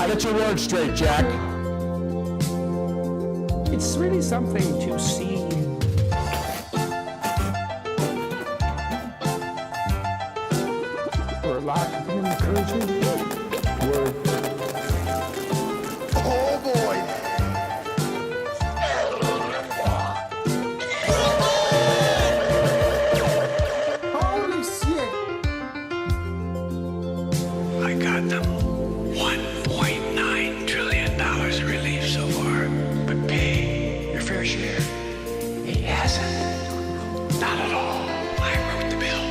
Get your words straight, Jack. It's really something to see. For a lot of encouraging word. Oh boy. Holy shit! I got them $1.9 trillion in relief so far. But pay your fair share. He hasn't. Not at all. I wrote the bill.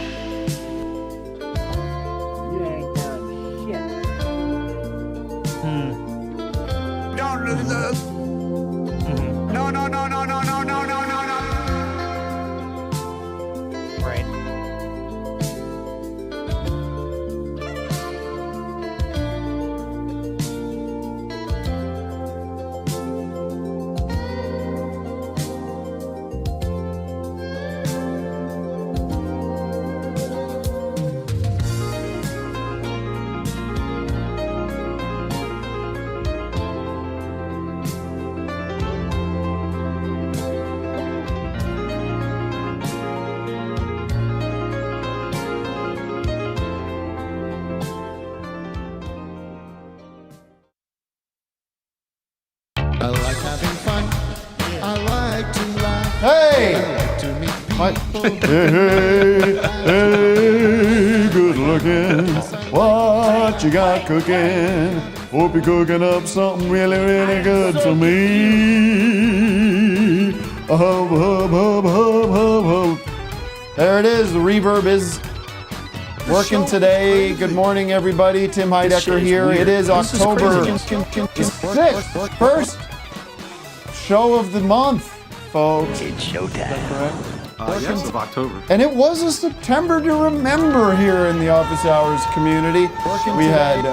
You ain't done shit. Don't lose. No. Right. I like having fun. I like to laugh. Hey! I like to meet What? people. Hey, good looking. What you got cooking? Hope you're cooking up something really, really good for me. Hub, hub, hub, hub, hub, hub. There it is. The reverb is working today. Good morning, everybody. Tim Heidecker here. It is October 6th. First show of the month, folks. It's showtime. Yes, of October. And it was a September to remember here in the Office Hours community. We had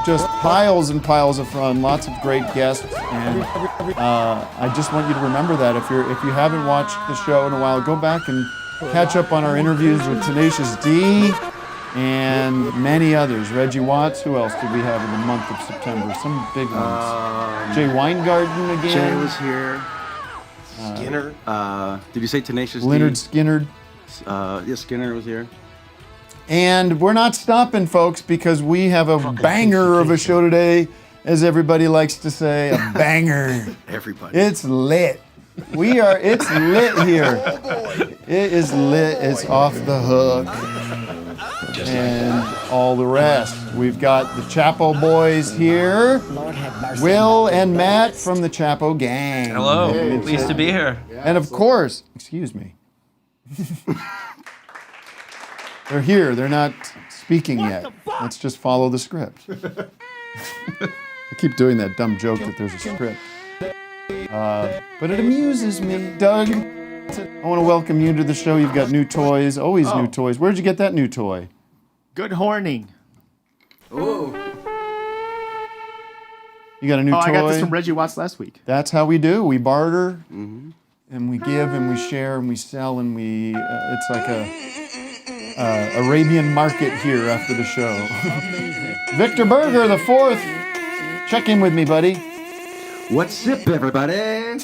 just piles and piles of fun, lots of great guests, and I just want you to remember that. If you haven't watched the show in a while, go back and catch up on our interviews with Tenacious D and many others. Reggie Watts. Who else did we have in the month of September? Some big ones. Jay Weingarten again. Jay was here. Skinner. Did you say Tenacious D? Leonard Skinner. Yes, Skinner was here. And we're not stopping, folks, because we have a banger of a show today, as everybody likes to say, a banger. Everybody. It's lit. It's lit here. It is lit. It's off the hook. And all the rest. We've got the Chapo boys here. Will and Matt from the Chapo gang. Hello, Hey, pleased to be here. And of course, excuse me. They're here. They're not speaking yet. Let's just follow the script. I keep doing that dumb joke that there's a script. But it amuses me. Doug, I want to welcome you to the show. You've got new toys, always new toys. Where'd you get that new toy? Good horning. Ooh. You got a new toy? I got this from Reggie Watts last week. That's how we do. We barter, and we give, and we share, and we sell, and we. It's like a Arabian market here after the show. Victor Berger IV, check in with me, buddy. What's up, everybody?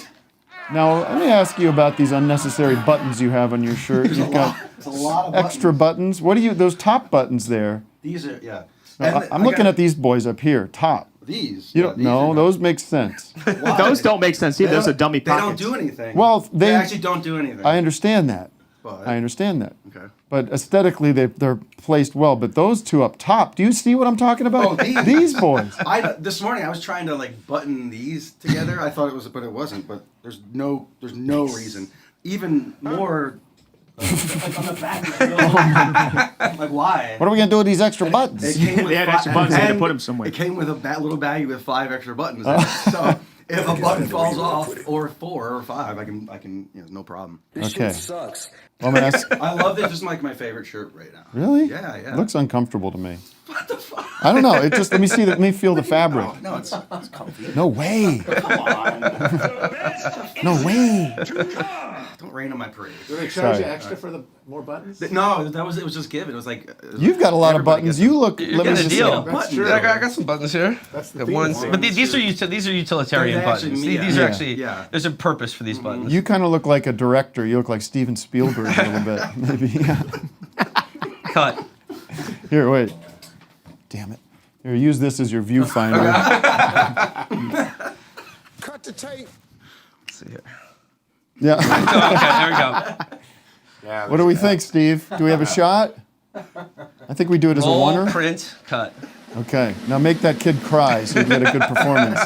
Now, let me ask you about these unnecessary buttons you have on your shirt. You've got It's a lot of extra buttons. What are you? Those top buttons there? These are, yeah. Now, I'm looking at these boys up here. Top. These. You don't. these No, are- those make sense. Why? Those don't make sense either. Those are dummy They don't pockets. do anything. Well, they they. actually don't do anything. I understand that. But, I understand that. Okay. But aesthetically, they're placed well. But those two up top, do you see what I'm talking about? Oh, these. These boys. This morning I was trying to like button these together. I thought it was, but it wasn't. But there's no reason. Even more. Like on the back. Like why? What are we gonna do with these extra buttons? It came with They had fi- extra buttons, they had to and put 'em somewhere. It came with a little baggie with 5 extra buttons. In it. So if a button falls off, or 4 or 5, I can, no problem. Okay. Sucks. Well, I'm gonna ask- I love this. This is like my favorite shirt right now. Really? Yeah. It looks uncomfortable to me. What the fuck? I don't know. It just let me see that. Let me feel the fabric. Oh, no, it's comfy. No way. Come on. No way. Don't rain on my parade. Do they charge you Sorry. extra for the more buttons? No, it was just given. It was like You've got a lot of everybody buttons. gets You look. You're let me getting a just deal. say- That's true. I got some buttons here. That's the Got theme one, song. but these are utilitarian They're actually buttons. me, These yeah. are actually Yeah. there's a purpose for these buttons. You kind of look like a director. You look like Steven Spielberg a little bit, maybe. Yeah. Cut. Here, wait. Damn it. Here, use this as your viewfinder. Cut the tape. Let's see here. Yeah. Okay, there we go. Yeah, What do we think, Steve? Do we have a shot? I think we do it as a Roll, oneer. print, cut. Okay. Now make that kid cry so you get a good performance.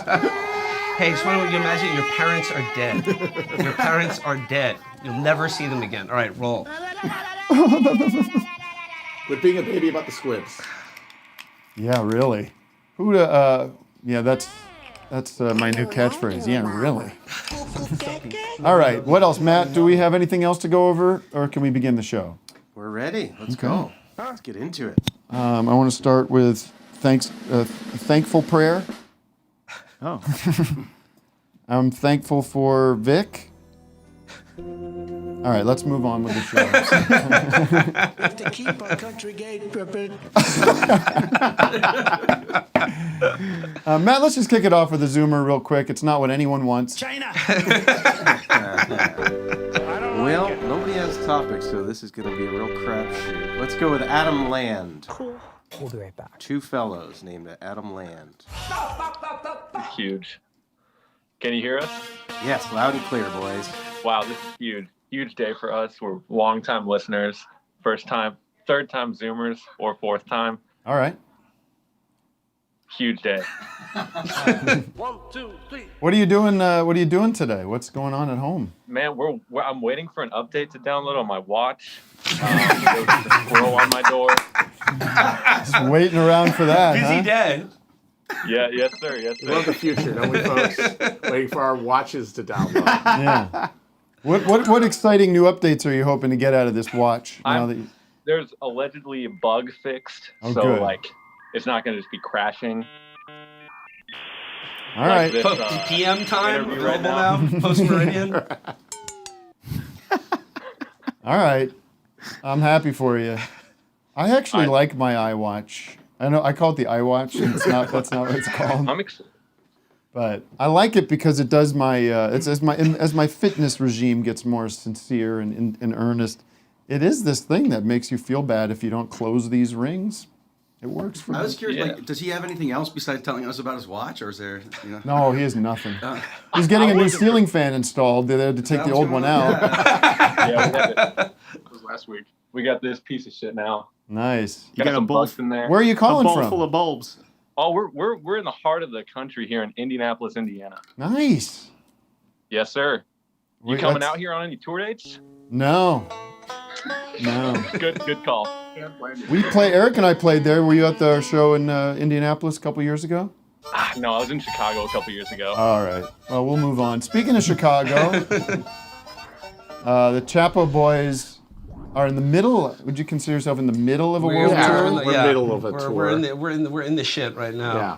Hey, just want you imagine your parents are dead. Your parents are dead. You'll never see them again. All right, roll. Quit being a baby about the squibs. Yeah, really. Who? Yeah, that's my new catchphrase. Yeah, really. All right. What else, Matt? Do we have anything else to go over, or can we begin the show? We're ready. Let's go. Let's get into it. I want to start with thankful prayer. Oh. I'm thankful for Vic. All right, let's move on with the show. To keep our country gate. Matt, let's just kick it off with a zoomer real quick. It's not what anyone wants. China. Well, nobody has topics, so this is going to be a real crapshoot. Let's go with Adam Land. Cool. We'll be right back. Two fellows named Adam Land. Huge. Can you hear us? Yes, loud and clear, boys. Wow, this is huge. Huge day for us. We're longtime listeners. First time, third time Zoomers, or fourth time. All right. Huge day. 1, 2, 3. What are you doing? What are you doing today? What's going on at home? Man, I'm waiting for an update to download on my watch. There's a squirrel on my door. Just waiting around for that. Busy huh? day. Yeah, yes sir, yes We love the sir. future, don't we, folks? Waiting for our watches to download. Yeah. What exciting new updates are you hoping to get out of this watch? Now that you, There's allegedly a bug fixed, Oh, so good. like it's not going to just be crashing. all right. This, PM time interview right available now. Post Meridian. All right. I'm happy for you. I actually like my iWatch. I know I call it the iWatch, and that's not what it's called. I'm excited. But I like it because it does my it's as my fitness regime gets more sincere and earnest. It is this thing that makes you feel bad if you don't close these rings. It works for me. I was curious, Yeah. like, does he have anything else besides telling us about his watch, or is there, you know? No, he has nothing. He's getting a new ceiling fan installed. They're there to take the old one out. Yeah, we had it. It was last week. We got this piece of shit now. Nice. You got a some bowl, bugs in there. Where are you a calling bowl from? full of bulbs. Oh, we're in the heart of the country here in Indianapolis, Indiana. Nice. Yes, sir. You Wait, coming that's- out here on any tour dates? No. No. Good call. Eric and I played there. Were you at the show in Indianapolis a couple years ago? No, I was in Chicago a couple years ago. All right. Well, we'll move on. Speaking of Chicago, the Chapo boys are in the middle. Would you consider yourself in the middle of a world Yeah, tour? we're middle of a we're, tour. We're in the shit right now. Yeah.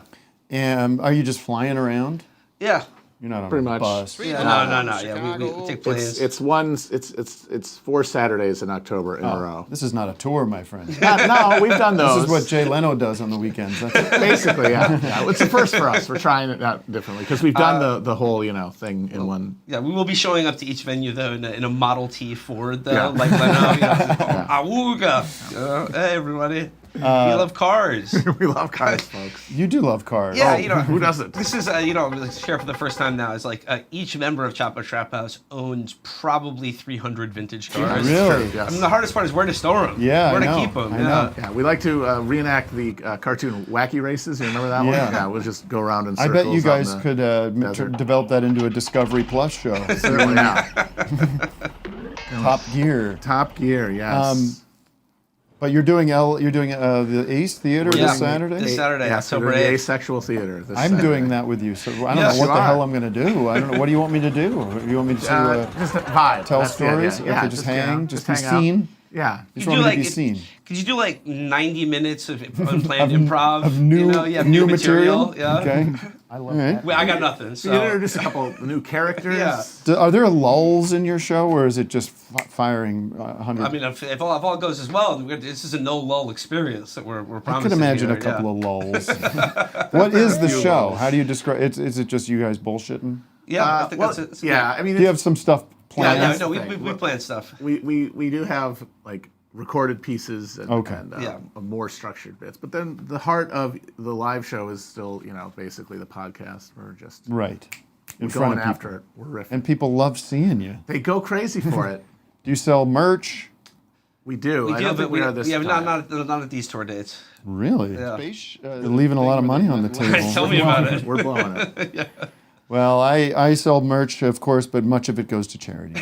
And are you just flying around? Yeah. You're not on Pretty a much. bus. Yeah, no. Yeah, we take planes. It's 4 Saturdays in October in a row. This is not a tour, my friend. No, we've done those. This is what Jay Leno does on the weekends. That's Basically, yeah. It's the first for us. We're trying it out differently because we've done the whole thing in one. Yeah, we will be showing up to each venue though in a Model T Ford though, Yeah. like Leno. Awooga. Hey everybody. We love cars. We love cars, folks. you do love cars. Yeah, Who doesn't? This is, like, share for the first time now. Is like each member of Chapo Trap House owns probably 300 vintage cars. Really? Yes. I mean, the hardest part is where to store them. Yeah, where I know. to keep them. I know. Yeah, we like to reenact the cartoon Wacky Races. You remember that one? Yeah. Yeah, we'll just go around in I circles. bet you guys on the could desert. develop that into a Discovery Plus show. Certainly, yeah. Top Gear. Top Gear, yes. But you're doing the Ace Theater Yeah. this Saturday? This Saturday, Yeah, so October the 8th. Asexual Theater. This I'm Saturday. doing that with you, so I don't Yes, know what you the are. hell I'm going to do. I don't know. What do you want me to do? You want me to Just a vibe. tell That's the idea. stories? Yeah, Okay, just hang, you know, just be hang out. seen. Yeah. Just want me to be seen. Could you do like 90 minutes of unplanned improv? Of new, new material? Yeah. Okay. I love that. Well, I got nothing. So. You introduce a couple new characters. Yeah. Are there lulls in your show, or is it just firing 100? I mean, if all goes as well, this is a no lull experience that we're promising. I could imagine here, a couple of lulls. What is the show? How do you describe it? Is it just you guys bullshitting? Yeah, I think that's it. Yeah, I mean, do you have some stuff planned? Yeah, no, we plan stuff. We do have like recorded pieces and, more structured bits, but then the heart of the live show is still, basically the podcast. We're just right in we're front going of after people. it. We're riffing, and people love seeing you. They go crazy for it. Do you sell merch? We do. I don't think we are this time. Not at these tour dates. Really? Yeah. You're leaving a lot of money on the table. Tell me about it. We're blowing it. Yeah. Well, I sell merch, of course, but much of it goes to charity.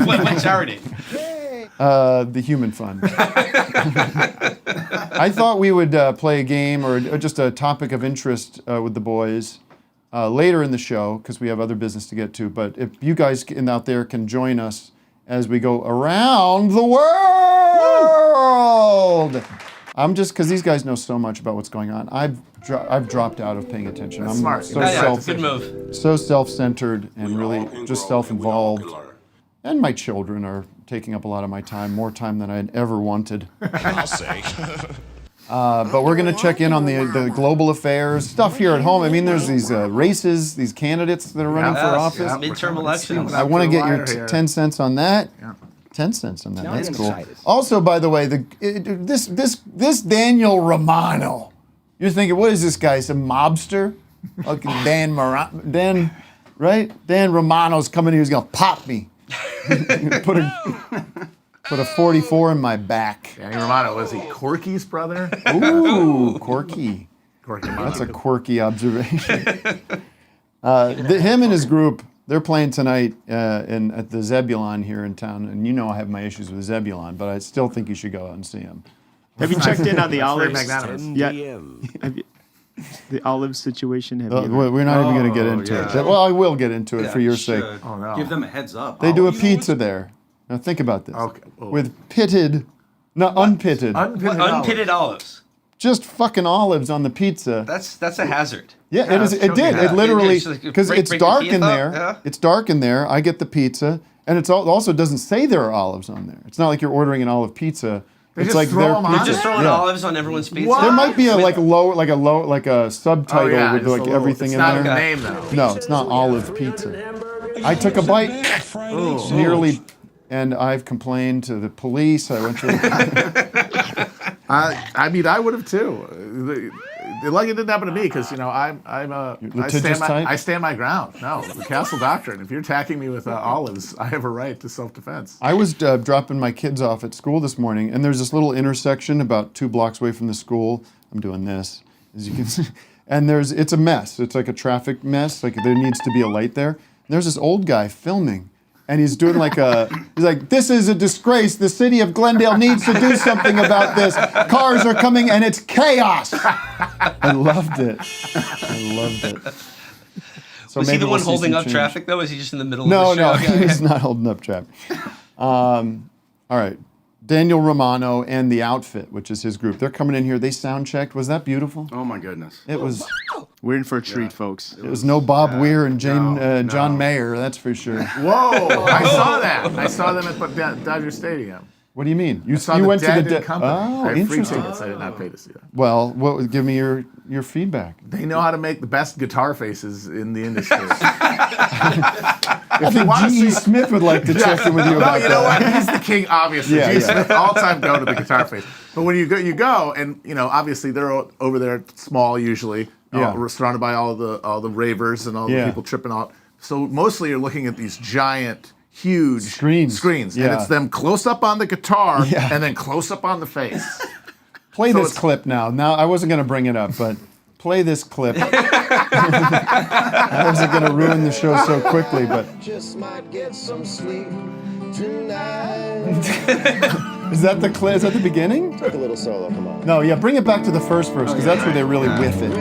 What charity? The Human Fund. I thought we would play a game or just a topic of interest with the boys later in the show because we have other business to get to. But if you guys out there can join us as we go around the world. I'm just because these guys know so much about what's going on. I've dropped out of paying attention. That's I'm smart. so Good move. so self-centered and really just self-involved. And my children are taking up a lot of my time, more time than I'd ever wanted. I'll say. But we're going to check in on the global affairs stuff here at home. I mean, there's these races, these candidates that are running for office. Yeah, midterm elections. I want to get your 10 cents on that. Yeah. 10 cents on that. Now That's I'm cool. excited. Also, by the way, this Daniel Romano. You're thinking, what is this guy? Some mobster? Fucking Dan, right? Dan Romano's coming here. He's gonna pop me. put a 44 in my back. Danny Romano, was he Corky's brother? Ooh, Corky. That's a quirky observation. Him and his group, they're playing tonight at the Zebulon here in town. And you know I have my issues with Zebulon, but I still think you should go out and see him. Have you checked in on the olives? Yeah. The olive situation? We're not even going to get into it. Well, I will get into it for your sake. Oh, no. Give them a heads up. They do a pizza there. Now think about this. Okay. Oh. With pitted, not unpitted, Unpitted olives. just fucking olives on the pizza. That's a hazard. Yeah, it is. It show did. me It that. literally, It's like because break it's your dark teeth in up, there. yeah. It's dark in there. I get the pizza, and it also doesn't say there are olives on there. It's not like you're ordering an olive pizza. They It's just like throw their them on pizza. Just throwing Yeah. olives on everyone's pizza. What? There might be a subtitle with just a like little- everything it's in not there. a name though. No, it's not olive pizza. I took a bite, nearly, and I've complained to the police. I went to. I mean, I would have too. Like it didn't happen to me because I litigious type? stand my ground. No, the castle doctrine. If you're attacking me with olives, I have a right to self-defense. I was dropping my kids off at school this morning, and there's this little intersection about 2 blocks away from the school. I'm doing this, as you can see, and it's a mess. It's like a traffic mess. Like there needs to be a light there. And there's this old guy filming. And he's doing he's like, this is a disgrace. The city of Glendale needs to do something about this. Cars are coming and it's chaos. I loved it. So Was he the maybe one we'll see holding some up change. traffic though? Is he just in the middle No, of the show? he's not holding up traffic. All right. Daniel Romano and the Outfit, which is his group. They're coming in here. They sound checked. Was that beautiful? Oh my goodness. It was. We're in for a treat, folks. It was no Bob Weir and John Mayer, that's for sure. Whoa! I saw that. I saw them at Dodger Stadium. What do you mean? I saw you the went to Dead the and Company. Oh, I have free interesting. tickets. I did not pay to see that. Well, give me your feedback. They know how to make the best guitar faces in the industry. I think G.E. Smith would like to check in with you about you know that. what? He's the king, obviously. Yeah, G.E. yeah. Smith, all-time go to the guitar face. But when you go, and obviously they're over there small usually. Yeah. We're surrounded by all the ravers and all the people tripping out. So mostly you're looking at these giant, huge screens, Yeah. and it's them close up on the guitar Yeah. and then close up on the face. Play So this it's- clip now. Now, I wasn't going to bring it up, but play this clip. I wasn't going to ruin the show so quickly, but Just might get some sleep tonight. is that the clip? Is that the beginning? Take a little solo, come on. No, yeah, bring it back to the first verse, because that's where they really whiff it.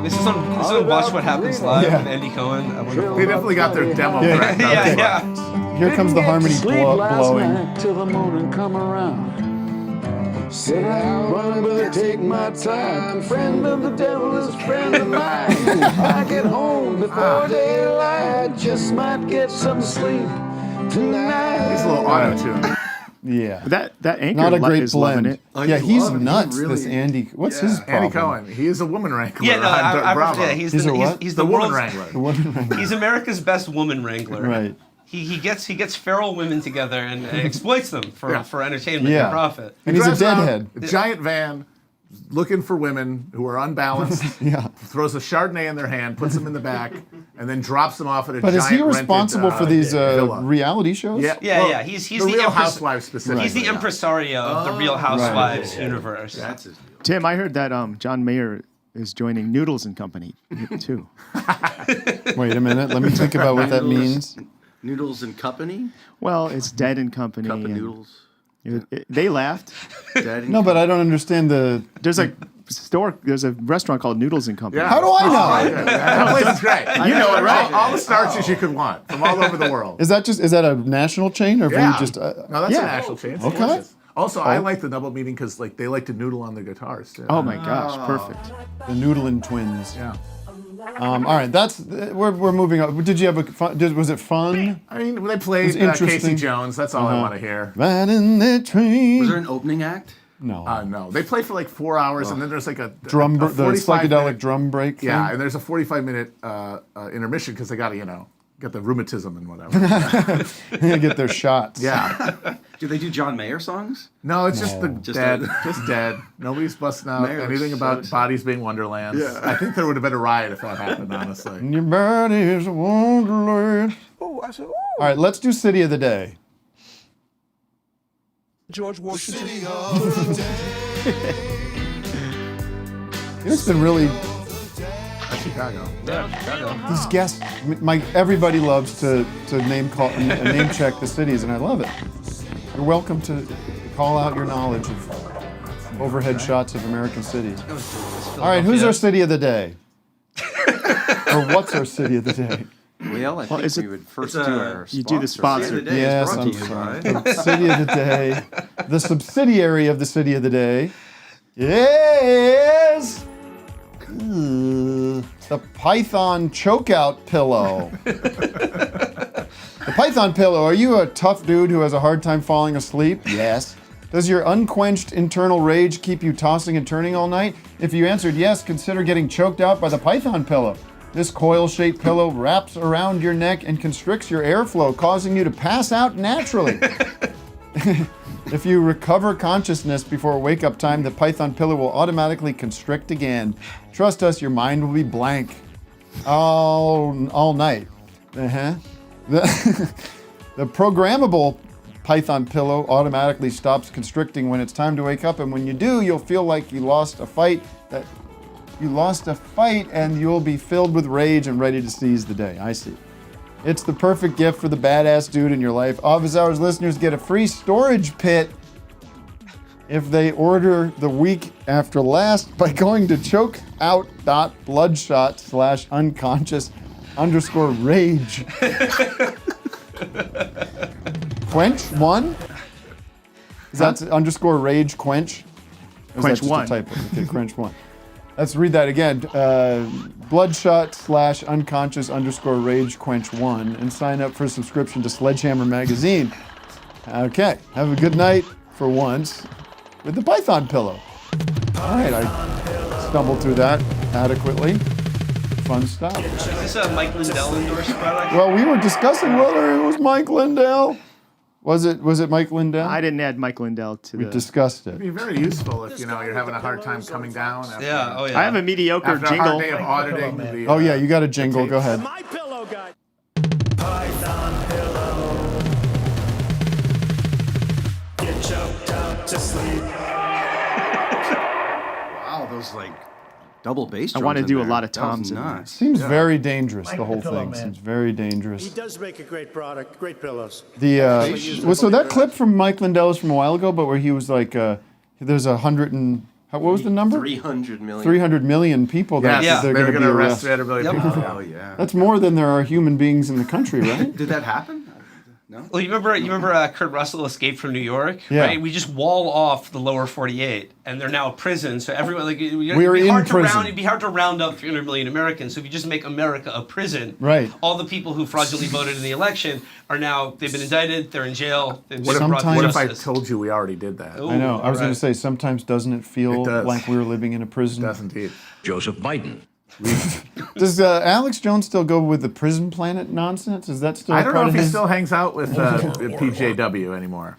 This is on Watch What Happens Live Yeah. with Andy Cohen. I wonder if They definitely got their demo Yeah. correct. yeah. Here comes the harmony blowing. Till the morning come around. Said I wanna take my time. Friend of the devil is friend of mine. I get home before daylight. Just might get some sleep tonight. He's a little auto-tuned. Yeah. That anchor Not a great is loving blend. it. Oh, Yeah, you he's love it. He nuts. really- This Andy. What's his problem? Andy Cohen. He is a woman wrangler. Yeah, no, on Bravo. yeah, he's He's the a what? he's the the woman world's wrangler. The woman wrangler. he's America's best woman wrangler. Right. He gets feral women together and exploits them for entertainment Yeah. and profit. And he's a Drives around deadhead. A giant van, looking for women who are unbalanced. Yeah. Throws a Chardonnay in their hand, puts them in the back, and then drops them off at a But giant is he responsible rented, for these villa. reality shows? Yeah, Yeah, well, yeah. He's the the Real Empress- Housewives specifically. He's the impresario of the Real Housewives universe. That's his deal. Tim, I heard that John Mayer is joining Noodles and Company too. Wait a minute. Let me think about what that means. Noodles and Company? Well, it's Dead and Company. Cup of and noodles? They laughed. Daddy? No, but I don't understand the. There's a there's a restaurant called Noodles and Company. Yeah. How do I know? Yeah, that place is great. You know it, right? All the starches you could want from all over the world. Is that a national chain or Yeah. we just? No, that's yeah. an actual chain. It's Okay. delicious. Also, I like the double meeting because they like to noodle on their guitars too. Oh my gosh, perfect. The Noodlin twins. Yeah. All right, we're moving on. Did you have a fun? was it fun? I mean, they played It's interesting. Casey Jones. That's all I want to hear. Riding that train. Was there an opening act? No. No, they play for like 4 hours, and then there's like a The 45 psychedelic minute, drum break. Thing? Yeah, and there's a 45-minute intermission because they got to get the rheumatism and whatever. They get their shots. Yeah. Do they do John Mayer songs? No, it's just the Just dead. a- Just dead. Nobody's busting out Mayor anything was about so bodies being wonderlands. Yeah. I think there would have been a riot if that happened, honestly. And your body is a wonderland. Oh, I said, All right, let's do City of the Day. George Washington. It's been really. That's Chicago. These guests, everybody loves to name check the cities, and I love it. You're welcome to call out your knowledge of overhead shots of American cities. All right, who's our city of the day? Or what's our city of the day? Well, I think we would first do our You do the sponsor. sponsor. Yes, I'm sorry. The city of the day, the subsidiary of the city of the day is the Python chokeout pillow. The Python pillow. Are you a tough dude who has a hard time falling asleep? Yes. Does your unquenched internal rage keep you tossing and turning all night? If you answered yes, consider getting choked out by the Python pillow. This coil-shaped pillow wraps around your neck and constricts your airflow, causing you to pass out naturally. If you recover consciousness before wake-up time, the Python pillow will automatically constrict again. Trust us, your mind will be blank all night. The programmable Python pillow automatically stops constricting when it's time to wake up, and when you do, you'll feel like you lost a fight and you'll be filled with rage and ready to seize the day. I see. It's the perfect gift for the badass dude in your life. Office Hours listeners get a free storage pit if they order the week after last by going to chokeout.bloodshot/unconscious_rage. Quench one? Is that _rage quench? Or is that Quench just one. a typo? Okay, quench one. Let's read that again. Bloodshot/unconscious_rage quench one and sign up for a subscription to Sledgehammer Magazine. Okay, have a good night for once with the Python pillow. All right, I stumbled through that adequately. Fun stuff. Is this a Mike Lindell endorsed product? Well, we were discussing whether it was Mike Lindell. Was it Mike Lindell? I didn't add Mike Lindell to We the. discussed it. It'd be very useful if you're having a hard time coming down. After, Yeah, oh yeah. I have a mediocre after a jingle. hard day of auditing. The, Oh yeah, you got a jingle. Go ahead. My pillow guy. Python pillow. Get choked out to sleep. Wow, those like double bass I drums want to in do a there. lot of That was toms in nuts. Seems very dangerous. The whole pillow, thing man. seems very dangerous. He does make a great product, great pillows. So that clip from Mike Lindell is from a while ago, but where he was like, there's 100 and what was the number? 300 million. 300 million people that yes, they're they're going to be going to arrest arrested. 300 million people. Oh yeah. That's more than there are human beings in the country, right? Did that happen? No. Well, you remember Kurt Russell escaped from New York, Yeah. right? We just wall off the lower 48, and they're now a prison. So everyone, like, We're in prison. It'd be hard to round up 300 million Americans. So if you just make America a prison, Right. all the people who fraudulently voted in the election are now, they've been indicted, they're in jail, they've What been brought to if I justice. told you we already did that? Ooh, I know. I was all going right. to say, sometimes doesn't it feel It does. like we're living in a prison? It does indeed. Joseph Biden. Does Alex Jones still go with the Prison Planet nonsense? Is that still I a don't part know if of he his... still hangs out with PJW anymore.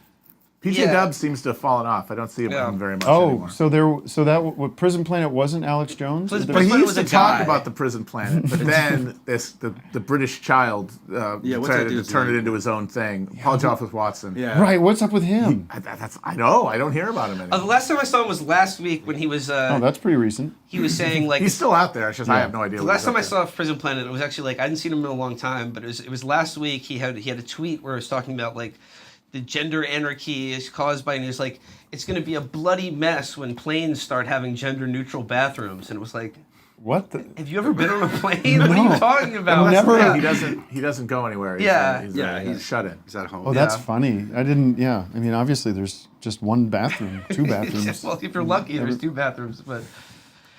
PJ Yeah. Dubs seems to have fallen off. I don't see him Yeah. very much Oh, anymore. what Prison Planet wasn't Alex Jones? Prison But he Planet used was to a talk guy. about the prison planet, but then the British child what's that decided to dude's turn it name? into his own thing. Paul Joffe Watson. Yeah. Right, what's up with him? I know. I don't hear about him anymore. The last time I saw him was last week when he was Oh, that's pretty recent. he was saying like He's still out there. It's just I have no idea. the what last he's time up I to. saw Prison Planet, it was actually like I hadn't seen him in a long time, but it was last week. He had a tweet where he was talking about like the gender anarchy is caused by, and he was like, it's going to be a bloody mess when planes start having gender neutral bathrooms, and it was like, What the... have you ever been on a plane? What are No. you talking about? I've never- Yeah, he doesn't go anywhere. He's shut in. He's at home. Oh, that's funny. I didn't... Yeah. I mean, obviously, there's just one bathroom, two bathrooms. Well, if you're lucky, there's two bathrooms, but.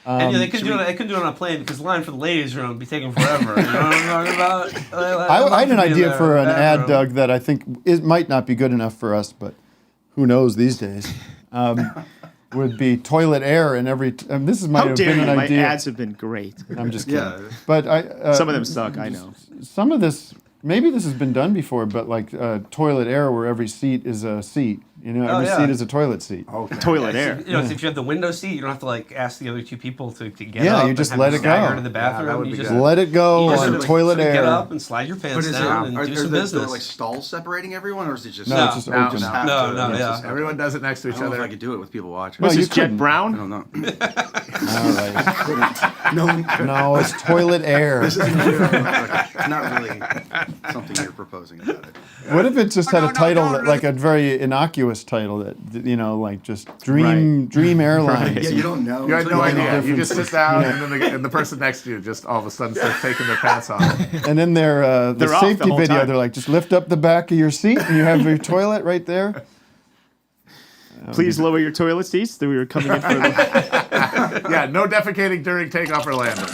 And yeah, they couldn't do it on a plane because the line for the ladies' room would be taking forever. You know what I'm talking about? I had an idea for an ad, bathroom. Doug, that I think it might not be good enough for us, but who knows these days. Would be toilet air in every... this is might How have dare been you? an My idea. ads have been great. I'm just kidding. Yeah. But I... Some of them suck, I know. Some of this... Maybe this has been done before, but like toilet air where every seat is a seat. You know, every seat is a toilet seat. Okay. Toilet Yeah, air. so, you know, so if you have the window seat, you don't have to like ask the other two people to get Yeah, up. you and just have let to it go. stagger to the Yeah, that bathroom. would You be just good. Let it go you just on sort of, toilet sort of air. Get up and slide your But pants is down it, and are, do are some there business. like stalls separating everyone, or is it just... No, it's just No, open. no, yeah. Everyone does it next to I each don't know if I other. could do it with people watching. Well, Was you this Jet couldn't. I Brown? don't know. All right. No one could. No, it's toilet air. This is not really something you're proposing about it. What if it just had a title, like a very innocuous title that, you know, like just Dream Airlines? Yeah, you don't know. You had no until idea. You difference. just sit down, and then the person next to you just all of a sudden starts taking their pants off. And then They're off the safety whole video, time. they're like, just lift up the back of your seat and you have your toilet right there. Please lower your toilet seats. That we were coming in for the... Yeah, no defecating during takeoff or landing.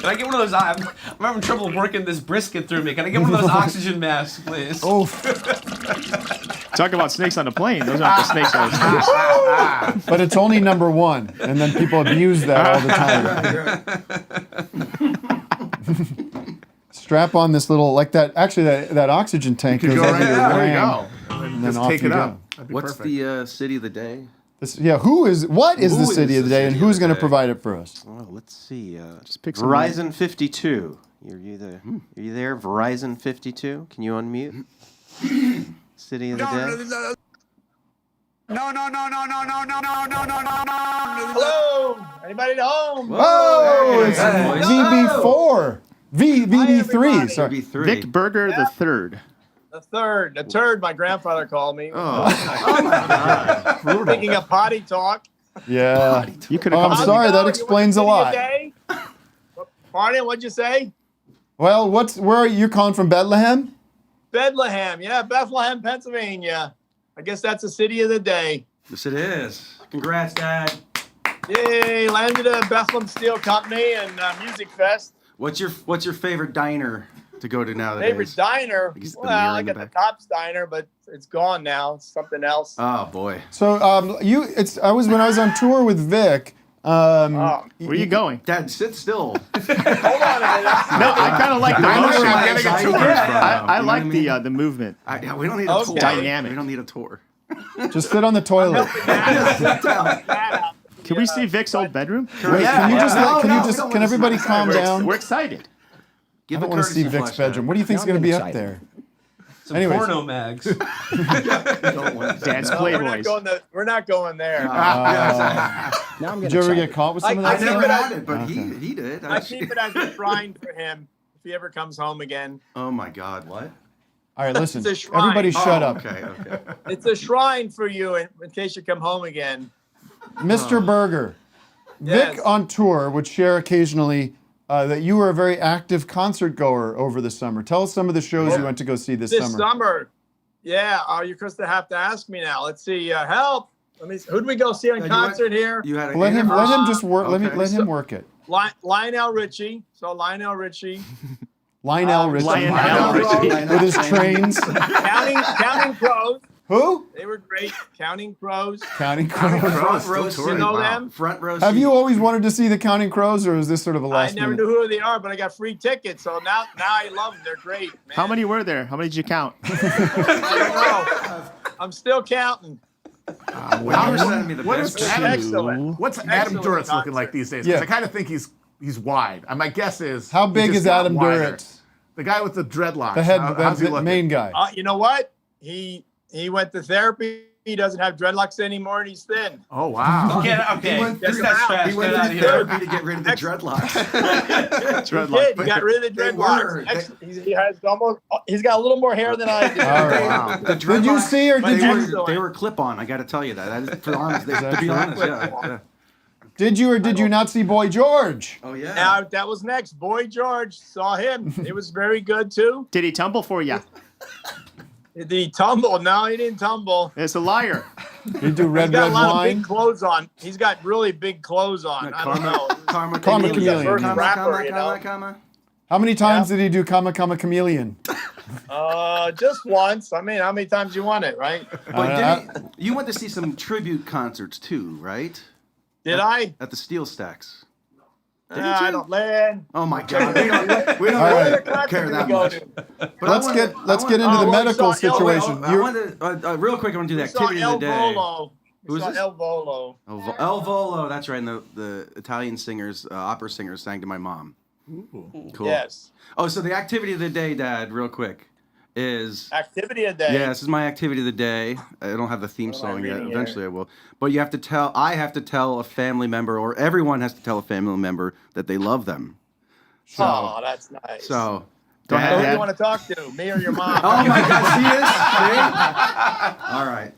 Can I get one of those? I'm having trouble working this brisket through me. Can I get one of those oxygen masks, please? Oh, Talk about snakes on a plane. Those aren't the snakes on a plane. but it's only number one. And then people abuse that all the time. Strap on this little, like that, actually that oxygen tank You goes go over right your there. There you ram. go. And then just off take you it go. up. That'd be What's perfect. the city of the day? What is the city of the day and who's going to provide it for us? Well, let's see. Just pick some Verizon 52. Are you there? Verizon 52. Can you unmute? City of the day. Hello, anybody at home? Oh, it's VB4. VB3. Sorry. VB3. Vic Berger III. The third, my grandfather called me. Oh. Picking up potty talk. Yeah. You could Oh, have I'm come. sorry, You that know, explains a you want lot. the city of day? Pardon, what'd you say? Well, where are you calling from? Bethlehem? Bethlehem, yeah, Bethlehem, Pennsylvania. I guess that's the city of the day. Yes, it is. Congrats, Dad. Yay, landed at Bethlehem Steel Company and Music Fest. What's your favorite diner to go to nowadays? Favorite diner? Because the Well, mirror I in the got the back. Tops Diner, but it's gone now. It's something else. Oh boy. So when I was on tour with Vic. Oh, Where are you going? Dad, sit still. hold on a minute. No, I kind of like the I know motion. where I'm getting a tour from. I like the movement. We don't need a tour. Dynamic. We don't need a tour. Just sit on the toilet. Can we see Vic's old bedroom? Wait, can everybody calm down? We're excited. I don't want to see Vic's bedroom. What do you think's going to be up there? Some Anyways. porno mags. Dad's No, Playboys. we're not going there. Did you ever get caught with some of I that? I never keep it had it, but he did. I keep it as a shrine for him if he ever comes home again. Oh my God! What? All right, listen. It's a shrine. Everybody shut up. Okay. It's a shrine for you in case you come home again. Mr. Berger. Yes. Vic on tour would share occasionally that you were a very active concert goer over the summer. Tell us some of the shows you went to go see this summer. Yeah, you're going to have to ask me now. Let's see. Help. Who did we go see on concert here? You had let him just work. Okay. Let him work it. Lionel Richie. So Lionel Richie. Lionel Richie with his trains. Counting Crows. Who? They were great. Counting Crows. Counting Crows. Front row. You know them? Front row. Have you always wanted to see the Counting Crows, or is this sort of a last I never minute? knew who they are, but I got free tickets, so now I love them. They're great, man. How many were there? How many did you count? I don't know. I'm still counting. What's Adam Duritz looking like these days? Because Yeah. I kind of think he's wide. And my guess is How big is Adam Duritz? The guy with the dreadlocks. The head, How's he the looking? main guy. You know what? He went to therapy. He doesn't have dreadlocks anymore, and he's thin. Oh wow! Okay. He went That's through trash. He went Get out through of here. therapy to get rid of the dreadlocks. He got rid of the dreadlocks. He has almost. He's got a little more hair than I do. All right. The Did you see or did you? They were clip-on. I got to tell you that. That is, for honest, to be honest, yeah. Did you or did you not see Boy George? Oh yeah. Now that was next. Boy George, saw him. It was very good too. Did he tumble for you? Did he tumble? No, he didn't tumble. It's a liar. Did you do red He's got a lot of wine? big clothes on. He's got really big clothes on. I don't know. Karma Karma chameleon. chameleon. Rapper, you know? How many times did he do Comma Chameleon? Just once. I mean, how many times you want it, right? But you went to see some tribute concerts too, right? Did I? At the Steel Stacks. I don't land. Oh my God, we don't All right. care that much. Let's get into the medical situation. I wanted real quick. I want to do the activity of the day. Who's this? El Volo. El Volo. That's right. And the Italian singers, opera singers, sang to my mom. Ooh. Cool. Yes. Oh, so the activity of the day, Dad, real quick, is activity of the day. Yeah, this is my activity of the day. I don't have the theme song yet. Eventually, I will. But you have to tell. I have to tell a family member, or everyone has to tell a family member that they love them. So, oh, that's nice. So, go ahead. Who do you want to talk to? Me or your mom? Oh my God, see this? All right.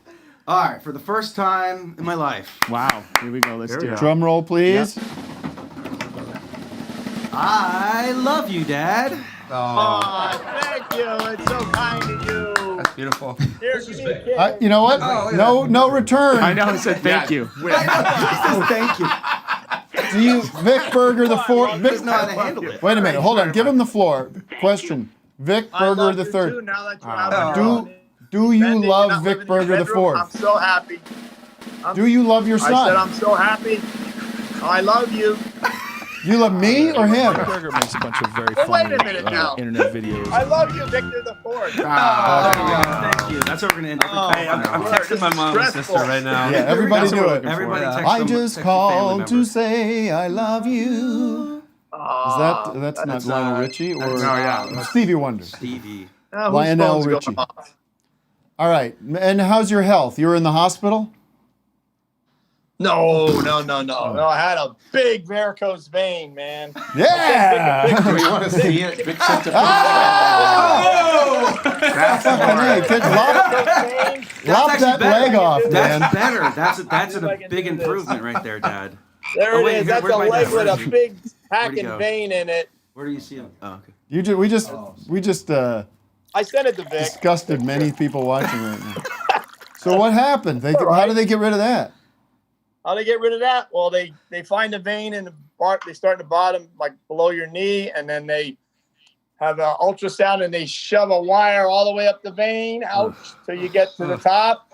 All right, for the first time in my life. Wow. Here we go. Let's do it. Drum roll, please. Yep. I love you, Dad. Oh, thank you. It's so kind of you. That's beautiful. Here's your You know what? No return. I know. I said thank you. Thank you. Do you, Vic Berger the IV? He doesn't know how to handle it. Wait a minute. Hold on. Give him the floor. Question. Vic Berger the III. Now that you're out Do you love Vic Berger the IV? I'm so happy. Do you love your son? I said I'm so happy. I love you. You love me or him? Berger makes a bunch of very Well, funny wait a minute now. internet videos. I love you, Victor the IV. Thank you. That's what we're going to end every Hey, I'm texting my mom and sister right now. Yeah, everybody do it. Everybody text I them- just text called to family say I love you. That's not Lionel Richie or Stevie Wonder? Stevie. Lionel Richie. All right. And how's your health? You're in the hospital? No. I had a big varicose vein, man. Yeah. We want to see it. Vic sent it. That's hey, kid, lop that leg off, man. That's better. That's a big improvement right there, Dad. There Oh, it wait, is. That's where's a my leg dad? with Where a is he? big Where'd he hacking go? vein in it. Where do you see him? Oh, okay. We just I sent it to Vic. disgusted many people watching right now. So what happened? How do they get rid of that? How they get rid of that? Well, they find a vein in the they start in the bottom, like below your knee, and then they have an ultrasound and they shove a wire all the way up the vein out till you get to the top,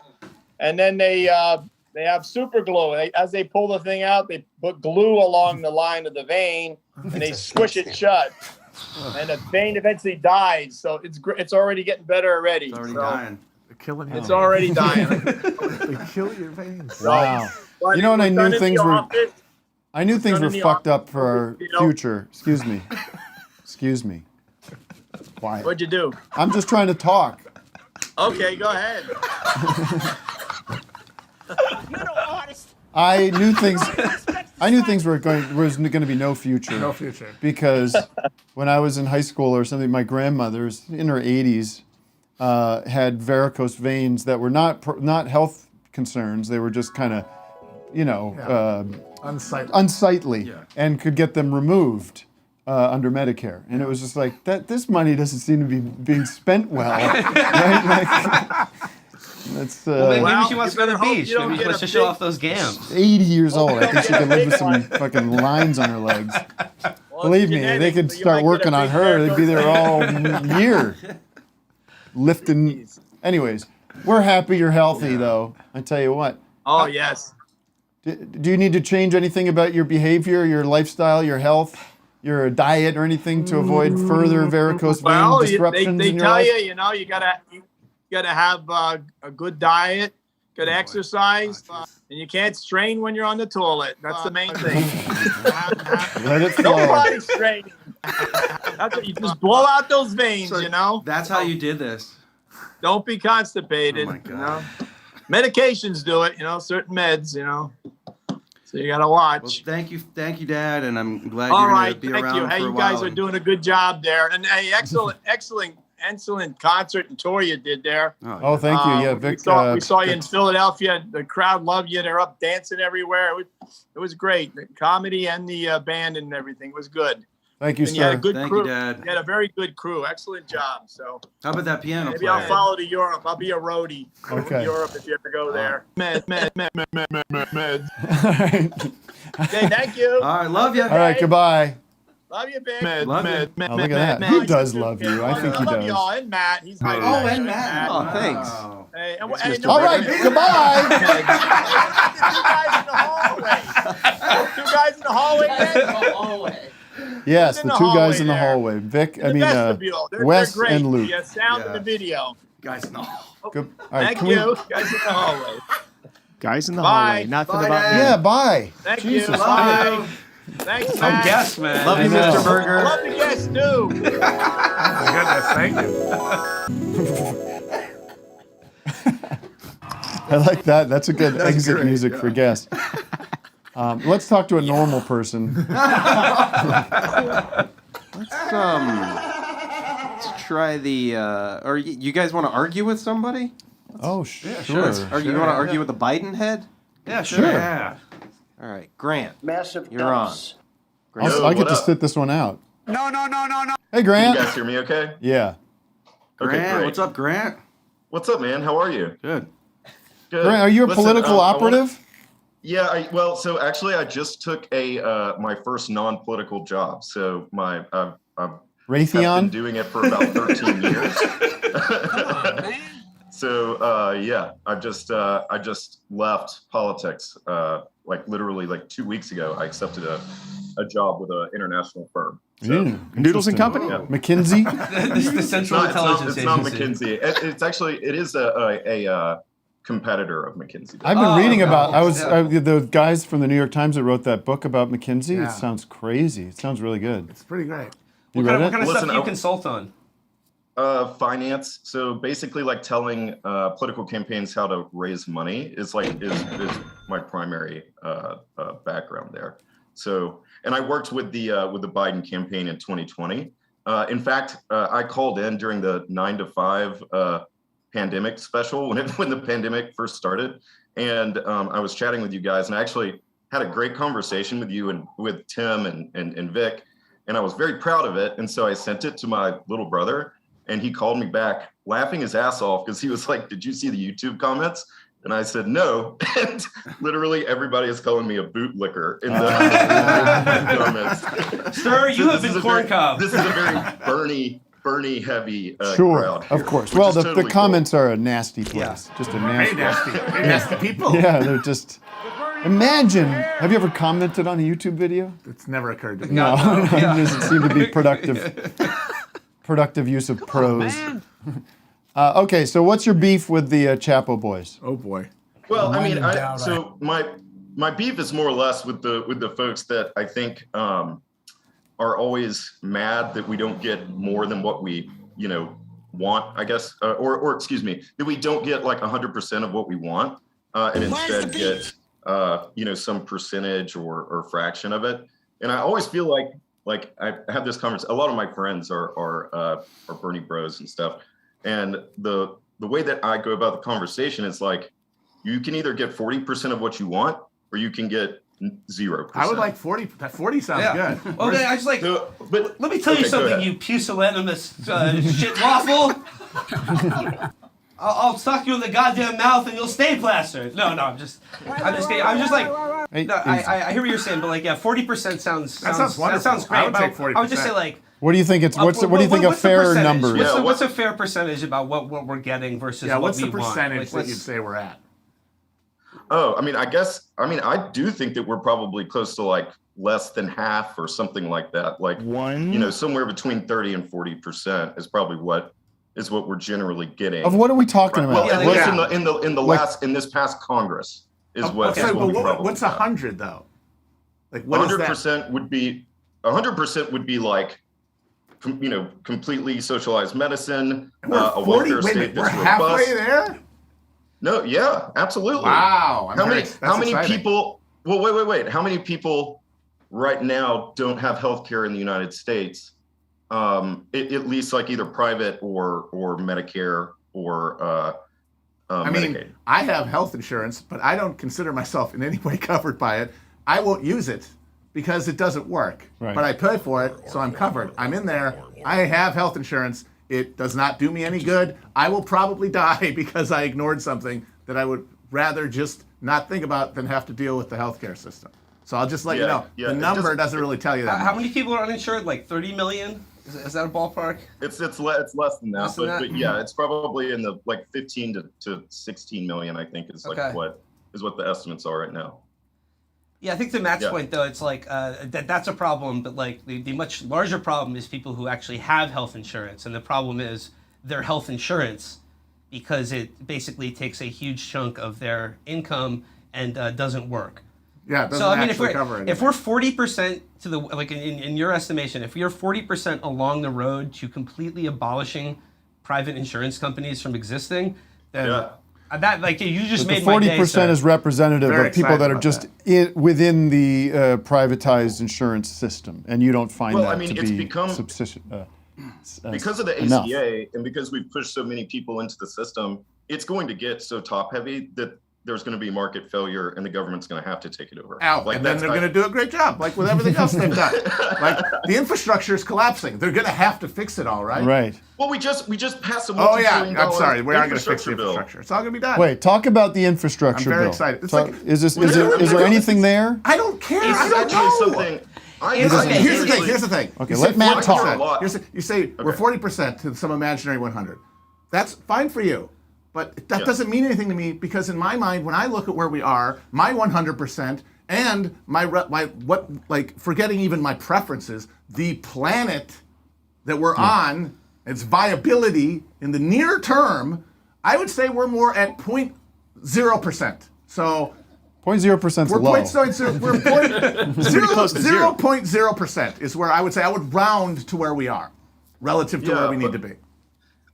and then they have super glue. As they pull the thing out, they put glue along the line of the vein and they squish it shut, and the vein eventually dies. So it's already getting better already. It's already dying. They're killing you. It's already dying. They kill your veins. Wow. You know what I knew things were. I knew things were fucked up for our future. Excuse me. Excuse me. Quiet. What'd you do? I'm just trying to talk. Okay, go ahead. I knew things were going to be no future. No future. Because when I was in high school or something, my grandmother's in her 80s had varicose veins that were not health concerns. They were just kind of, Unsightly. unsightly, Yeah. and could get them removed. under Medicare, and it was just like that. This money doesn't seem to be being spent well, right? Like, that's. Maybe she wants to go to the beach. Maybe she wants to show off those gams. 80 years old. I think she could live with some fucking lines on her legs. Believe me, they could start working on her. They'd be there all year, lifting. Anyways, we're happy you're healthy, though. I tell you what. Oh, yes. Do you need to change anything about your behavior, your lifestyle, your health, your diet, or anything to avoid further varicose vein disruptions they in your tell life? you know, you gotta have a good diet, good exercise, and you can't strain when you're on the toilet. That's the main thing. Let it flow. Nobody's straining. You just blow out those veins, you know. That's how you did this. Don't be constipated. Oh my God. You know? Medications do it, you know, certain meds, you know. So you gotta watch. Well, thank you, Dad, and I'm glad All you're right, gonna be thank around you. for Hey, a you while. guys are doing a good job there, and hey, excellent concert and tour you did there. Oh, thank you. Yeah, Vic. We saw you in Philadelphia. The crowd loved you. They're up dancing everywhere. It was great. The comedy and the band and everything was good. Thank you, and sir. You had a good Thank crew. you, Dad. You had a very good crew. Excellent job. So How about that piano maybe player? I'll follow to Europe. I'll be a roadie Okay. in Europe if you ever go there. Med. All right. Okay, thank you. All right, love you. All right, goodbye. Love you, Vic. Love you. Oh, look at that. He does love you. I think he I love you all. does. And Matt. He's my Oh, best and friend, Matt. Oh, thanks. Hey, and, It's hey, Mr. no, All right, goodbye. Two guys in the hallway. Yes, in the the two guys hallway in the there. hallway. Vic, I The mean, vestibule. They're Wes great. and Luke. Yeah, sound in the video. Guys, no. Good. All right, Thank can you. Guys in the hallway. Guys in the Bye. hallway. Nothing Bye, about Dad. me. Yeah, bye. Thank Jesus. you. Bye. Thanks, Oh, Matt. guess, man. Love you, I know. Mr. Berger. I love the guests, too. Thank you. I like that. That's a good That's exit great, music yeah. for guests. Let's talk to a normal person. Let's try the. Or you guys want to argue with somebody? Oh, sure. Or you want to argue with the Biden head? Yeah, sure. Sure. Yeah. All right, Grant, Massive you're on. dumps. I get to sit this one out. No. Hey, Grant. You guys hear me okay? Yeah. Okay, Grant, great. what's up, Grant? What's up, man? How are you? Good. Good. Grant, are you a Listen, political I operative? well, so actually, I just took my first non-political job. So I've been Raytheon? doing it for about 13 years. So yeah, I just left politics. Like literally like 2 weeks ago, I accepted a job with an international firm. So, Noodles and Company? Yeah. McKinsey? This is the Central Intelligence It's not Agency. McKinsey. It is a competitor of McKinsey. I've been reading about. The guys from the New York Times that wrote that book about McKinsey. Yeah. It sounds crazy. It sounds really good. It's pretty great. You What read kind it? of stuff Listen, do you consult on? Finance. So basically, like telling political campaigns how to raise money is my primary background there. So, and I worked with the Biden campaign in 2020. In fact, I called in during the 9 to 5 pandemic special when the pandemic first started, and I was chatting with you guys, and I actually had a great conversation with you and with Tim and Vic, and I was very proud of it. And so I sent it to my little brother. And he called me back laughing his ass off because he was like, "Did you see the YouTube comments?" And I said, "No." And literally everybody is calling me a bootlicker in the comments. Sir, you have been corn cob. This is a very Bernie heavy Sure, crowd. of course. which Well, is the totally comments are a nasty place. Just a nasty. Nasty people. Yeah, they're just. Imagine. Have you ever commented on a YouTube video? It's never occurred to me. No, it doesn't seem to be productive. Productive use of prose. Okay, so what's your beef with the Chapo boys? Oh boy. Well, I mean, so my beef is more or less with the folks that I think are always mad that we don't get more than what we want, I guess, or excuse me, that we don't get like 100% of what we want, and instead get some percentage or fraction of it. And I always feel like I have this conversation. A lot of my friends are Bernie bros and stuff, and the way that I go about the conversation is like, you can either get 40% of what you want, or you can get 0%. I would like 40. That 40 sounds good. Well, I just like. So, but Let me tell you okay, go something, ahead. you pusillanimous shit waffle. I'll suck you in the goddamn mouth and you'll stay plastered. No, I'm just kidding. I'm just like, no, I hear what you're saying, but like, yeah, 40% sounds wonderful. That sounds great. I would take 40%. I would just say like, What do you think it's? What do you think a what's the fair percentage? number is? What's a fair percentage about what we're getting versus what what's we the want? percentage Like, that you'd say we're at? Oh, I do think that we're probably close to like less than half or something like that. Like somewhere between 30 and 40% is probably what we're generally getting. Of what are we talking about? Well, at least in this past Congress is what. Okay, but what's 100 though? Like what 100% would be 100% would be like, completely socialized medicine, a welfare state that's we're robust. halfway there. No, yeah, absolutely. Wow. How many exciting. people? Well, wait. How many people right now don't have health care in the United States? At least like either private or Medicare or Medicaid. I have health insurance, but I don't consider myself in any way covered by it. I won't use it because it doesn't work. Right. But I pay for it, so I'm covered. I'm in there. I have health insurance. It does not do me any good. I will probably die because I ignored something that I would rather just not think about than have to deal with the healthcare system. So I'll just let you know. The number doesn't really tell you that. How many people are uninsured? Like 30 million? Is that a ballpark? It's less than that, but yeah, it's probably in the like 15 to 16 million. I think is like what the estimates are right now. Yeah, I think to Matt's point though, it's like that's a problem, but like the much larger problem is people who actually have health insurance, and the problem is their health insurance because it basically takes a huge chunk of their income and doesn't work. Yeah, it doesn't actually cover anything. If we're 40% to the like in your estimation, if you're 40% along the road to completely abolishing private insurance companies from existing, then that like you just made my day. 40% is representative of people that are just within the privatized insurance system, and you don't find that to be subsistent. Because of the ACA and because we've pushed so many people into the system, it's going to get so top heavy that there's going to be market failure and the government's going to have to take it over. And then they're going to do a great job, like with everything else they've done. Like the infrastructure is collapsing. They're going to have to fix it all, right? Right. Well, we just passed a multi-billion dollar I'm sorry, we aren't going to fix the infrastructure. It's all going to be done. Wait, talk about the infrastructure bill. I'm very excited. It's is there anything there? I don't care. I don't know. Here's the thing. Okay, let Matt talk. You say we're 40% to some imaginary 100. That's fine for you. But that doesn't mean anything to me because in my mind, when I look at where we are, my 100% and forgetting even my preferences, the planet that we're on, its viability in the near term, I would say we're more at 0.0%. So 0.0% we're low. We're 0.0% is where I would say I would round to where we are relative to where we need to be.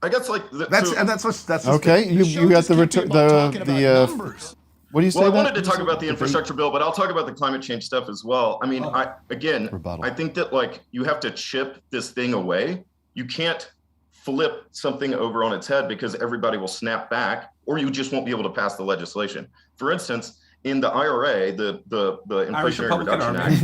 I guess like that's okay. You got the numbers. What do you say? Well, I wanted to talk about the infrastructure bill, but I'll talk about the climate change stuff as well. I mean, I think that like you have to chip this thing away. You can't flip something over on its head because everybody will snap back, or you just won't be able to pass the legislation. For instance, in the IRA, the Inflation Reduction Act,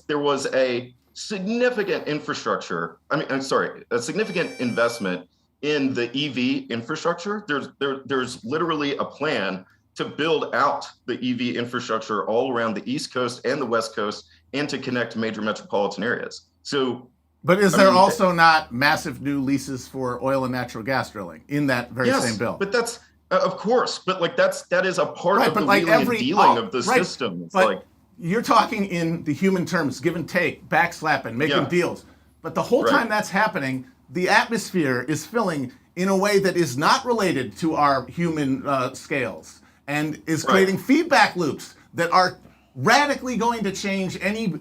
there was a significant infrastructure. a significant investment in the EV infrastructure. There's literally a plan to build out the EV infrastructure all around the East Coast and the West Coast and to connect major metropolitan areas. So, but is there also not massive new leases for oil and natural gas drilling in that very same bill? But that's of course, but like that is a part of the wheeling and dealing of the system. It's like you're talking in the human terms, give and take, backslapping, making deals. But the whole time that's happening, the atmosphere is filling in a way that is not related to our human scales and is creating feedback loops that are radically going to change any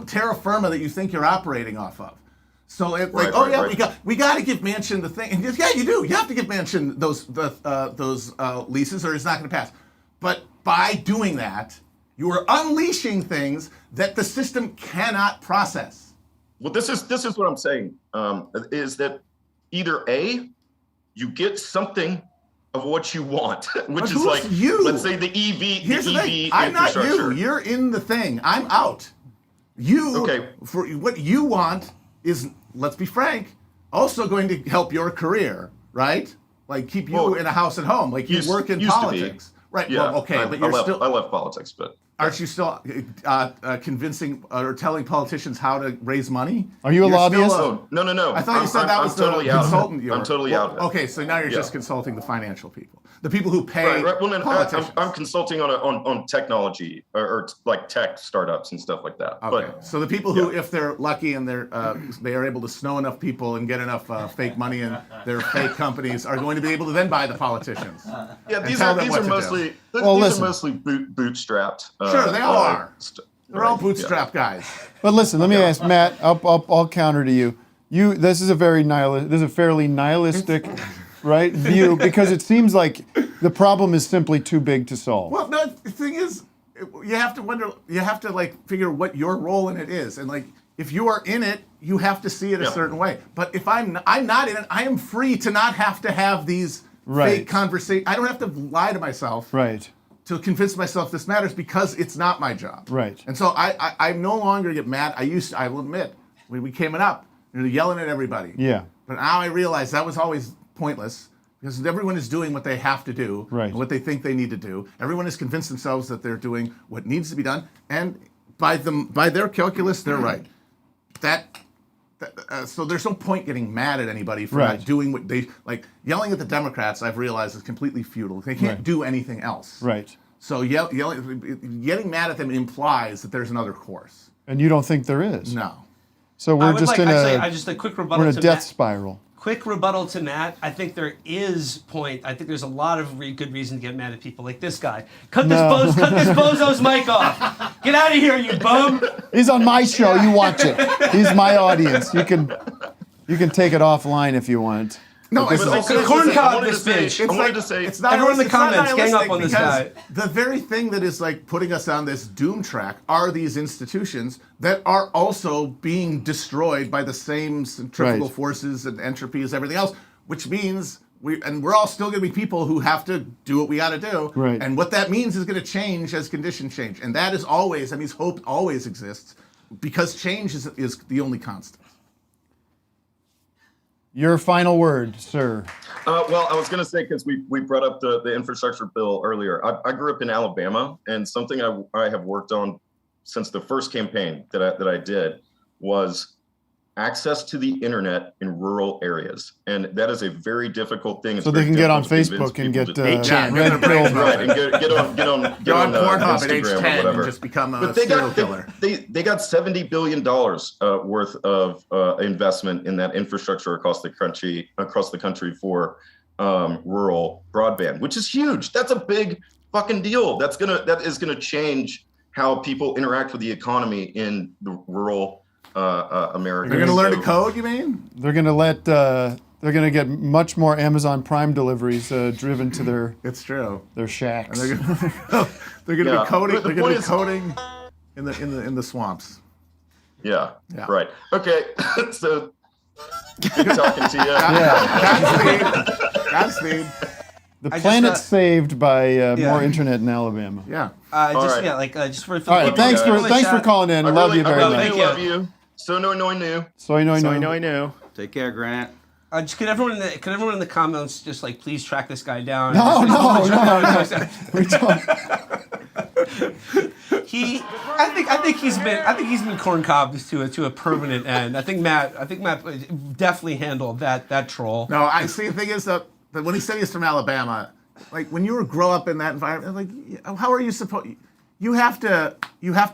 terra firma that you think you're operating off of. So it's we got to give Manchin the thing. And you do. You have to give Manchin those leases or it's not going to pass. But by doing that, you are unleashing things that the system cannot process. Well, this is what I'm saying, is that either A, you get something of what you want, which But is like, who's you? let's say the EV, Here's the the EV thing. I'm not infrastructure. you. You're in the thing. I'm out. You, Okay. for what you want is, let's be frank, also going to help your career, right? Like keep you Well, in a house at home. Like you work in used to be. politics. Right. Yeah. Well, okay, but I you're left, still. I left politics, but Aren't you still convincing or telling politicians how to raise money? Are you a You're lobbyist? still no. I thought you said that was the totally out of it. consultant. You I'm were. totally Well, out of it. Okay, so now you're Yeah. just consulting the financial people, the people who pay Right. Well, then politicians. I'm consulting on technology or like tech startups and stuff like that. Okay. But So the people who, if they're lucky and they are able to snow enough people and get enough fake money in their fake companies, are going to be able to then buy the politicians. yeah, and these tell are them these what are to do. mostly Well, these listen. are mostly bootstrapped. Sure, they all are. They're all right, bootstrap guys. But listen, let me ask Matt. I'll counter to you. This is a very fairly nihilistic, right, view because it seems like the problem is simply too big to solve. Well, no, the thing is, you have to wonder. You have to like figure what your role in it is, and like if you are in it, you have to see it a certain way. But if I'm not in it, I am free to not have to have these fake conversations. I don't have to lie to myself. Right. To convince myself this matters because it's not my job. Right. And so I no longer get mad. I will admit, when we came up, you're yelling at everybody. Yeah. But now I realize that was always pointless because everyone is doing what they have to do, Right. and what they think they need to do. Everyone has convinced themselves that they're doing what needs to be done, and by their calculus, they're right. So there's no point getting mad at anybody for Right. not doing what they like. Yelling at the Democrats, I've realized, is completely futile. They can't Right. do anything else. Right. So getting mad at them implies that there's another course. And you don't think there is? No. So we're just in just a quick rebuttal we're in to a death Matt. spiral. Quick rebuttal to Matt. I think there is point. I think there's a lot of good reason to get mad at people like this guy. Cut this bozo's mic off. Get out of here, you bum. He's on my show. You watch it. He's my audience. You can take it offline if you want. No, But it's this is- like corn cob wanted to this say- bitch. I wanted to say- It's not. Everyone in the it's not comments, gang up nihilistic on this because guy. The very thing that is like putting us on this doom track are these institutions that are also being destroyed by the same centrifugal Right. forces and entropy as everything else, which means we're all still going to be people who have to do what we got to do. Right. And what that means is going to change as conditions change, and that is always. That means hope always exists because change is the only constant. Your final word, sir. Well, I was going to say, because we brought up the infrastructure bill earlier. I grew up in Alabama, and something I have worked on since the first campaign that I did was access to the internet in rural areas, and that is a very difficult thing. It's So they very can get on difficult to Facebook and convince get people to- red pill. right, and get on Go on Pornhub at age Instagram or 10 whatever. and just become a But they serial got killer. they got $70 billion worth of investment in that infrastructure across the country for rural broadband, which is huge. That's a big fucking deal. That is gonna change how people interact with the economy in the rural America. They're going to learn to code, you mean? They're gonna get much more Amazon Prime deliveries driven to their. It's true. Their shacks. And they're going to Yeah. be coding. But the They're going to be point is- coding in the swamps. Yeah. Yeah. Right. Okay. So good talking to you. Godspeed. The I just, planet's saved by more internet in Alabama. Yeah. Just for All right. Thanks for calling in. Love you very much. Love you. So no new. Soy no no. Take care, Grant. Could everyone in the comments just like please track this guy down? No. We don't. I think he's been corncobbed to a permanent end. I think Matt definitely handled that troll. No, I see. The thing is that when he said he's from Alabama, like when you grow up in that environment, like how are you supposed? You have to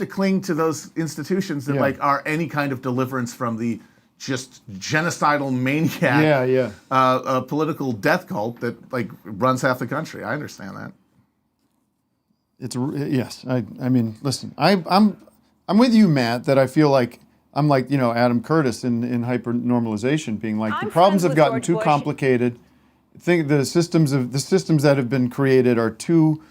cling to those institutions that like are any kind of deliverance from the just genocidal maniac, political death cult that like runs half the country. I understand that. Yes. I mean, listen. I'm with you, Matt. That I feel like I'm like Adam Curtis in hypernormalization, being like the problems have gotten too complicated. I think the systems that have been created are too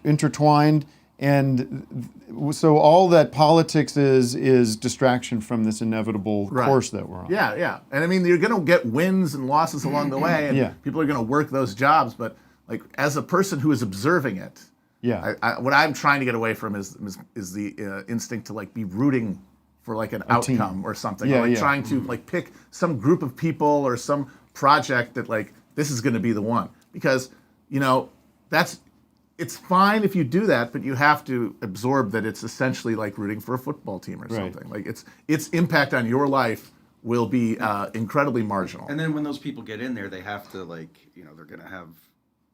intertwined, so all that politics is distraction from this inevitable course that we're on. Yeah, yeah. And I mean, you're going to get wins and losses along the way, and people are going to work those jobs. But like, as a person who is observing it, what I'm trying to get away from is the instinct to like be rooting for like an outcome or something, or like trying to like pick some group of people or some project that like this is going to be the one, because it's fine if you do that, but you have to absorb that it's essentially like rooting for a football team or something. Like its impact on your life will be incredibly marginal. And then when those people get in there, they have to they're going to have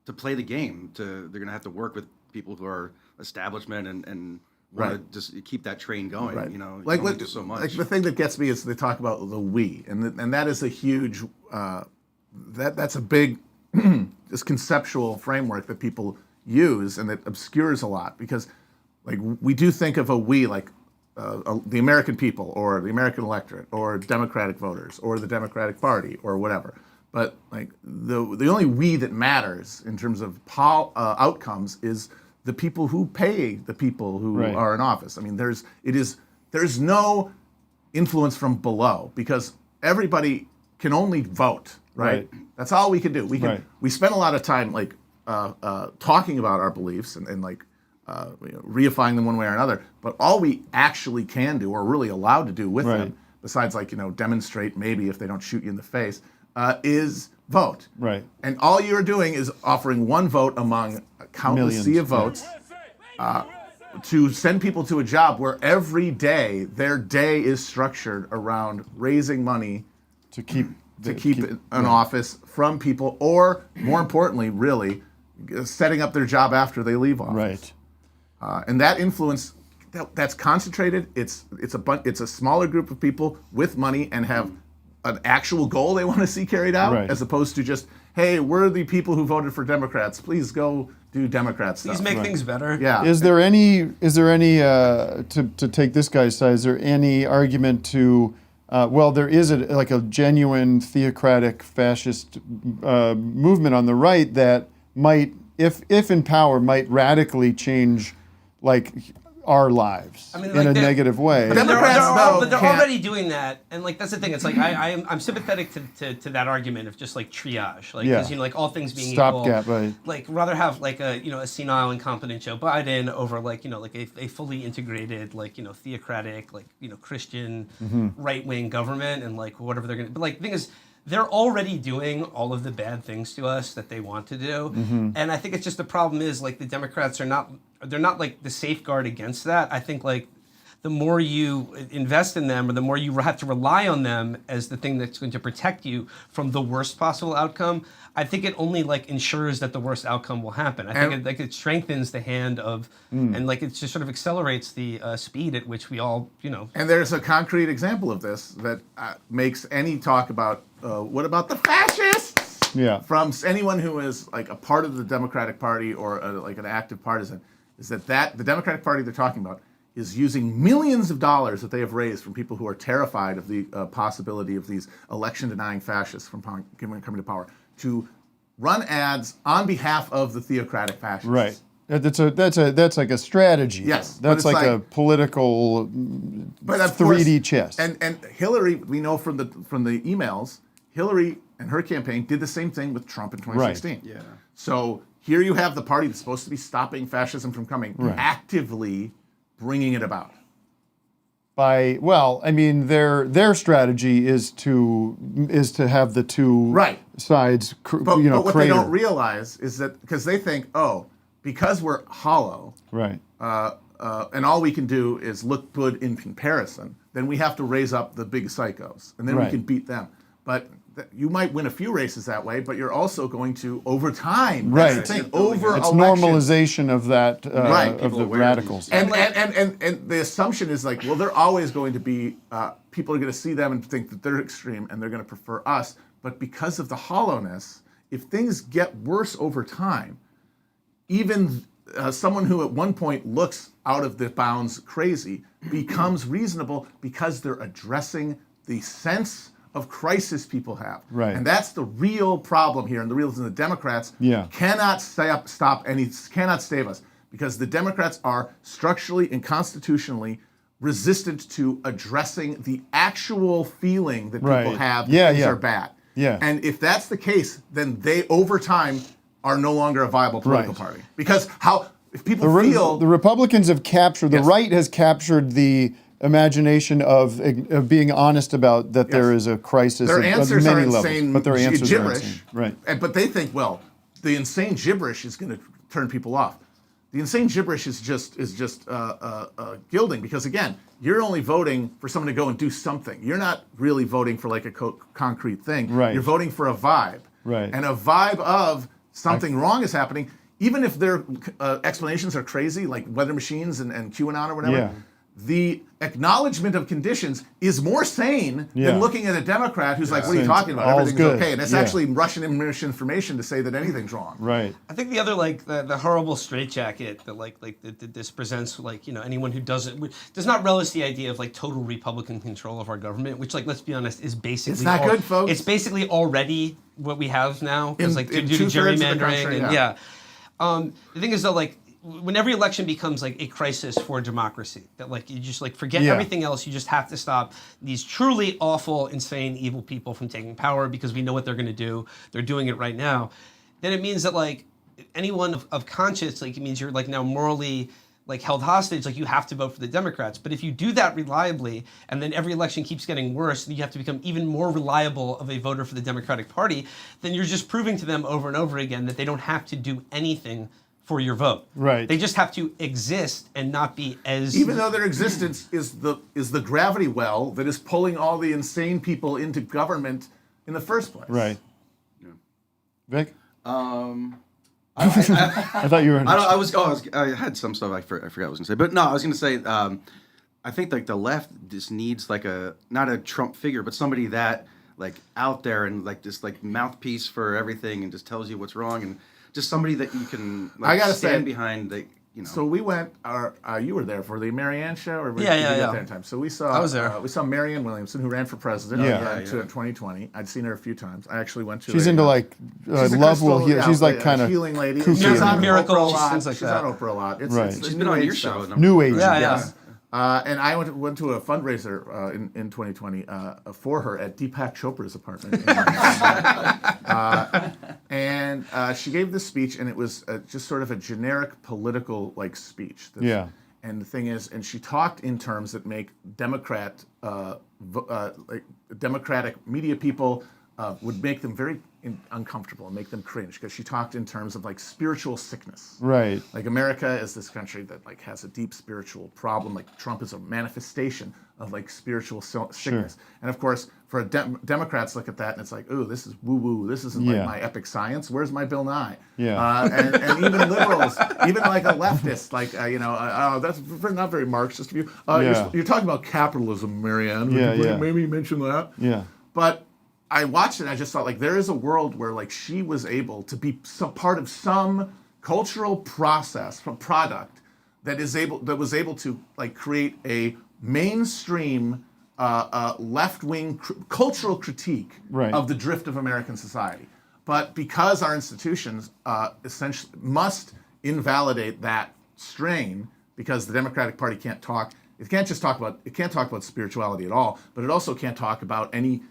to play the game. They're going to have to work with people who are establishment and want to just keep that train going. Right. Like only do so much. Like the thing that gets me is they talk about the we, and that is a huge that's a big this conceptual framework that people use, and that obscures a lot, because like we do think of a we like the American people or the American electorate or Democratic voters or the Democratic Party or whatever. But like the only we that matters in terms of outcomes is the people who pay the people who are in office. I mean, there's no influence from below, because everybody can only vote, right? That's all we can do. We spend a lot of time like talking about our beliefs and reifying them one way or another, but all we actually can do, or really allowed to do with them, besides like demonstrate maybe if they don't shoot you in the face, is vote. Right. And all you're doing is offering one vote among a countless sea of votes to send people to a job where every day their day is structured around raising money to keep an office from people, or more importantly, really setting up their job after they leave office. Right. And that influence that's concentrated. It's a smaller group of people with money and have an actual goal they want to see carried out, as opposed to just, hey, we're the people who voted for Democrats. Please go do Democrat stuff. Please make things better. Yeah. Is there any to take this guy's side? Is there any argument to there is a genuine theocratic fascist movement on the right that might, if in power, might radically change like our lives in a negative way. But they're already doing that, and like that's the thing. It's like I'm sympathetic to that argument of just like triage, like because like all things being stopgap, equal, like rather have like a senile, incompetent Joe Biden over like a fully integrated theocratic Christian right-wing government, and like whatever they're gonna. But like the thing is, they're already doing all of the bad things to us that they want to do, and I think it's just the problem is like the Democrats are not like the safeguard against that. I think like the more you invest in them, or the more you have to rely on them as the thing that's going to protect you from the worst possible outcome, I think it only like ensures that the worst outcome will happen. I think it strengthens the hand of, and like it just sort of accelerates the speed at which we all, And there's a concrete example of this that makes any talk about what about the fascists? Yeah. From anyone who is like a part of the Democratic Party or like an active partisan, is that the Democratic Party they're talking about is using millions of dollars that they have raised from people who are terrified of the possibility of these election-denying fascists from coming to power to run ads on behalf of the theocratic fascists. Right. That's like a strategy. Yes. That's like a political 3D chess. And Hillary, we know from the emails, Hillary and her campaign did the same thing with Trump in 2016. Right. Yeah. So here you have the party that's supposed to be stopping fascism from coming, actively bringing it about. Their strategy is to have the two sides, But what they don't realize is that because they think, because we're hollow, right, and all we can do is look good in comparison, then we have to raise up the big psychos, and then we can beat them. But you might win a few races that way, but you're also going to, over time, that's the thing, over it's election, normalization of that, of the radicals. And the assumption is like, well, they're always going to be, people are going to see them and think that they're extreme and they're going to prefer us. But because of the hollowness, if things get worse over time, even someone who at one point looks out of the bounds crazy becomes reasonable because they're addressing the sense of crisis people have. Right. And that's the real problem here, and the reason the Democrats cannot stave us, because the Democrats are structurally and constitutionally resistant to addressing the actual feeling that people have that things are bad. Yeah. And if that's the case, then they, over time, are no longer a viable political party. Because if people feel... The Republicans have captured, the right has captured the imagination of being honest about that there is a crisis their answers many are levels, insane but their answers gibberish. are insane. Right. But they think, well, the insane gibberish is going to turn people off. The insane gibberish is just gilding, because again, you're only voting for someone to go and do something. You're not really voting for like a concrete thing. Right. You're voting for a vibe. Right. And a vibe of something wrong is happening, even if their explanations are crazy, like weather machines and QAnon or whatever. Yeah. The acknowledgement of conditions is more sane than looking at a Democrat who's like, what are you talking about? All's Everything's good. okay. And it's actually Russian misinformation to say that anything's wrong. Right. I think the other, like, the horrible straitjacket that this presents, like, anyone who does not relish the idea of, like, total Republican control of our government, which, like, let's be honest, is basically... It's not good, folks. It's basically already what we have now, because, like, due to two-thirds of the gerrymandering country, and, the thing is, though, like, when every election becomes like a crisis for democracy, that like you just like forget everything else, you just have to stop these truly awful, insane, evil people from taking power because we know what they're going to do. They're doing it right now. Then it means that like anyone of conscience, like it means you're like now morally like held hostage, like you have to vote for the Democrats. But if you do that reliably, and then every election keeps getting worse, then you have to become even more reliable of a voter for the Democratic Party, then you're just proving to them over and over again that they don't have to do anything for your vote. Right. They just have to exist and not be as... Even though their existence is the gravity well that is pulling all the insane people into government in the first place. Right. Yeah. Vic? I thought you were... I had some stuff I forgot what I was going to say. But no, I was going to say, I think like the left just needs like not a Trump figure, but somebody that like out there and like this like mouthpiece for everything and just tells you what's wrong, and just somebody that you can like, I gotta stand say, behind. So we went. You were there for the Marianne show, or yeah. That time. So we saw. I was there. We saw Marianne Williamson, who ran for president. In 2020. I'd seen her a few times. I actually went to. She's into like love will heal. She's like kind of healing lady. kooky. She's on miracles, Oprah a lot. things like She's that. on Oprah a lot. She's been on your show. New Age. Yeah. And I went to a fundraiser in 2020 for her at Deepak Chopra's apartment. And she gave this speech, and it was just sort of a generic political like speech. And the thing is, and she talked in terms that make Democratic media people would make them very uncomfortable and make them cringe, because she talked in terms of like spiritual sickness. Right. Like America is this country that like has a deep spiritual problem. Like Trump is a manifestation of like spiritual sickness. Sure. And of course, for Democrats look at that and it's like, ooh, this is woo-woo. This isn't like my epic science. Where's my Bill Nye? Yeah. And even liberals, even like a leftist, like, that's not very Marxist of you. You're talking about capitalism, Marianne. Maybe mention that. Yeah. But I watched it and I just thought, like, there is a world where, like, she was able to be some part of some cultural process, product that was able to, like, create a mainstream left-wing cultural critique of the drift of American society. But because our institutions essentially must invalidate that strain, because the Democratic Party can't talk about spirituality at all, but it also can't talk about any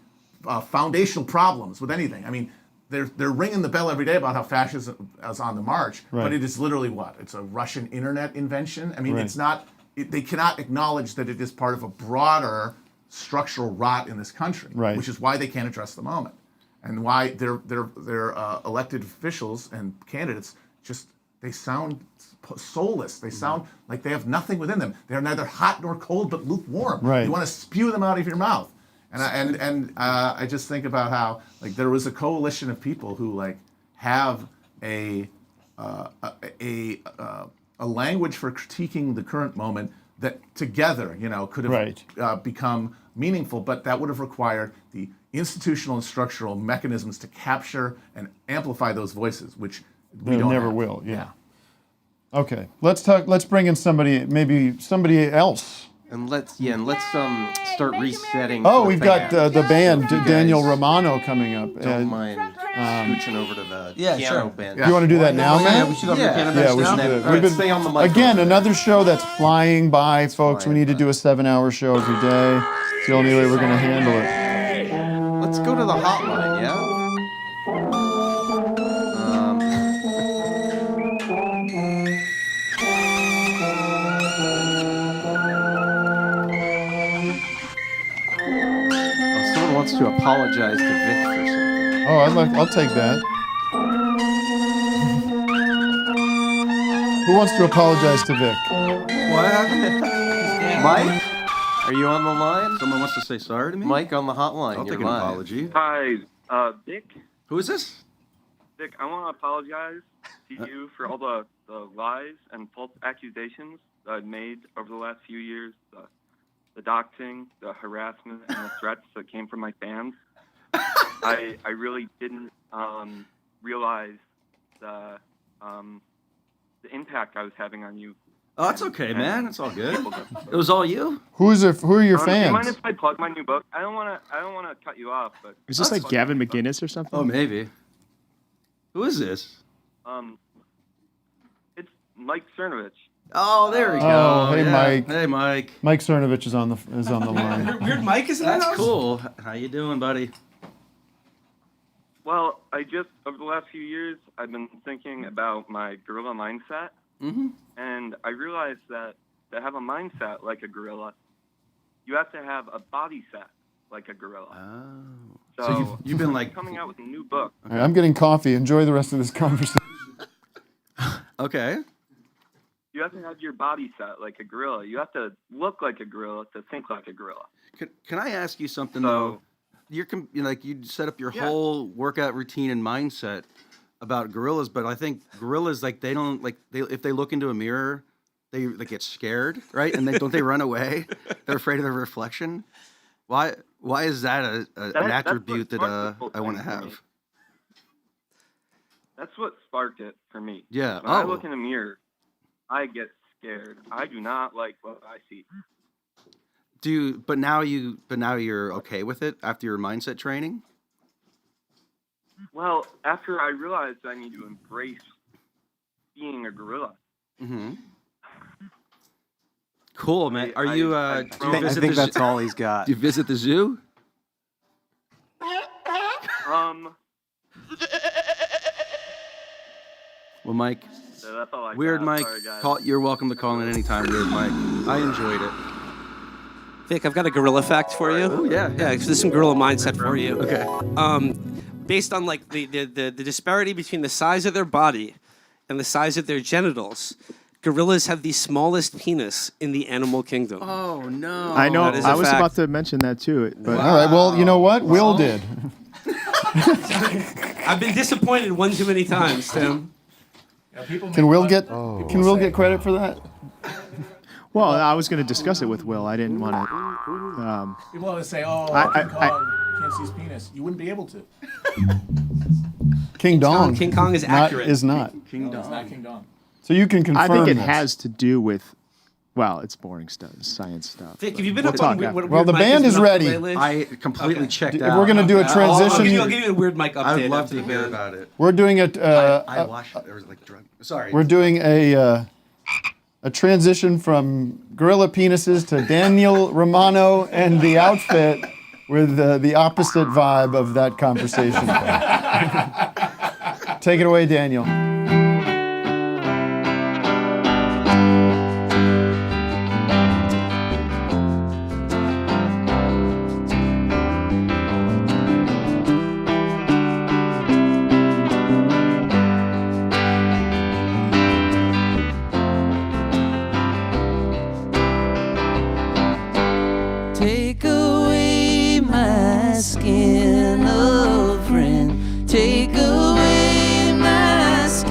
foundational problems with anything. I mean, they're ringing the bell every day about how fascism is on the march, but it is literally what? It's a Russian internet invention. I mean, it's not. They cannot acknowledge that it is part of a broader structural rot in this country, which is why they can't address the moment, and why their elected officials and candidates they sound soulless. They sound like they have nothing within them. They are neither hot nor cold, but lukewarm. You want to spew them out of your mouth. And I just think about how like there was a coalition of people who like have a language for critiquing the current moment that together could have become meaningful, but that would have required the institutional and structural mechanisms to capture and amplify those voices, which we don't never have. will. Yeah. Okay, let's bring in somebody else And let's start resetting. Oh, for we've got fans. the band, So if you Daniel guys Romano, coming up. Don't mind scooching over to the Yeah, piano sure. band. You want to do that now, man? Yeah, we should go to the piano bench we now. should do it. All right, stay on the mic Again, over there. another show that's flying by, folks. We need to do a 7-hour show every day. It's the only way we're going to handle it. Let's go to the hotline, yeah? Someone wants to apologize to Vic for something. Oh, I'll take that. Who wants to apologize to Vic? What happened? Mike? Are you on the line? Someone wants to say sorry to me? Mike on the hotline. I'll You're take an live. apology. Hi, Vic. Who is this? Vic, I want to apologize to you for all the lies and false accusations that I've made over the last few years. The doxing, the harassment, and the threats that came from my fans. I really didn't realize the impact I was having on you. Oh, that's okay, man. It's all good. It was all you? Who are your Do you mind fans? if I plug my new book? I don't want to cut you off, but Is this like Gavin McGinnis or something? Oh, maybe. Who is this? it's Mike Cernovich. Oh, there we go. Oh, hey, Yeah. Mike. Hey, Mike. Mike Cernovich is on the line. Weird Mike is in the That's house? cool. How you doing, buddy? Well, over the last few years, I've been thinking about my gorilla mindset. Mm-hmm. And I realized that to have a mindset like a gorilla, you have to have a body set like a gorilla. Oh. So you've been like coming out with a new book. All right, I'm getting coffee. Enjoy the rest of this conversation. Okay. You have to have your body set like a gorilla. You have to look like a gorilla to think like a gorilla. Can I ask you something though? You set up your whole workout routine and mindset about gorillas, but I think gorillas if they look into a mirror, they get scared, right? And don't they run away? They're afraid of their reflection. Why is that an attribute that I want to have? That's what sparked it for me. Yeah. When I look in the mirror, I get scared. I do not like what I see. But now you're okay with it after your mindset training? Well, after I realized I need to embrace being a gorilla. Mm-hmm. Cool, man. Are you? I think that's all he's got. Do you visit the zoo? Well, Mike. So that's all I Weird got. Mike. Sorry, guys. You're welcome to call in anytime, Weird Mike. I enjoyed it. Vic, I've got a gorilla fact for you. Oh, yeah. Yeah, there's some gorilla mindset for you. Okay. Based on like the disparity between the size of their body and the size of their genitals, gorillas have the smallest penis in the animal kingdom. Oh no! I know. That is a I was fact. about to mention that too. But All right. Well, you know what? Will did. I've been disappointed one too many times, Tim. Can Will get credit for that? Well, I was going to discuss it with Will. I didn't want to. People always say, "Oh, I- King Kong can't see his penis." You wouldn't be able to. King Dong. King Kong is accurate. Is not. King No, it's Dong. not King Dong. So you can confirm. I think it this. has to do with. Well, it's boring stuff, science stuff. Vic, but have you been we'll up talk on after. what Well, Weird the Mike band has is been up ready. to lately? I completely checked If out. we're gonna do a transition. I'll give you a Weird Mike update. I'd love after to the hear band. about it. We're doing it. I watched it. There was like drug. Sorry. We're doing a transition from gorilla penises to Daniel Romano and the outfit with the opposite vibe of that conversation. Take it away, Daniel. Take away my skin, oh friend. Take away my skin.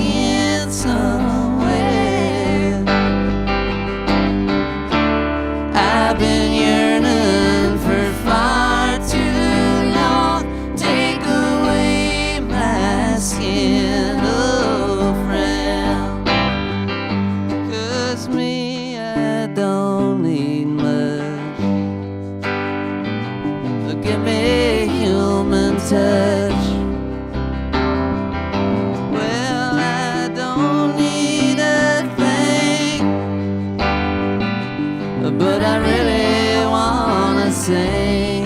sing.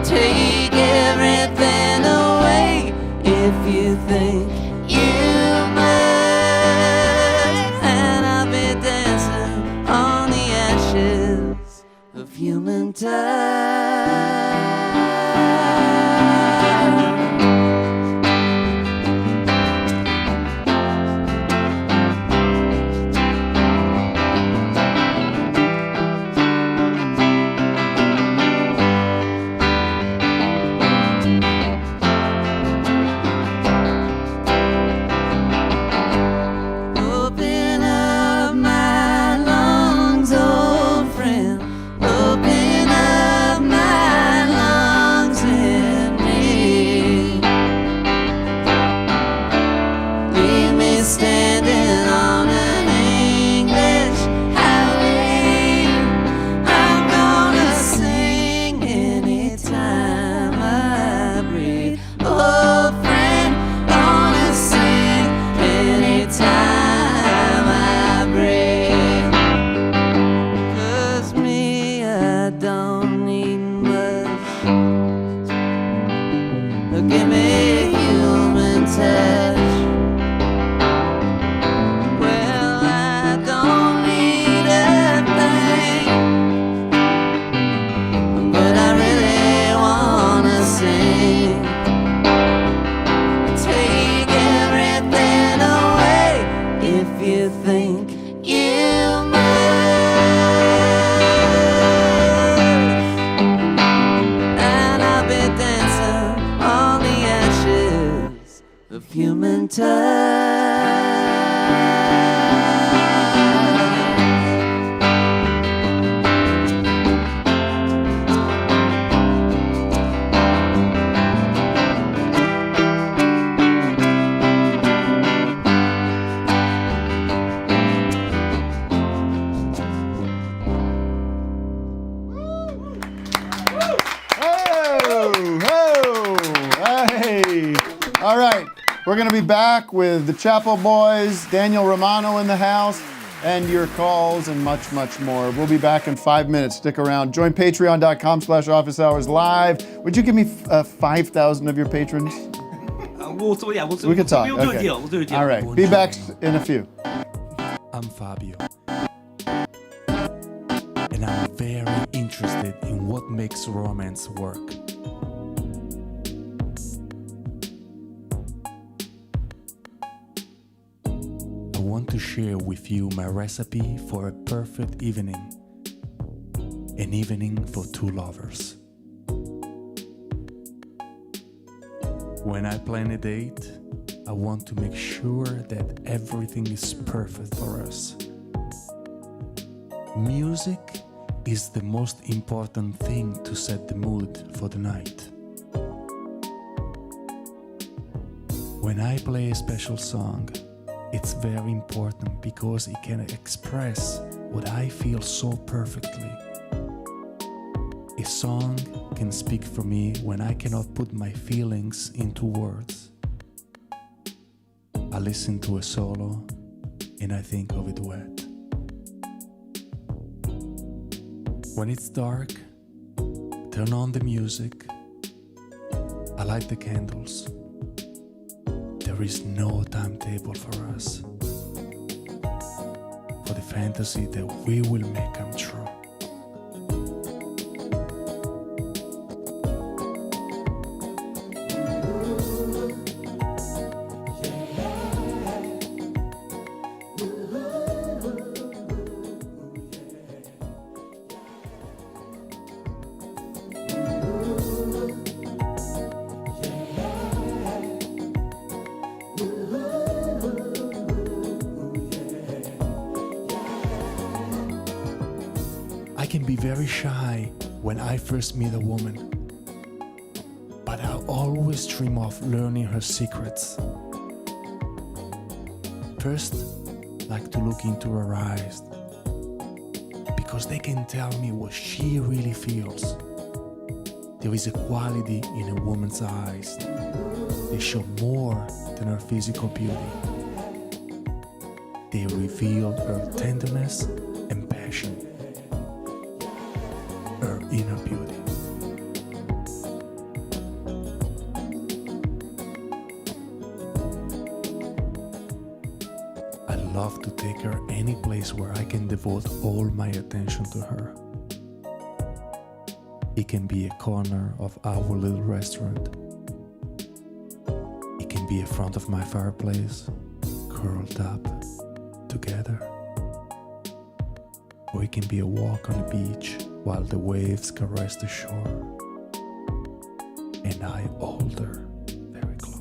Take everything away if you think you must, and I'll be dancing on the ashes of human touch. Open up my lungs, old friend. Open up my lungs in me. Leave me standing on an English highway. I'm gonna sing anytime I breathe. Old friend, gonna sing anytime I breathe. 'Cause me, I don't need much. Give me human touch. Well, I don't need a thing, but I really wanna sing. Take everything away if you think you must, and I'll be dancing on the ashes of human touch. Hey! All right, we're going to be back with the Chapo Boys, Daniel Romano in the house, and your calls and much, much more. We'll be back in 5 minutes. Stick around. Join patreon.com/office hours live. Would you give me 5,000 of your patrons? We can talk. We'll do Okay. a deal. We'll do a deal. All right, be back in a few. I'm Fabio, and I'm very interested in what makes romance work. I want to share with you my recipe for a perfect evening, an evening for two lovers. When I plan a date, I want to make sure that everything is perfect for us. Music is the most important thing to set the mood for the night. When I play a special song, it's very important because it can express what I feel so perfectly. A song can speak for me when I cannot put my feelings into words. I listen to a solo and I think of a duet. When it's dark, turn on the music. I light the candles. There is no timetable for us, for the fantasy that we will make come true. I can be very shy when I first meet a woman, but I always dream of learning her secrets. First, like to look into her eyes, because they can tell me what she really feels. There is a quality in a woman's eyes. They show more than her physical beauty. They reveal her tenderness and passion. inner beauty. I love to take her any place where I can devote all my attention to her. It can be a corner of our little restaurant. It can be in front of my fireplace, curled up together. Or it can be a walk on the beach while the waves caress the shore. And I hold her very close.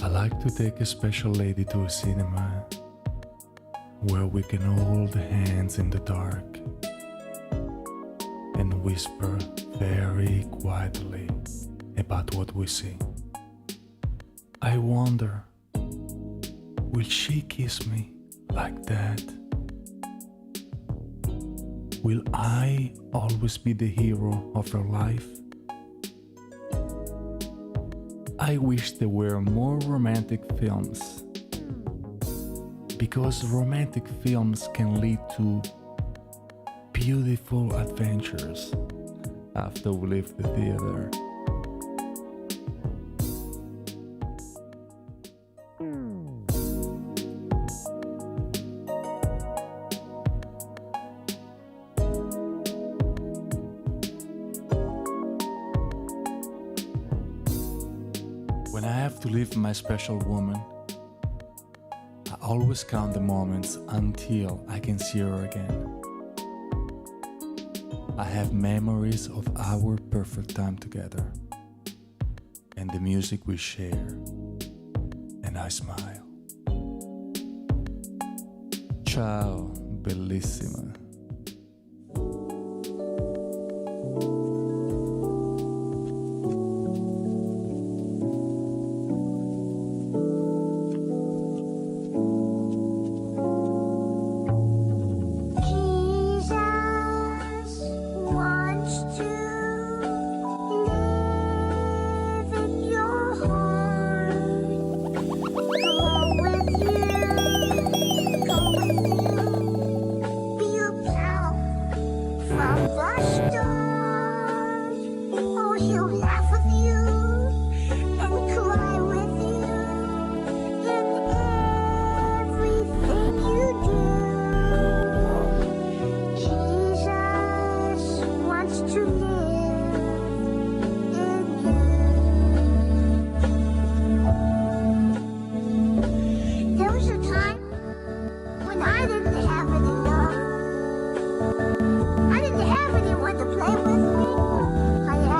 I like to take a special lady to a cinema where we can hold hands in the dark and whisper very quietly about what we see. I wonder, will she kiss me like that? Will I always be the hero of her life? I wish there were more romantic films, because romantic films can lead to beautiful adventures after we leave the theater. When I have to leave my special woman, I always count the moments until I can see her again. I have memories of our perfect time together and the music we share, and I smile. Ciao, bellissima.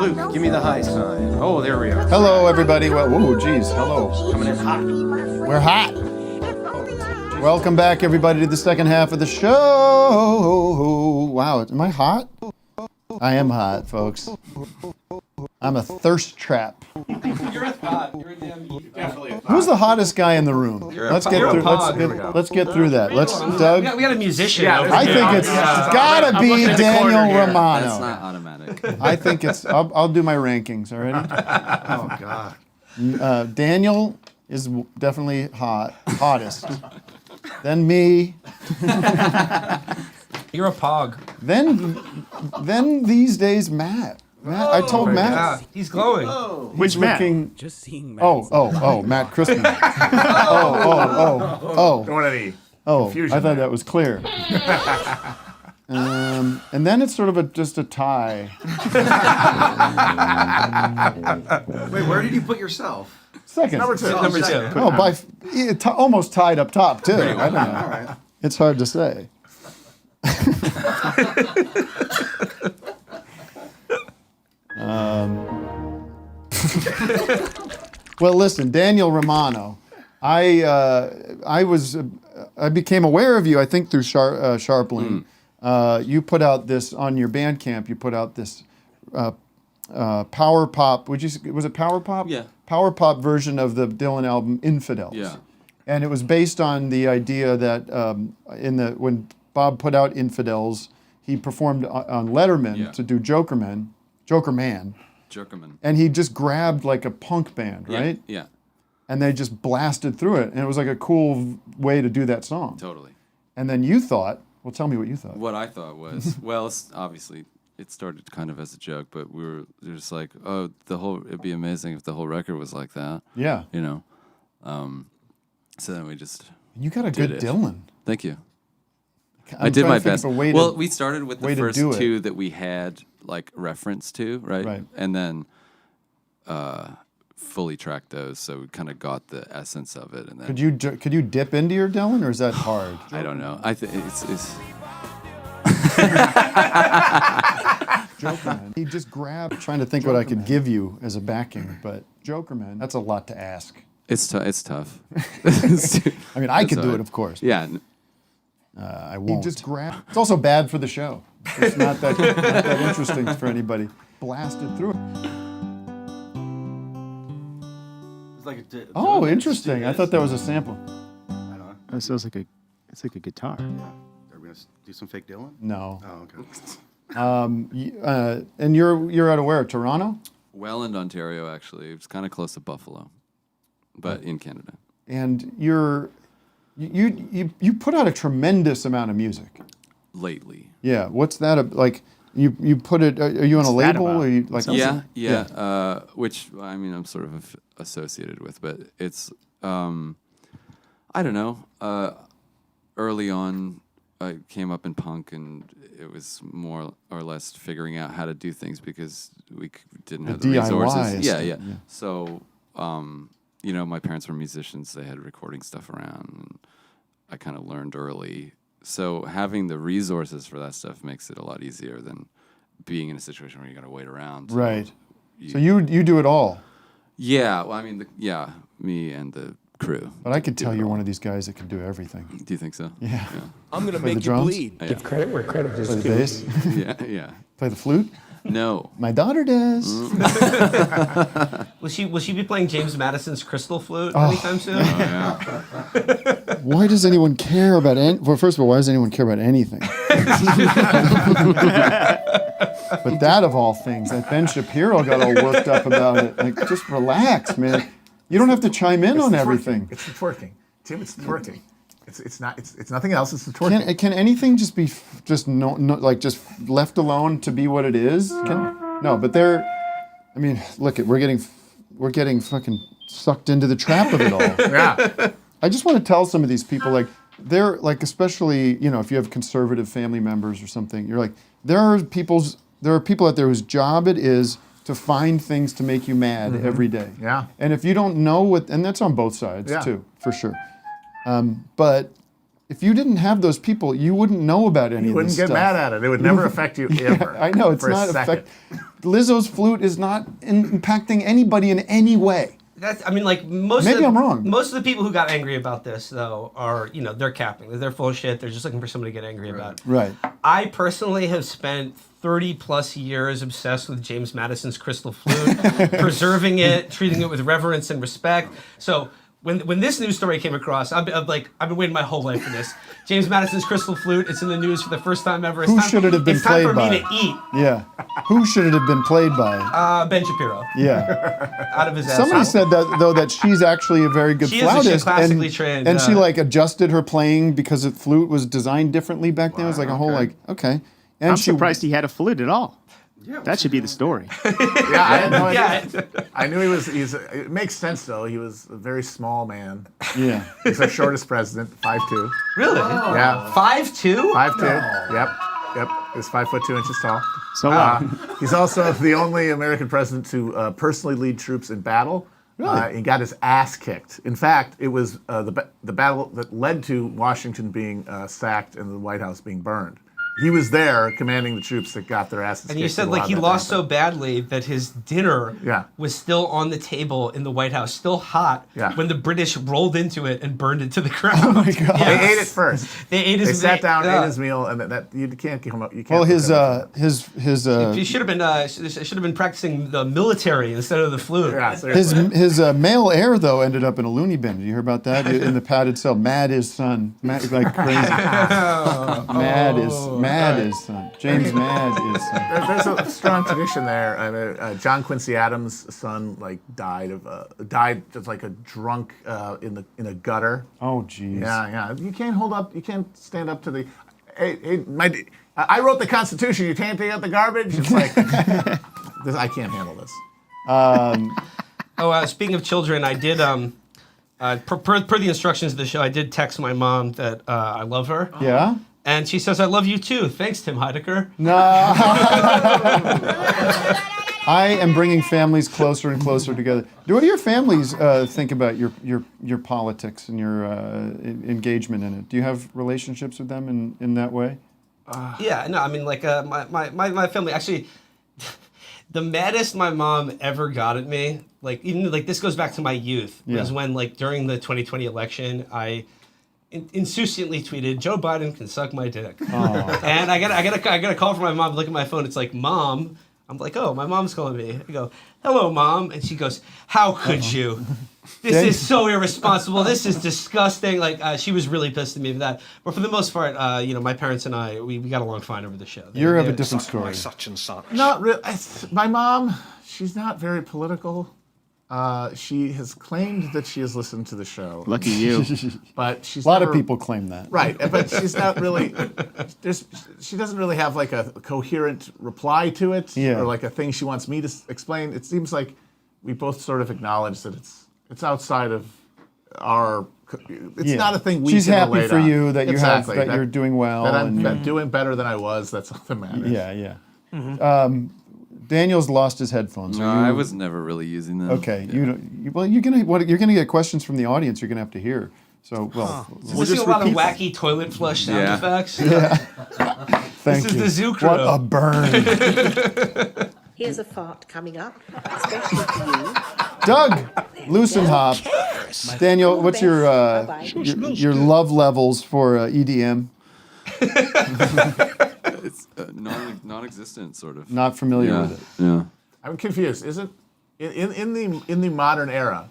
Luke, give me the high sign. Oh, there we are. Hello, everybody. Well, whoa, geez, hello. Coming in hot. We're hot. Welcome back, everybody, to the second half of the show. Wow, am I hot? I am hot, folks. I'm a thirst trap. You're hot. You're a damn definitely. Who's the hottest guy in the room? Let's get through. Let's get through that. Let's, Doug. We got a musician. Yeah, I think it's gotta be Daniel Romano. That's not automatic. I think it's. I'll do my rankings. All right. Oh God. Daniel is definitely hottest. Then me. You're a pog. Then these days Matt. I told Matt. Yeah, he's glowing. Which Matt? Just seeing Matt. Oh, Matt Christman. Oh. Don't want any confusion. I thought that was clear. And then it's sort of just a tie. Wait, where did you put yourself? Second. Number two. Oh, almost tied up top too. I don't know. All right. It's hard to say. Well, listen, Daniel Romano. I became aware of you, I think, through Sharpling. You put out this on your Bandcamp. You put out this power pop. Was it power pop? Yeah. Power pop version of the Dylan album Infidels. Yeah. And it was based on the idea that when Bob put out Infidels, he performed on Letterman to do Joker Man. Jerkerman. And he just grabbed like a punk band, right? Yeah. And they just blasted through it, and it was like a cool way to do that song. Totally. And then you thought, well, tell me what you thought. What I thought was, well, obviously it started kind of as a joke, but we were just like, oh, it'd be amazing if the whole record was like that. Yeah. You know. So then we just. You got a good Dylan. Thank you. I'm I did trying my to think best. of a way to- Well, we started with way the to first do it. two that we had like reference to, right? Right. And then fully tracked those, so we kind of got the essence of it. And then Could you dip into your Dylan, or is that hard? I don't know. I think it's Jokerman. He just grabbed. Trying to think what I could give you as a backing, but Jokerman. That's a lot to ask. It's tough. I mean, I could do hard. it, of course. Yeah. I won't. He just grabbed. It's also bad for the show. It's not that interesting for anybody. Blasted through it. It's like Oh, interesting. I thought that was a sample. I don't know. It sounds like it's like a guitar. Yeah. Are we gonna do some fake Dylan? No. Oh, okay. And you're out of where? Toronto? Welland, Ontario, actually. It's kind of close to Buffalo, but in Canada. And you put out a tremendous amount of music Lately. Yeah. What's that like? You put it. Are you on a label? Or you like? Yeah. Which I mean, I'm sort of associated with, but it's I don't know. Early on, I came up in punk, and it was more or less figuring out how to do things because we didn't have the resources. Yeah. So, my parents were musicians. They had recording stuff around, and I kind of learned early. So having the resources for that stuff makes it a lot easier than being in a situation where you got to wait around. Right. So you do it all. Yeah. Well, I mean, me and the crew. But I could tell you're one of these guys that can do everything. Do you think so? Yeah. I'm gonna Play make the you drums? bleed. Yeah. Give credit where credit is Play the due. bass. Yeah. Play the flute. No. My daughter does. Will she be playing James Madison's crystal flute Oh. anytime soon? Why does anyone care about well, first of all, why does anyone care about anything? But that of all things, that Ben Shapiro got all worked up about it. Like, just relax, man. You don't have to chime in on everything. It's the twerking. Tim, it's the twerking. It's nothing else. It's the twerking. Can anything just be just left alone to be what it is? No, but I mean, look we're getting fucking sucked into the trap of it all. Yeah. I just want to tell some of these people, like, they're like, especially, if you have conservative family members or something, you're like, there are people out there whose job it is to find things to make you mad every day. Yeah. And if you don't know and that's on both sides too, for sure. But if you didn't have those people, you wouldn't know about any of this You stuff. wouldn't get mad at it. It would never affect you ever. I know, it's for a not second. Lizzo's flute is not impacting anybody in any way. Maybe I'm wrong. Most of the people who got angry about this, though, are, they're capping. They're full of shit. They're just looking for somebody to get angry about. Right. I personally have spent 30 plus years obsessed with James Madison's crystal flute, preserving it, treating it with reverence and respect. So when this news story came across, I've been waiting my whole life for this. James Madison's crystal flute. It's in the news for the first time ever. Who should it have been played by? It's time for me to eat. Yeah. Who should it have been played by? Ben Shapiro. Yeah. Out of his ass. Somebody said that she's actually a very good She is flautist. classically trained. And she adjusted her playing because the flute was designed differently back then. It was like a whole okay. And I'm surprised he had a flute at all. Yeah, that should be the story. Yeah, I had no idea. I knew it makes sense though. He was a very small man. Yeah. He's our shortest president, 5'2". Really? Yeah. 5'2"? 5'2". Yep. He's 5'2" tall. So he's also the only American president to personally lead troops in battle. Really? He got his ass kicked. In fact, it was the battle that led to Washington being sacked and the White House being burned. He was there commanding the troops that got their asses kicked. And you said he lost so badly that his dinner Yeah. was still on the table in the White House, still hot, Yeah. when the British rolled into it and burned it to the ground. Oh my God. They ate it first. They sat down, ate his meal, and that you can't come up. You can't. Well, He should have been practicing the military instead of the flute. Yeah, his male heir though ended up in a loony bin. Did you hear about that? In the padded cell, Mad his son, like crazy. Mad Mad is son. James Mad is son. There's a strong tradition there. I mean, John Quincy Adams' son died just like a drunk in a gutter. Oh, jeez. Yeah. You can't hold up. You can't stand up to the. Hey, I wrote the Constitution. You can't take out the garbage. It's like I can't handle this. Speaking of children, I did per the instructions of the show, I did text my mom that I love her. Yeah. And she says, "I love you too." Thanks, Tim Heidecker. No. I am bringing families closer and closer together. What do your families think about your politics and your engagement in it? Do you have relationships with them in that way? Yeah, no, I mean, like, my family, actually, the maddest my mom ever got at me, like, even, like, this goes back to my youth, was when, like, during the 2020 election, I insouciantly tweeted, "Joe Biden can suck my dick." Oh. And I got a call from my mom, look at my phone, it's like, "Mom." I'm like, "Oh, my mom's calling me." I go, "Hello, Mom." And she goes, "How could you? This is so irresponsible. This is disgusting." Like, she was really pissed at me for that. But for the most part, my parents and I, we got along fine over the show. You have a different story. Such and such. Not really. My mom, she's not very political. She has claimed that she has listened to the show. Lucky you. But she's a lot of people claim that. Right, but she's not really. She doesn't really have like a coherent reply to it, or like a thing she wants me to explain. It seems like we both sort of acknowledge that it's outside of our. It's not a thing we. She's can happy relate for on. you that Exactly. that you're doing well. That I'm doing better than I was. That's all that matters. Yeah. Mm-hmm. Daniel's lost his headphones. No, I was never really using them. Okay, you're gonna get questions from the audience. You're gonna have to hear. So We'll just a lot of wacky toilet flush sound effects. Yeah. Thank this you. is the Zoo Crew. What a burn. Here's a fart coming up, especially for you. Doug, loosen hop. Daniel, what's your love levels for EDM? It's non-existent, sort of. Not familiar with it. Yeah. I'm confused. Is it in the modern era?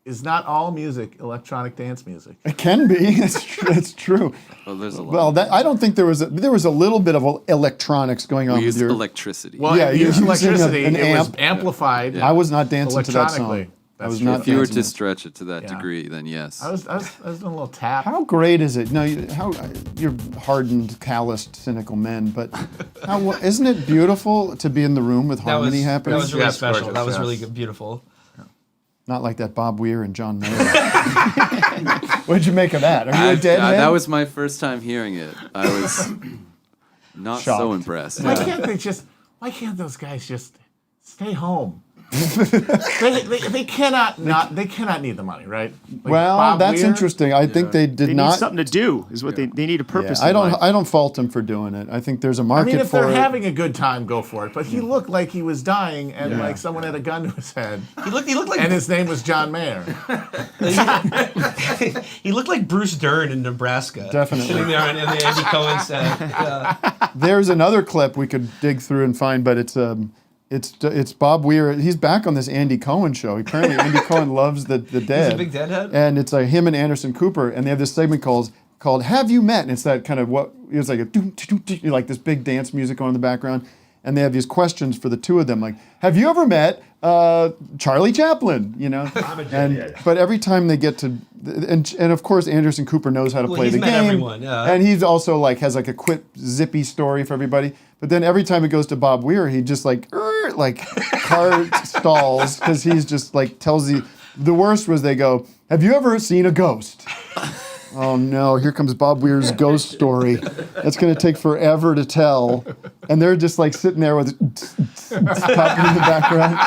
Is not all music electronic dance music? It can be. It's true. Well, there's a lot. Well, I don't think there was a little bit of electronics going on. We used with your electricity. Well, yeah, you used electricity. An It amp. was amplified. I was not dancing to that song. electronically. I was That's not. If you were dancing to stretch it to that degree, then yes. I was doing a little tap. How great is it? No, you're hardened, calloused, cynical men, but isn't it beautiful to be in the room with harmony happening? That was really special. gorgeous, That was yes. really good, beautiful. Not like that Bob Weir and John Mayer. What'd you make of that? Are you a dead man? That was my first time hearing it. I was not so Shocked. impressed. Why can't those guys just stay home? they cannot need the money, right? Like well, Bob that's Weir? interesting. I think they did They not. need something to do. Is what they need a purpose. I in life. don't fault him for doing it. I think there's a I market mean, if for they're it. having a good time, go for it. But he looked like he was dying, and like someone had a gun to his head. He looked like, and his name was John Mayer. he looked like Bruce Dern in Nebraska. Definitely. Sitting there in the Andy Cohen set. There's another clip we could dig through and find, but it's Bob Weir. He's back on this Andy Cohen show. Apparently, Andy Cohen loves the dead. He's a big deadhead? And it's like him and Anderson Cooper, and they have this segment called "Have You Met?" And it's that kind of it's like like this big dance music going in the background, and they have these questions for the two of them, like, "Have you ever met Charlie Chaplin?" You know, but every time they get to, and of course Anderson Cooper knows how to play the met game, everyone, yeah. and he's also like has like a quick zippy story for everybody. But then every time it goes to Bob Weir, he just like car stalls because he's just like tells the worst was they go, "Have you ever seen a ghost?" Oh no, here comes Bob Weir's ghost story. That's going to take forever to tell. And they're just like sitting there with popping in the background.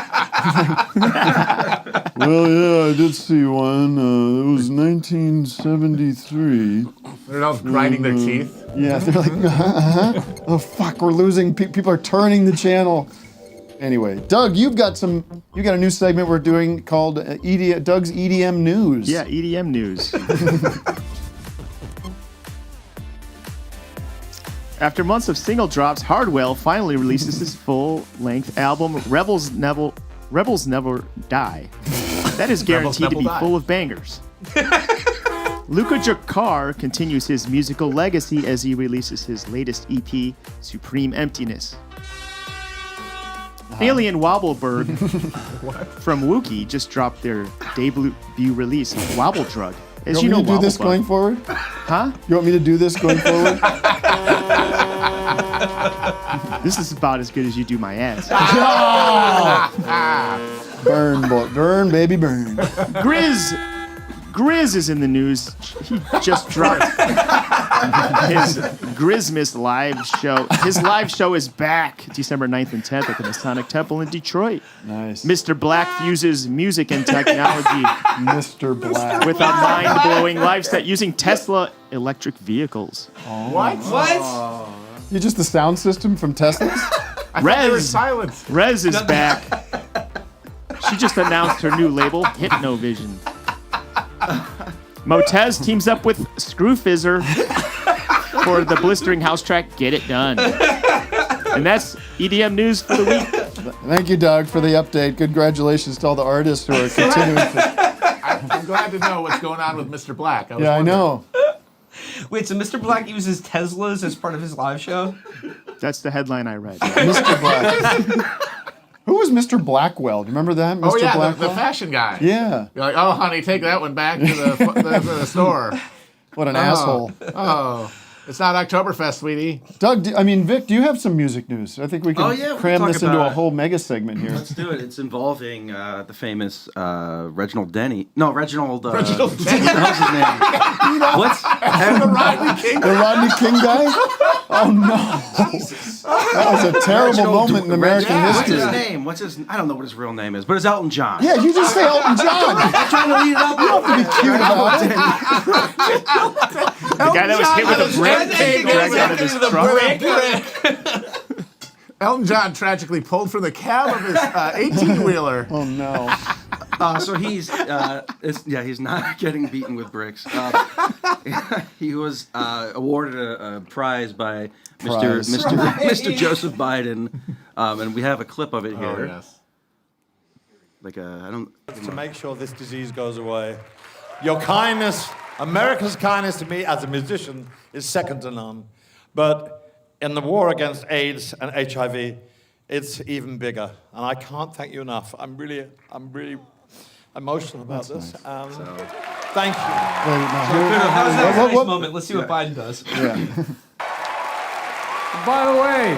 Well, yeah, I did see one. It was 1973. They're all grinding their teeth. Yeah, they're like, oh fuck, we're losing. People are turning the channel. Anyway, Doug, you got a new segment we're doing called Doug's EDM News. Yeah, EDM News. After months of single drops, Hardwell finally releases his full-length album, Rebels Never Die. That is guaranteed to be full of bangers. Luka Jakar continues his musical legacy as he releases his latest EP, Supreme Emptiness. Alien Wobbleberg from Wookiee just dropped their debut release, Wobble Drug. As you want me to do this Wobblebug- going forward? Huh? You want me to do this going forward? This is about as good as you do my ass. Burn, boy. Burn, baby, burn. Grizz is in the news. He just dropped his Grizzmas live show. His live show is back December 9th and 10th at the Masonic Temple in Detroit. Nice. Mr. Black fuses music and technology Mr. Black. with a mind-blowing live set using Tesla electric vehicles. What? You just the sound system from Tesla's? I thought they were silent. Rez is back. She just announced her new label, Hypnovision. Motez teams up with Screwfizzer for the blistering house track Get It Done. And that's EDM news for the week. Thank you, Doug, for the update. Congratulations to all the artists who are continuing to... I'm glad to know what's going on with Mr. Black. I know. Wait, so Mr. Black uses Teslas as part of his live show? That's the headline I read. Mr. Black. Who was Mr. Blackwell? Do you remember that? Mr. Oh, yeah, Blackwell? the fashion guy. Yeah. You're like, oh, honey, take that one back to the store. What an asshole. Oh, it's not Oktoberfest, sweetie. Doug, Vic, do you have some music news? I think we can cram this into a whole mega segment here. Let's do it. It's involving the famous Reginald Denny. No, Reginald. Reginald Denny. What the hell's his name? What's the Rodney King? The Rodney King guy? Oh, no. That was a terrible moment in American history. What's his name? I don't know what his real name is, but it's Elton John. Yeah, you just say Elton John. I'm trying to lead it up. You don't have to be cute about it. The guy that was hit with a brick dragged out of his truck. Elton John tragically pulled from the cab of his 18-wheeler. Oh, no. So he's not getting beaten with bricks. He was awarded a prize by Mr. Joseph Biden, and we have a clip of it here. Oh, yes. To make sure this disease goes away. Your kindness, America's kindness to me as a musician is second to none. But in the war against AIDS and HIV, it's even bigger. And I can't thank you enough. I'm really emotional about this. Nice. Thank you. How's that nice moment? Let's see what Biden does. Yeah. By the way,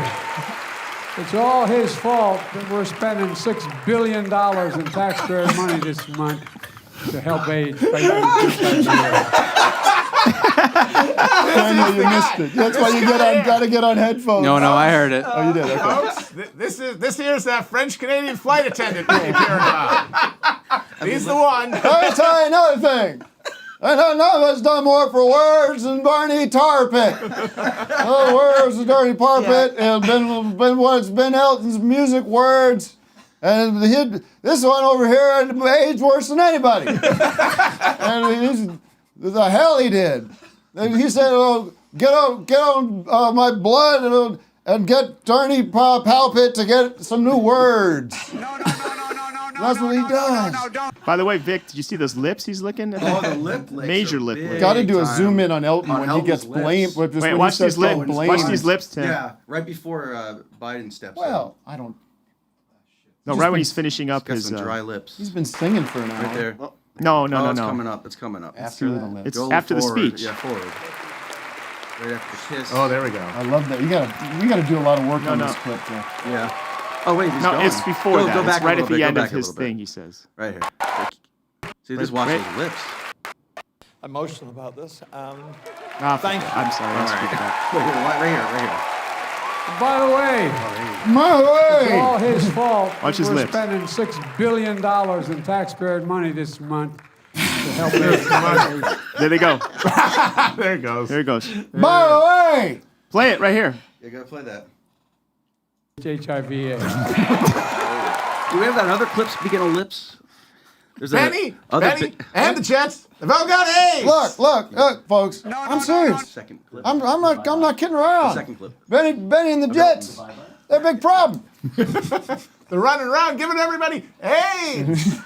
it's all his fault that we're spending $6 billion in taxpayer money this month to help AIDS fight Daniel, you missed it. That's why you gotta get on headphones. No, I heard it. Oh, you did. Okay. Folks, this here's that French-Canadian flight attendant we keep hearing about. He's the one. Let me tell you another thing. None of us done more for words than Barney Tarpit. Words than Barney Tarpit and been Elton's music words. And this one over here aged worse than anybody. And the hell he did. He said, get on my blood and get Darnie Palpit to get some new words. No. That's what he does. By the way, Vic, did you see those lips he's licking? Oh, the lip licks. Major lip licks. Got to do a zoom in on Elton when he gets blamed. Wait, watch these lips. Watch these lips, Tim. Yeah, right before Biden steps in. Well, I don't. No, right when he's finishing up Got his some dry lips. He's been singing for an hour. Right there. No. It's coming up. It's coming up. After that. It's Go after the forward. speech. Yeah, forward. Right after the kiss. Oh, there we go. I love that. We gotta do a lot of work on this clip. Yeah. Oh wait, he's going. It's before that. Go back it's right a at the little end bit. of his thing, he says. Right here. See, just watch his lips. Emotional about this. Thank you. I'm sorry. I'll speak about it. Wait, right here. By the way, it's all his fault Watch that his we're lips. spending $6 billion in taxpayer money this month to help AIDS. There they go. There it goes. There it goes. By the way, play it right here. You gotta play that. HIV/AIDS. Do we have that other clip, speaking of lips? There's Benny, and the Jets. They've all got AIDS. Look, folks. I'm serious. Second clip. I'm not kidding around. Second clip. Benny and the Jets. They're a big problem. They're running around giving everybody AIDS.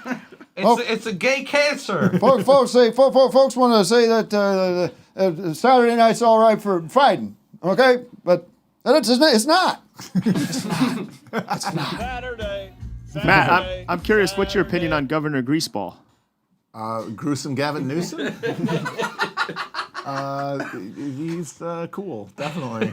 It's a gay cancer. Folks want to say that Saturday night's all right for fighting, okay? But it's not. It's not. Saturday. Matt, I'm curious. What's your opinion on Governor Greaseball? Gruesome Gavin Newsom. He's cool, definitely.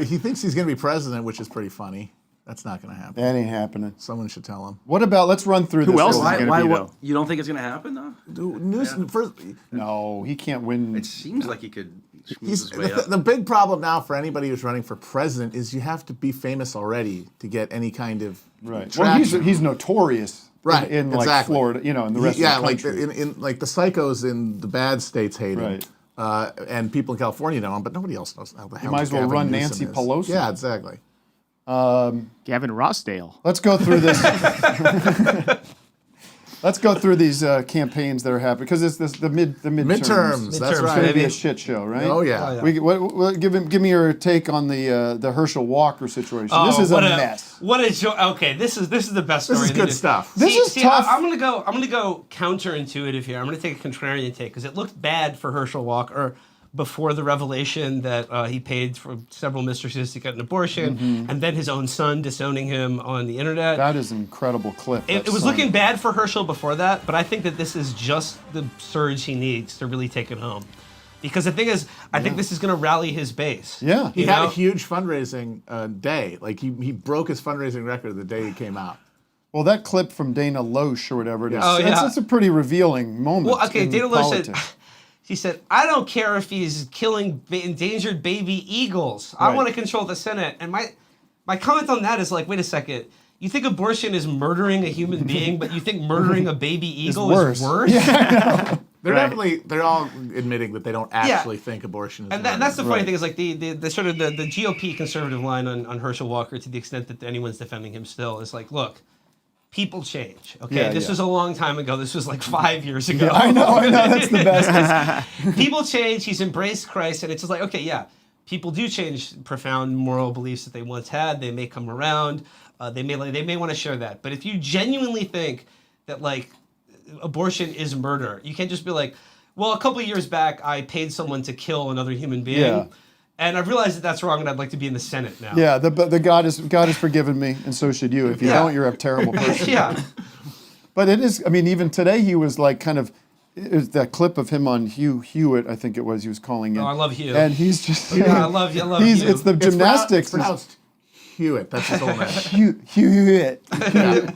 He thinks he's going to be president, which is pretty funny. That's not going to happen. That ain't happening. Someone should tell him. What about? Let's run through. Who this else is real going to be though? You don't think it's going to happen, though? Newsom first. No, he can't win. It seems like he could schmooze his way up. The big problem now for anybody who's running for president is you have to be famous already to get any kind of right. Well, he's notorious. Right, in like exactly. Florida, in the rest of the country. Yeah, like in like the psychos in the bad states hate him, and people in California know him, but nobody else knows how the hell. You might as well Gavin run Newsom Nancy is. Pelosi. Yeah, exactly. Gavin Rossdale. Let's go through this. Let's go through these campaigns that are happening because it's the midterms. That's right. It's going to be a shit show, right? Oh yeah. Give me your take on the Herschel Walker situation. This is a mess. What a joke! Okay, this is the best story. This is good stuff. This is tough. I'm gonna go counterintuitive here. I'm gonna take a contrarian take because it looked bad for Herschel Walker before the revelation that he paid for several mistresses to get an abortion, and then his own son disowning him on the internet. That is an incredible clip. It was looking bad for Herschel before that, but I think that this is just the surge he needs to really take it home. Because the thing is, I think this is going to rally his base. Yeah. He had a huge fundraising day. Like he broke his fundraising record the day he came out. Well, that clip from Dana Loesch or whatever it is, it's a pretty revealing moment. Well, okay, Dana Loesch politics. said, he said, I don't care if he's killing endangered baby eagles. I want to control the Senate. And my comment on that is like, wait a second. You think abortion is murdering a human being, but you think murdering a baby eagle is worse? Yeah, I know. They're all admitting that they don't actually think abortion is and that's the funny thing is like the sort of the GOP conservative line on Herschel Walker, to the extent that anyone's defending him still, is like, look, people change. Okay, this was a long time ago. This was like 5 years ago. Yeah, I know. That's the best. People change. He's embraced Christ, and it's just like, okay, yeah, people do change profound moral beliefs that they once had. They may come around. They may want to share that. But if you genuinely think that like abortion is murder, you can't just be like, well, a couple of years back, I paid someone to kill another human being. Yeah. And I've realized that that's wrong, and I'd like to be in the Senate now. Yeah, the God has forgiven me, and so should you. If you don't, you're a terrible person. Yeah. But it is. I mean, even today he was like kind of. It was that clip of him on Hugh Hewitt, I think it was. He was calling in. Oh, I love Hugh. And he's just. I love Hugh. It's the gymnastics. It's pronounced Hewitt. That's his whole name. Hewitt. Yeah.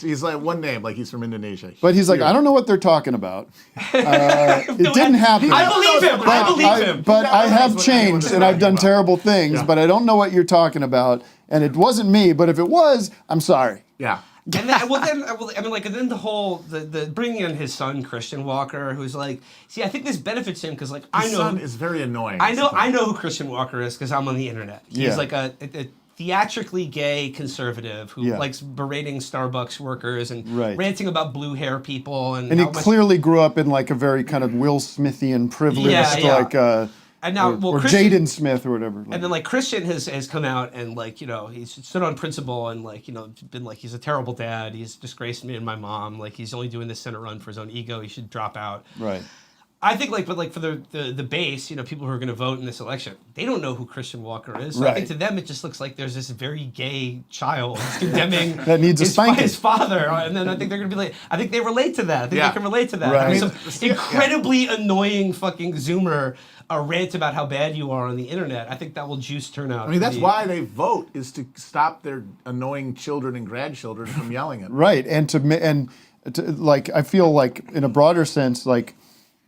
He's like one name, like he's from Indonesia. But he's like, I don't know what they're talking about. It didn't happen. I believe him. I believe him. But I have changed and I've done terrible things, but I don't know what you're talking about. And it wasn't me, but if it was, I'm sorry. Yeah. And then, and then the whole the bringing in his son Christian Walker, who's like, see, I think this benefits him because like His son is very annoying. I know who Christian Walker is because I'm on the internet. He's like a theatrically gay conservative who likes berating Starbucks workers and ranting about blue hair people and he clearly grew up in like a very kind of Will Smithian privileged like. And now, or Jaden Smith or whatever. And then, like, Christian has come out and, like, he's stood on principle and, like, been like, he's a terrible dad. He's disgraced me and my mom. Like, he's only doing this Senate run for his own ego. He should drop out. Right. I think, like, but, like, for the base, people who are going to vote in this election, they don't know who Christian Walker is. So I think to them, it just looks like there's this very gay child condemning that needs a spanking. His father. And then I think they're going to be like, I think they relate to that. I think they can relate to that. Right. I mean, some incredibly annoying fucking Zoomer rant about how bad you are on the internet. I think that will juice turnout. I mean, that's why they vote, is to stop their annoying children and grandchildren from yelling at them. Right, and to like, I feel like in a broader sense, like,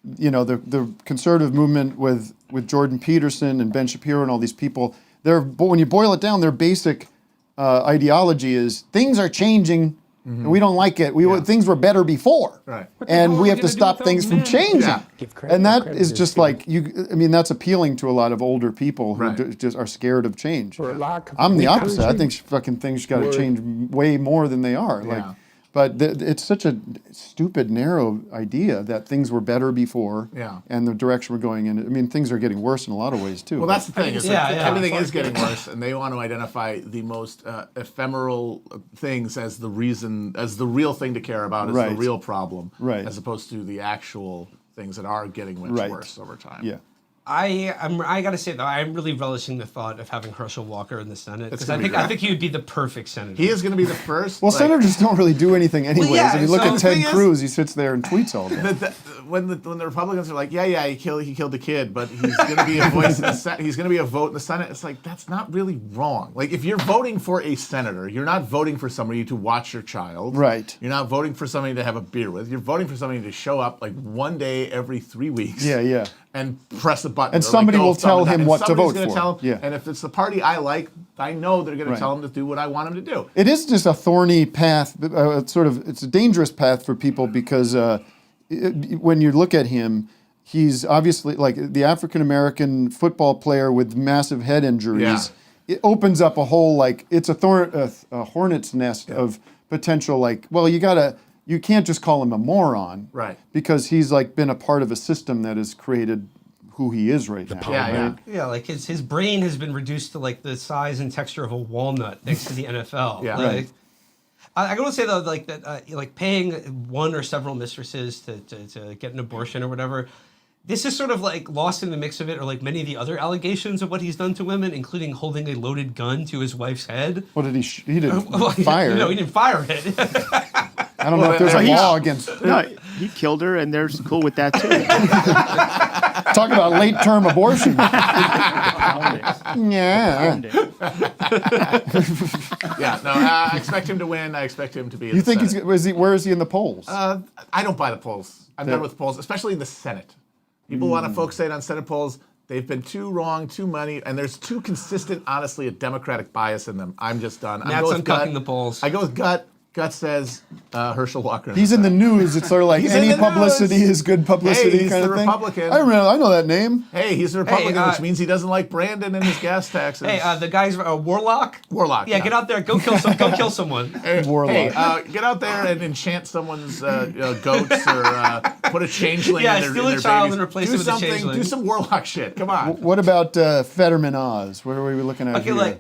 the conservative movement with Jordan Peterson and Ben Shapiro and all these people, when you boil it down, their basic ideology is things are changing. And we don't like it. Things were better before, right? And we have to stop things from changing. Yeah. And that is just like I mean, that's appealing to a lot of older people who just are scared of change. I'm the opposite. I think fucking things got to change way more than they are. Like, But it's such a stupid, narrow idea that things were better before, and the direction we're going in. I mean, things are getting worse in a lot of ways too. Well, that's the thing. Everything is getting worse, and they want to identify the most ephemeral things as the reason, as the real thing to care about, as the real problem, as opposed to the actual things that are getting much worse over time. Yeah. I gotta say though, I'm really relishing the thought of having Herschel Walker in the Senate because I think he would be the perfect senator. He is going to be the first. Well, senators don't really do anything anyways. If you look at Ted Cruz, he sits there and tweets all day. When the Republicans are like, he killed the kid, but he's going to be a voice in the Senate. He's going to be a vote in the Senate. It's like that's not really wrong. Like if you're voting for a senator, you're not voting for somebody to watch your child. Right. You're not voting for somebody to have a beer with. You're voting for somebody to show up like one day every 3 weeks. Yeah. And press a button. And somebody will tell him what to vote for. Tell him, and if it's the party I like, I know they're going to tell him to do what I want him to do. It is just a thorny path. It's a dangerous path for people because when you look at him, he's obviously like the African American football player with massive head injuries. Yeah. It opens up a whole it's a hornet's nest of potential you can't just call him a moron, right? Because he's been a part of a system that has created who he is right now. Yeah, like his brain has been reduced to the size and texture of a walnut next to the NFL. Yeah, right. I gotta say though, that paying one or several mistresses to get an abortion or whatever. This is sort of lost in the mix of it, or many of the other allegations of what he's done to women, including holding a loaded gun to his wife's head. What did he didn't fire it. No, he didn't fire it. I don't know if there's a law against it. No, he killed her, and they're cool with that too. Talk about late-term abortion. I expect him to win. I expect him to be. You think where is he in the polls? I don't buy the polls. I'm done with polls, especially in the Senate. People want to focusate on Senate polls. They've been too wrong, too many, and there's too consistent, honestly, a Democratic bias in them. I'm just done. Matt's uncucking the polls. I go with gut. Gut says Herschel Walker. He's in the news. It's sort of like any publicity is good publicity he's kind the of thing. Republican. I know that name. Hey, he's a Republican, which means he doesn't like Brandon and his gas taxes. Hey, the guy's Warlock. Warlock. Yeah, get out there. Go kill someone. Warlock. Hey, get out there and enchant someone's goats or put a changeling in their steal a their child babies. and replace it with a changeling. Do some Warlock shit. Come on. What about Fetterman Oz? What are we looking at here?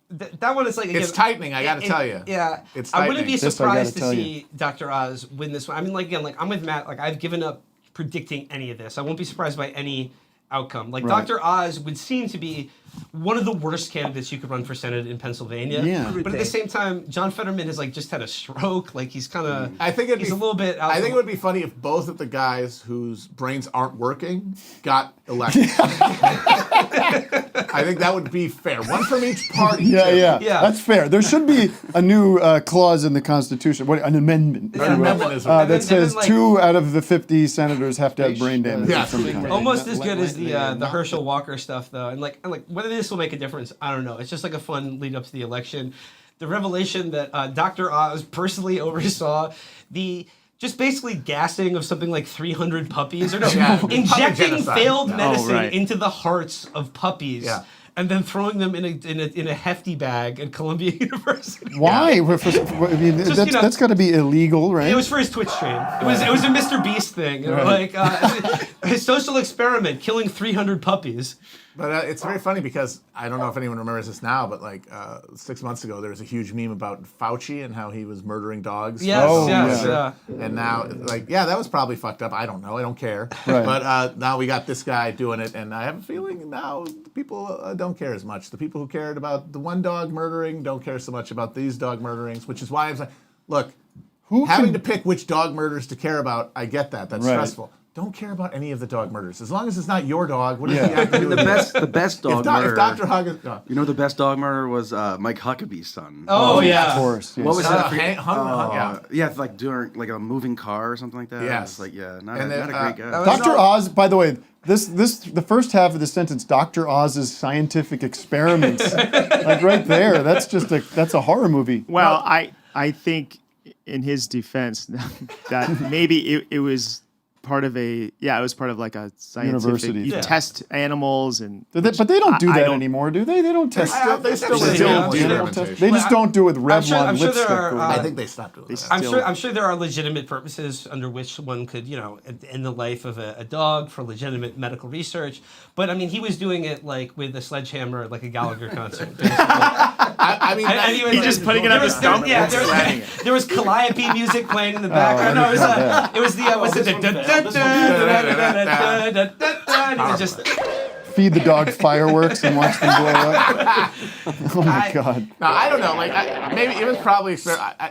That one is it's tightening. I got to tell you. Yeah, it's tightening. I wouldn't be surprised to see Dr. Oz win this one. I mean, I'm with Matt. I've given up predicting any of this. I won't be surprised by any outcome. Dr. Oz would seem to be one of the worst candidates you could run for Senate in Pennsylvania. Yeah. But at the same time, John Fetterman has just had a stroke. He's kind of. I think he's a little bit. I think it would be funny if both of the guys whose brains aren't working got elected. I think that would be fair. One from each party. Yeah. That's fair. There should be a new clause in the Constitution, an amendment, that says 2 out of the 50 senators have to have brain damage. Almost as good as the Herschel Walker stuff, though. And whether this will make a difference, I don't know. It's just a fun lead up to the election. The revelation that Dr. Oz personally oversaw just basically gassing of something like 300 puppies, or injecting failed medicine into the hearts of puppies, and then throwing them in a hefty bag at Columbia University. Why? I mean, that's got to be illegal, right? It was for his Twitch stream. It was a Mr. Beast thing, his social experiment, killing 300 puppies. But it's very funny because I don't know if anyone remembers this now, but 6 months ago there was a huge meme about Fauci and how he was murdering dogs. Yes. And now, that was probably fucked up. I don't know. I don't care. Right. But now we got this guy doing it, and I have a feeling now people don't care as much. The people who cared about the one dog murdering don't care so much about these dog murderings, which is why I'm like, look, having to pick which dog murders to care about, I get that. That's stressful. Don't care about any of the dog murders. As long as it's not your dog, what does he have to do with the best dog murder. If Dr. Huggins... the best dog murder was Mike Huckabee's son. Oh, yeah. Of course. Yes. What was that? During a moving car or something like that. Yes. Not a great guy. Dr. Oz, by the way, the first half of the sentence, Dr. Oz's scientific experiments, right there, that's a horror movie. Well, I think in his defense that maybe it was part of it was part of like a scientific. University You thing. test animals and. But they don't do that anymore, do they? They don't test. They still They do don't do animal that. test. They just don't do it with I'm sure Revlon there lipstick. are, or I whatever. think they stopped doing that. I'm sure there are legitimate purposes under which one could, end the life of a dog for legitimate medical research. But I mean, he was doing it like with a sledgehammer at like a Gallagher concert. I mean, he's just putting it up his stump and slamming it. There was Calliope music playing in the background. No, it was just. Feed the dog fireworks and watch them blow up. Oh my God. No, I don't know. Like, maybe it was probably.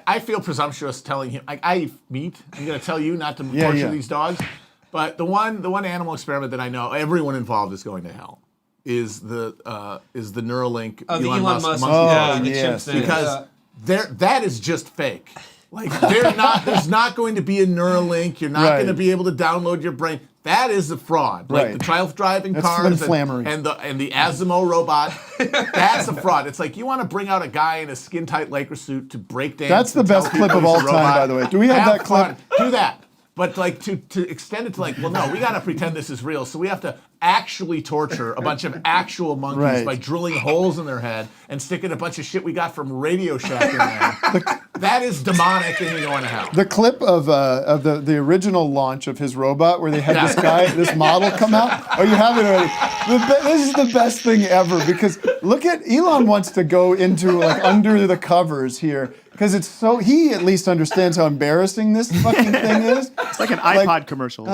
I feel presumptuous telling him. Like, I eat meat. I'm going to tell you not to torture these dogs. But the one animal experiment that I know everyone involved is going to hell is the Neuralink Elon Musk. Yes. Because that is just fake. Like there's not going to be a Neuralink. You're not going to be able to download your brain. That is a fraud. Like the self-driving cars and the Asimo robot. That's a fraud. It's like you want to bring out a guy in a skin-tight Laker suit to break dance. That's the best clip of all time, by the way. Do we have that clip? Do that. But like to extend it to like, well, no, we got to pretend this is real. So we have to actually torture a bunch of actual monkeys by drilling holes in their head and sticking a bunch of shit we got from Radio Shack in there. That is demonic and you're going to hell. The clip of the original launch of his robot where they had this guy, this model come out. Oh, you have it already. This is the best thing ever because look at Elon wants to go into like under the covers here because it's so he at least understands how embarrassing this fucking thing is. It's like an iPod commercial.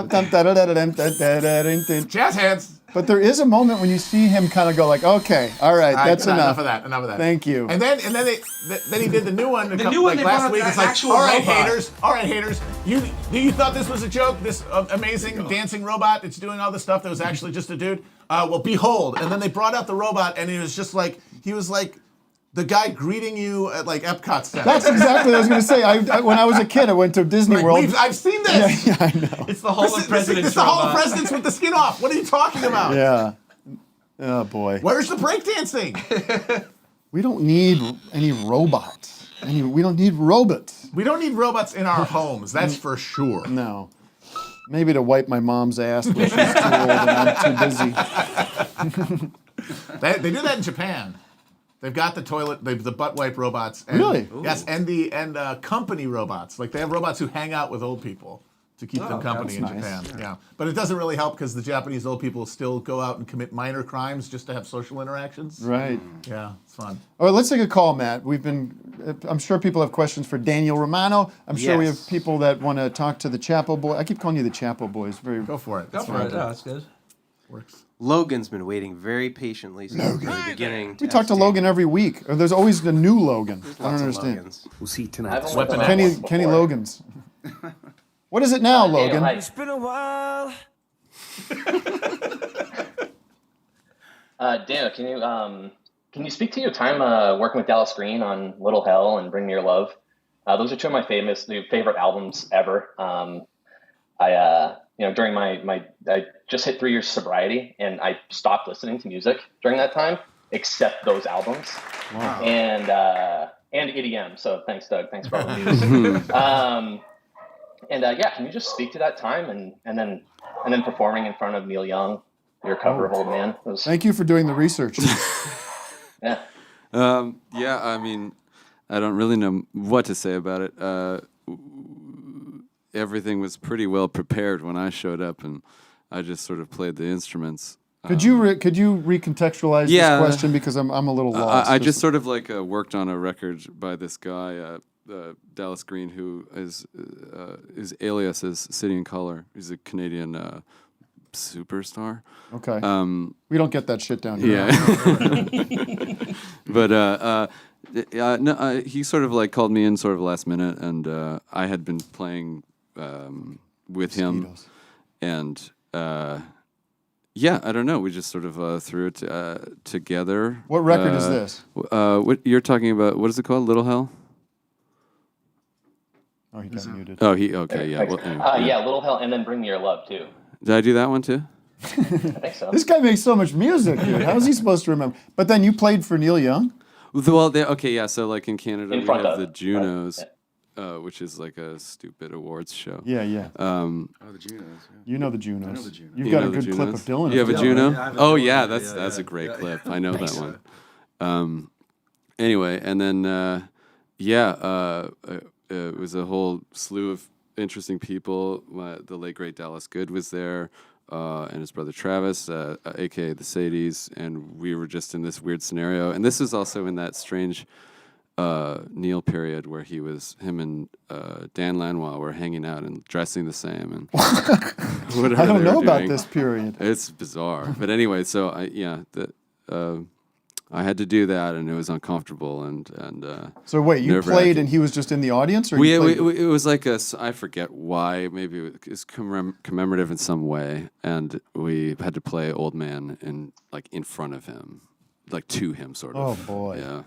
Jazz hands. But there is a moment when you see him kind of go like, okay, all right, that's enough. Enough of that. Thank you. And then he did the new one. The new one they brought last up week. the It's like, actual all right, robot. haters. You thought this was a joke? This amazing dancing robot that's doing all this stuff that was actually just a dude. Well, behold. And then they brought out the robot, and he was like the guy greeting you at like Epcot Center. That's exactly what I was going to say. When I was a kid, I went to Disney World. I've seen this. Yeah, I know. It's the Hall of Presidents It's the Hall of robot. Presidents with the skin off. What are you talking about? Yeah. Oh boy. Where's the breakdancing? We don't need any robots. We don't need robots. We don't need robots in our homes. That's for sure. No. Maybe to wipe my mom's ass when she's too old and I'm too busy. They do that in Japan. They've got the butt wipe robots. And, really? Yes, and company robots. Like they have robots who hang out with old people to keep them company in Japan. Yeah, but it doesn't really help because the Japanese old people still go out and commit minor crimes just to have social interactions. Right. Yeah, it's fun. All right, let's take a call, Matt. I'm sure people have questions for Daniel Romano. I'm sure we have people that want to talk to the Chapo boy. I keep calling you the Chapo boys. Go for it. Go for it. No, that's good. Works. Logan's been waiting very patiently since the beginning. We talk to Logan every week. There's always a new Logan. I don't understand. We'll see tonight. Kenny Logan's. What is it now, Logan? It's been a while. Daniel, can you speak to your time working with Dallas Green on Little Hell and Bring Me Your Love? Those are two of my favorite albums ever. During I just hit 3 years sobriety, and I stopped listening to music during that time, except those albums. Wow. And EDM. So thanks, Doug. Thanks for all the news. Can you just speak to that time and then performing in front of Neil Young, your cover of Old Man? Thank you for doing the research. Yeah. I mean, I don't really know what to say about it. Everything was pretty well prepared when I showed up, and I just sort of played the instruments. Could you recontextualize this question because I'm a little lost. I just sort of like worked on a record by this guy, Dallas Green, who is his alias is City and Color. He's a Canadian superstar. Okay. We don't get that shit down here. Yeah. But he sort of like called me in sort of last minute, and I had been playing with him, and I don't know. We just sort of threw it together. What record is this? What you're talking about? What is it called? Little Hell? Oh, he got muted. Oh, okay, yeah. Well, anyway, Little Hell, and then Bring Me Your Love too. Did I do that one too? I think so. This guy makes so much music, dude. How is he supposed to remember? But then you played for Neil Young? Well, so like in Canada, we have the Junos. which is like a stupid awards show. Yeah, yeah. Oh, the Junos. Yeah. You know the Junos. I know the Junos. You've You got know a the good clip Junos? of Dylan. You have a Yeah, Juno? yeah, I have a Oh Juno. yeah, that's Yeah, a great yeah. clip. I know Thanks, that one. Anyway, and then it was a whole slew of interesting people. The late great Dallas Good was there, and his brother Travis, aka the Sadies, and we were just in this weird scenario. And this was also in that strange Neil period where him and Dan Lanois were hanging out and dressing the same and whatever I don't they were know about doing. this period. It's bizarre, but anyway, so I had to do that, and it was uncomfortable and So wait, you nerve-wracking. played and he was just in the audience, or it you played? was like I forget why, maybe it was commemorative in some way, and we had to play Old Man in front of him, like to him, sort of. Oh boy. Yeah.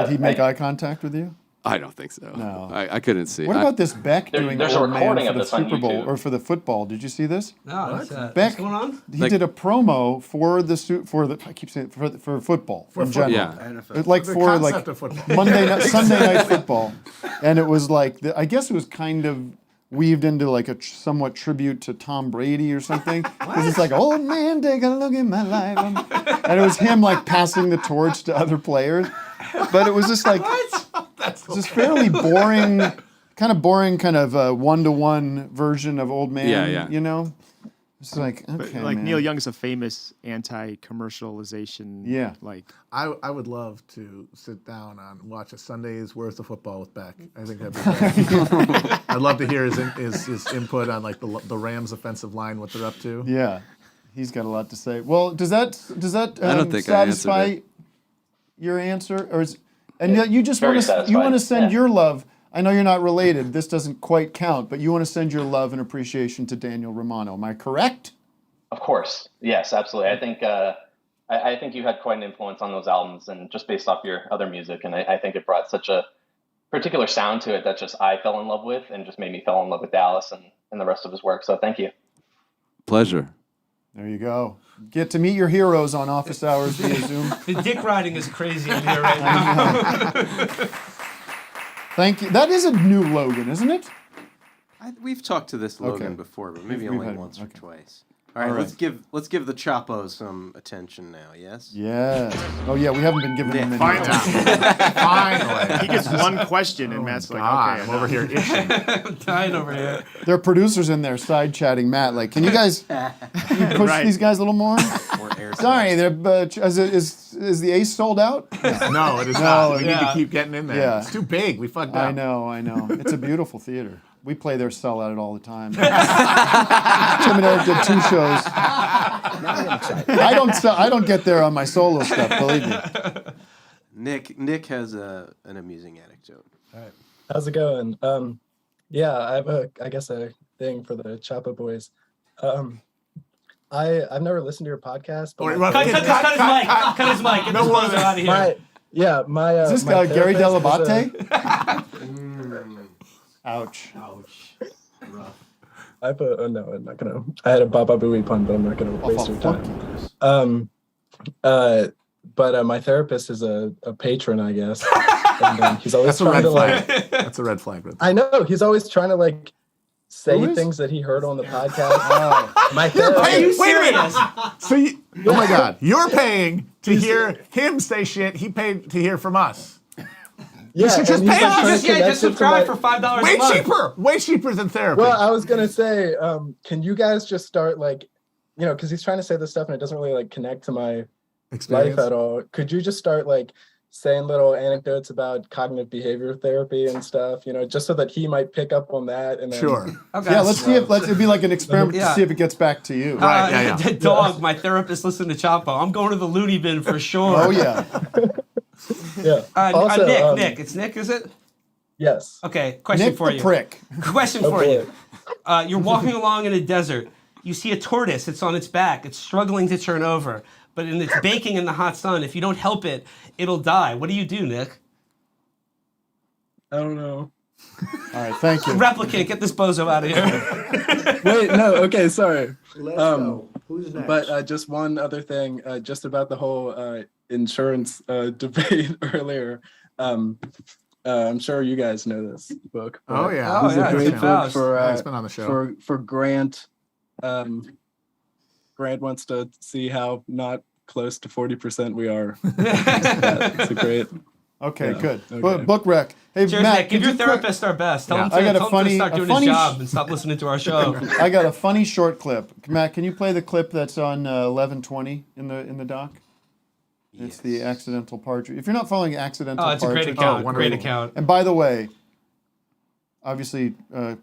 Did he make eye contact with you? I don't think so. No. I couldn't see. What about this Beck doing there's a Old Man recording for of the this on Super Bowl YouTube. or for the football? Did you see this? No, what's Beck, what's going on? He did a promo for the I keep saying for football in general. Yeah. Like The for concept of football. Monday night, Sunday night football, and it was like I guess it was kind of weaved into like a somewhat tribute to Tom Brady or something. Because it's like, old man, take a look at my life, and it was him like passing the torch to other players, but it was just like it's this fairly boring, kind of one-to-one version of Old Man. Yeah. You know, it's like okay, like man. Neil Young's a famous anti-commercialization. Yeah. Like I would love to sit down and watch a Sunday's worth of football with Beck. I think that'd be great. I'd love to hear his input on like the Rams offensive line, what they're up to. Yeah, he's got a lot to say. Well, does that I don't think I answered satisfy it. your answer, or is yet you just Very want to satisfying, send yeah. your love? I know you're not related. This doesn't quite count, but you want to send your love and appreciation to Daniel Romano. Am I correct? Of course, yes, absolutely. I think I think you had quite an influence on those albums, and just based off your other music, and I think it brought such a particular sound to it that just I fell in love with, and just made me fall in love with Dallas and the rest of his work. So thank you. Pleasure. There you go. Get to meet your heroes on office hours via Zoom. The dick riding is crazy in here right now. Thank you. That is a new Logan, isn't it? We've talked to this Logan Okay. before, but maybe We've only had- once or okay. twice. All right, let's give the Chapos some attention now. Yes. Yes. Oh yeah, we haven't been giving them any. Finally. he gets one question, and Matt's like, God, okay, I'm over here itching. I'm dying over here. There are producers in there side chatting Matt. Like, can you guys you push Right. these guys a little more? Sorry, they're, is the Ace sold out? No, it is No, not. We need yeah. to keep getting in there. Yeah. It's too big. We fucked I up. know. It's a beautiful theater. We play their sell at it all the time. Tim and Eric did 2 shows. I don't get there on my solo stuff, believe me. Nick has an amusing anecdote. All right. How's it going? Yeah, I have I guess a thing for the Chapo Boys. I've never listened to your podcast. But Cut his mic. Cut his mic. Get this bozo out of here. My Is this my Gary therapist Delabate? Ouch. Rough. I put. Oh no, I'm not gonna. I had a Baba Booey pun, but I'm not gonna waste your time. But my therapist is a patron, I guess. And he's always That's a trying red to flag. like. That's a red flag. I know he's always trying to like say Who is? things that he heard on the podcast. My therapist. Hey, wait a minute. So oh my God, you're paying to hear him say shit. He paid to hear from us. You should just and he's pay like us. trying to connect it to subscribe my- for $5 Way a month. cheaper. Way cheaper than therapy. Well, I was gonna say, can you guys just start like, because he's trying to say this stuff and it doesn't really like connect to my Experience. life at all. Could you just start like saying little anecdotes about cognitive behavior therapy and stuff, just so that he might pick up on that? And then, Sure. Okay. Yeah, let's see if it'd be like an experiment Yeah. to see if it gets back to you. Dog, my therapist listened to Chapo. I'm going to the loony bin for sure. Oh yeah. Yeah. Also, Nick. It's Nick, is it? Yes. Okay, question Nick for the you. prick. Question Oh, for boy. you. You're walking along in a desert. You see a tortoise. It's on its back. It's struggling to turn over. But it's baking in the hot sun. If you don't help it, it'll die. What do you do, Nick? I don't know. All right, thank you. Replicant, get this bozo out of here. Wait, no. Okay, sorry. Let's go. Who's next? But just one other thing, just about the whole insurance debate earlier. I'm sure you guys know this book. but Oh, yeah. This is a great book for Yeah, it's been on the show. for Grant. Grant wants to see how not close to 40% we are. It's a great. Okay, Yeah, good. okay. Book rec. Hey, Cheers, Matt, Nick. Give could your you therapist our best. Tell him I got to a funny, start doing his job and stop listening to our show. I got a funny short clip. Matt, can you play the clip that's on 11:20 in the doc? It's the accidental partridge. If you're not following accidental Oh, it's a partridge, great account. Great account. And by the way, obviously,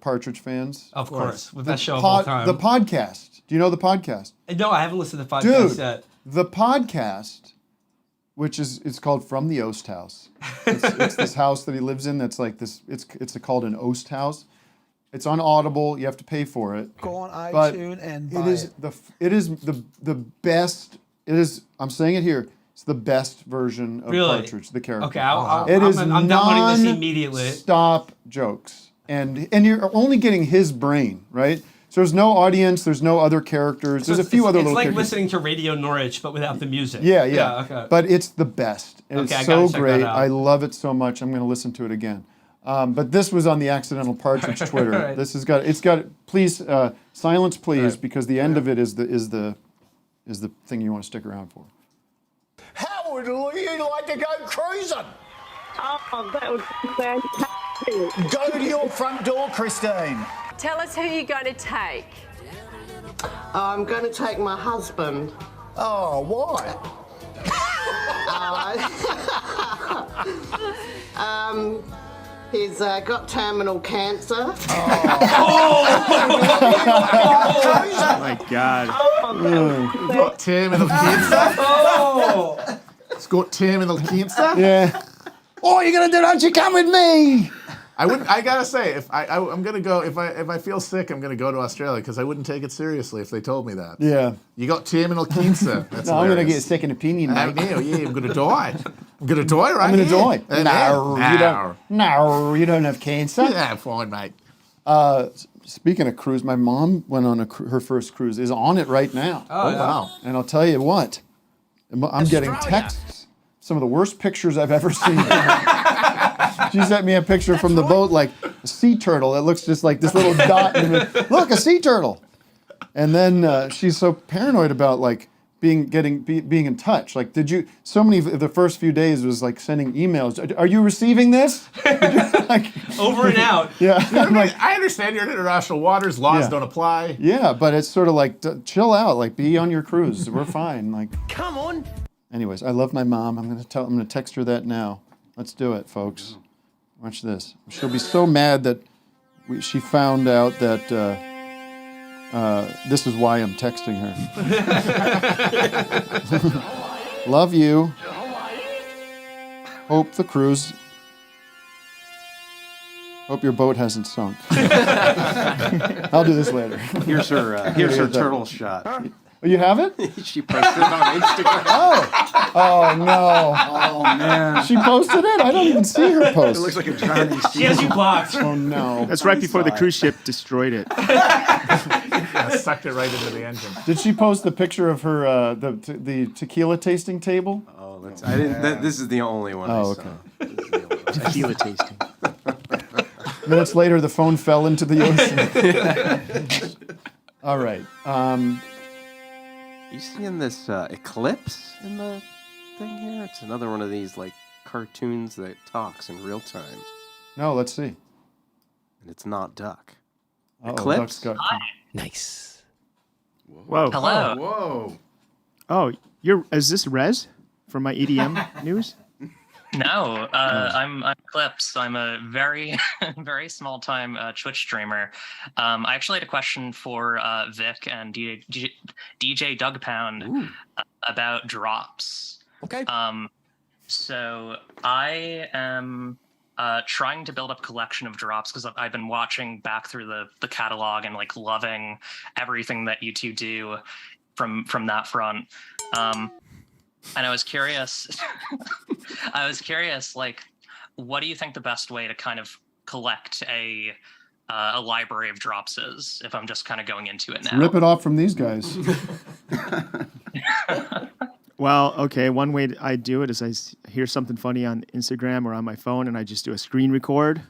Partridge fans. Of course, with that show of all time. The podcast. Do you know the podcast? No, I haven't listened to the podcast Dude, yet. the podcast, which it's called From the Oast House. It's this house that he lives in that's like this. It's called an Oast House. It's on Audible. You have to pay for it. Go on But iTunes and buy it is the best. It is. I'm saying it here. It's the best version of Really? Partridge, the character. Okay, I'm downloading this immediately. Stop jokes, and you're only getting his brain, right? So there's no audience. There's no other characters. There's a few other little It's like characters. listening to Radio Norwich, but without the music. Yeah. Okay. But it's the best. Okay, It's I so gotta check great. that out. I love it so much. I'm going to listen to it again. But this was on the Accidental Partridge Twitter. Right. This has got. It's got. Please silence, please, because the end of it is the thing you want to stick around for. How would you like to go cruising? Oh, that would be fantastic. Go to your front door, Christine. Tell us who you're going to take. I'm going to take my husband. Oh, why? He's got terminal cancer. Oh my God. Got terminal cancer. Oh. It's got terminal cancer. Yeah. Oh, you're gonna do? Don't you come with me? I wouldn't. I gotta say, if I'm gonna go, if I feel sick, I'm gonna go to Australia because I wouldn't take it seriously if they told me that. Yeah. You got terminal cancer. That's No, I'm gonna hilarious. get a second opinion. I mate. know. Yeah, I'm gonna die. I'm gonna die right I'm gonna here. die. No, you don't. No, you don't have cancer. Yeah, fine, mate. Speaking of cruise, my mom went on her first cruise. Is on it right now. Oh, yeah. Wow. And I'll tell you what, I'm getting texts. Some of the worst pictures I've ever seen. She sent me a picture from the boat, like a sea turtle. It looks just like this little dot. Look, a sea turtle. And then she's so paranoid about like being in touch. Like, so many of the first few days was like sending emails. Are you receiving this? Over and out. Yeah. I'm like, I understand you're in international waters. Laws Yeah. don't apply. yeah, but it's sort of like, chill out. Like, be on your cruise. We're fine. Like, Come on. anyways, I love my mom. I'm gonna text her that now. Let's do it, folks. Watch this. She'll be so mad that she found out that this is why I'm texting her. Love you. Hope the cruise. Hope your boat hasn't sunk. I'll do this later. Here's her turtle shot. Oh, you have it? She posted it on Instagram. Oh no. Oh man. She posted it? I don't even see her post. It looks like a drowning She has you blocked. Oh no. That's right before the cruise ship destroyed it. Yeah, sucked it right into the engine. Did she post the picture of her the tequila tasting table? Oh, I didn't. This is the only one. Oh, I okay. saw. Tequila tasting. Minutes later, the phone fell into the ocean. All right. You seeing this eclipse in the thing here? It's another one of these like cartoons that talks in real time, No, let's see. and it's not Duck. Uh-oh, Eclipse. Duck's got- Nice. Whoa. Hello. Whoa. Oh, is this Rez from my EDM news? No, I'm Eclipse. I'm a very, very small time Twitch streamer. I actually had a question for Vic and DJ Doug Pound about drops. Okay. So I am trying to build up a collection of drops because I've been watching back through the catalog and like loving everything that you two do from that front. And I was curious, like, what do you think the best way to kind of collect a library of drops is, if I'm just kind of going into it now? Rip it off from these guys. Well, okay. One way I do it is hear something funny on Instagram or on my phone, and I just do a screen record.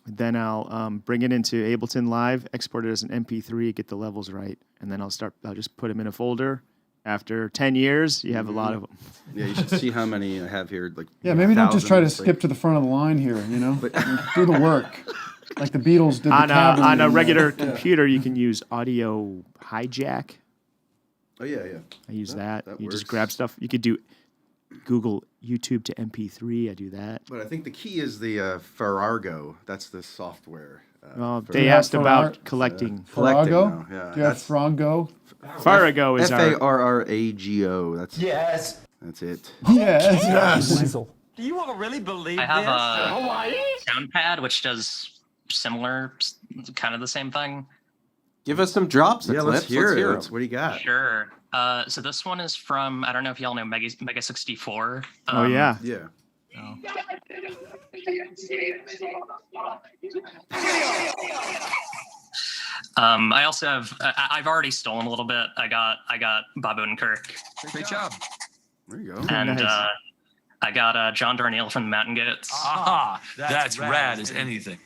Then I'll bring it into Ableton Live, export it as an MP3, get the levels right, and then I'll just put them in a folder. After 10 years, you have a lot of them. Yeah, you should see how many I have here. Like Yeah, maybe don't just try to thousands, skip to the front of the line here, do the work. Like the Beatles did On the cavalry. a and, regular yeah. computer, you can use Audio Hijack. Oh, yeah. I use that. You just works. grab stuff. You could do Google YouTube to MP3. I do that. But I think the key is the Farrago. That's the software. They asked about collecting. Farrago? Yeah, Do you have Frango? Farrago is our... Farrago. That's it. Yes. Do you all really believe I have this? a SoundPad which does similar, kind of the same thing. Give us some drops. Yeah, let's hear it. What do you got? Sure. So this one is from, I don't know if y'all know Mega 64. Oh, yeah. Yeah. I also have. I've already stolen a little bit. I got Bob Odenkirk. Great job. There you go. And Nice. I got John Darnielle from the Mountain Goats. Ah, that's rad as anything.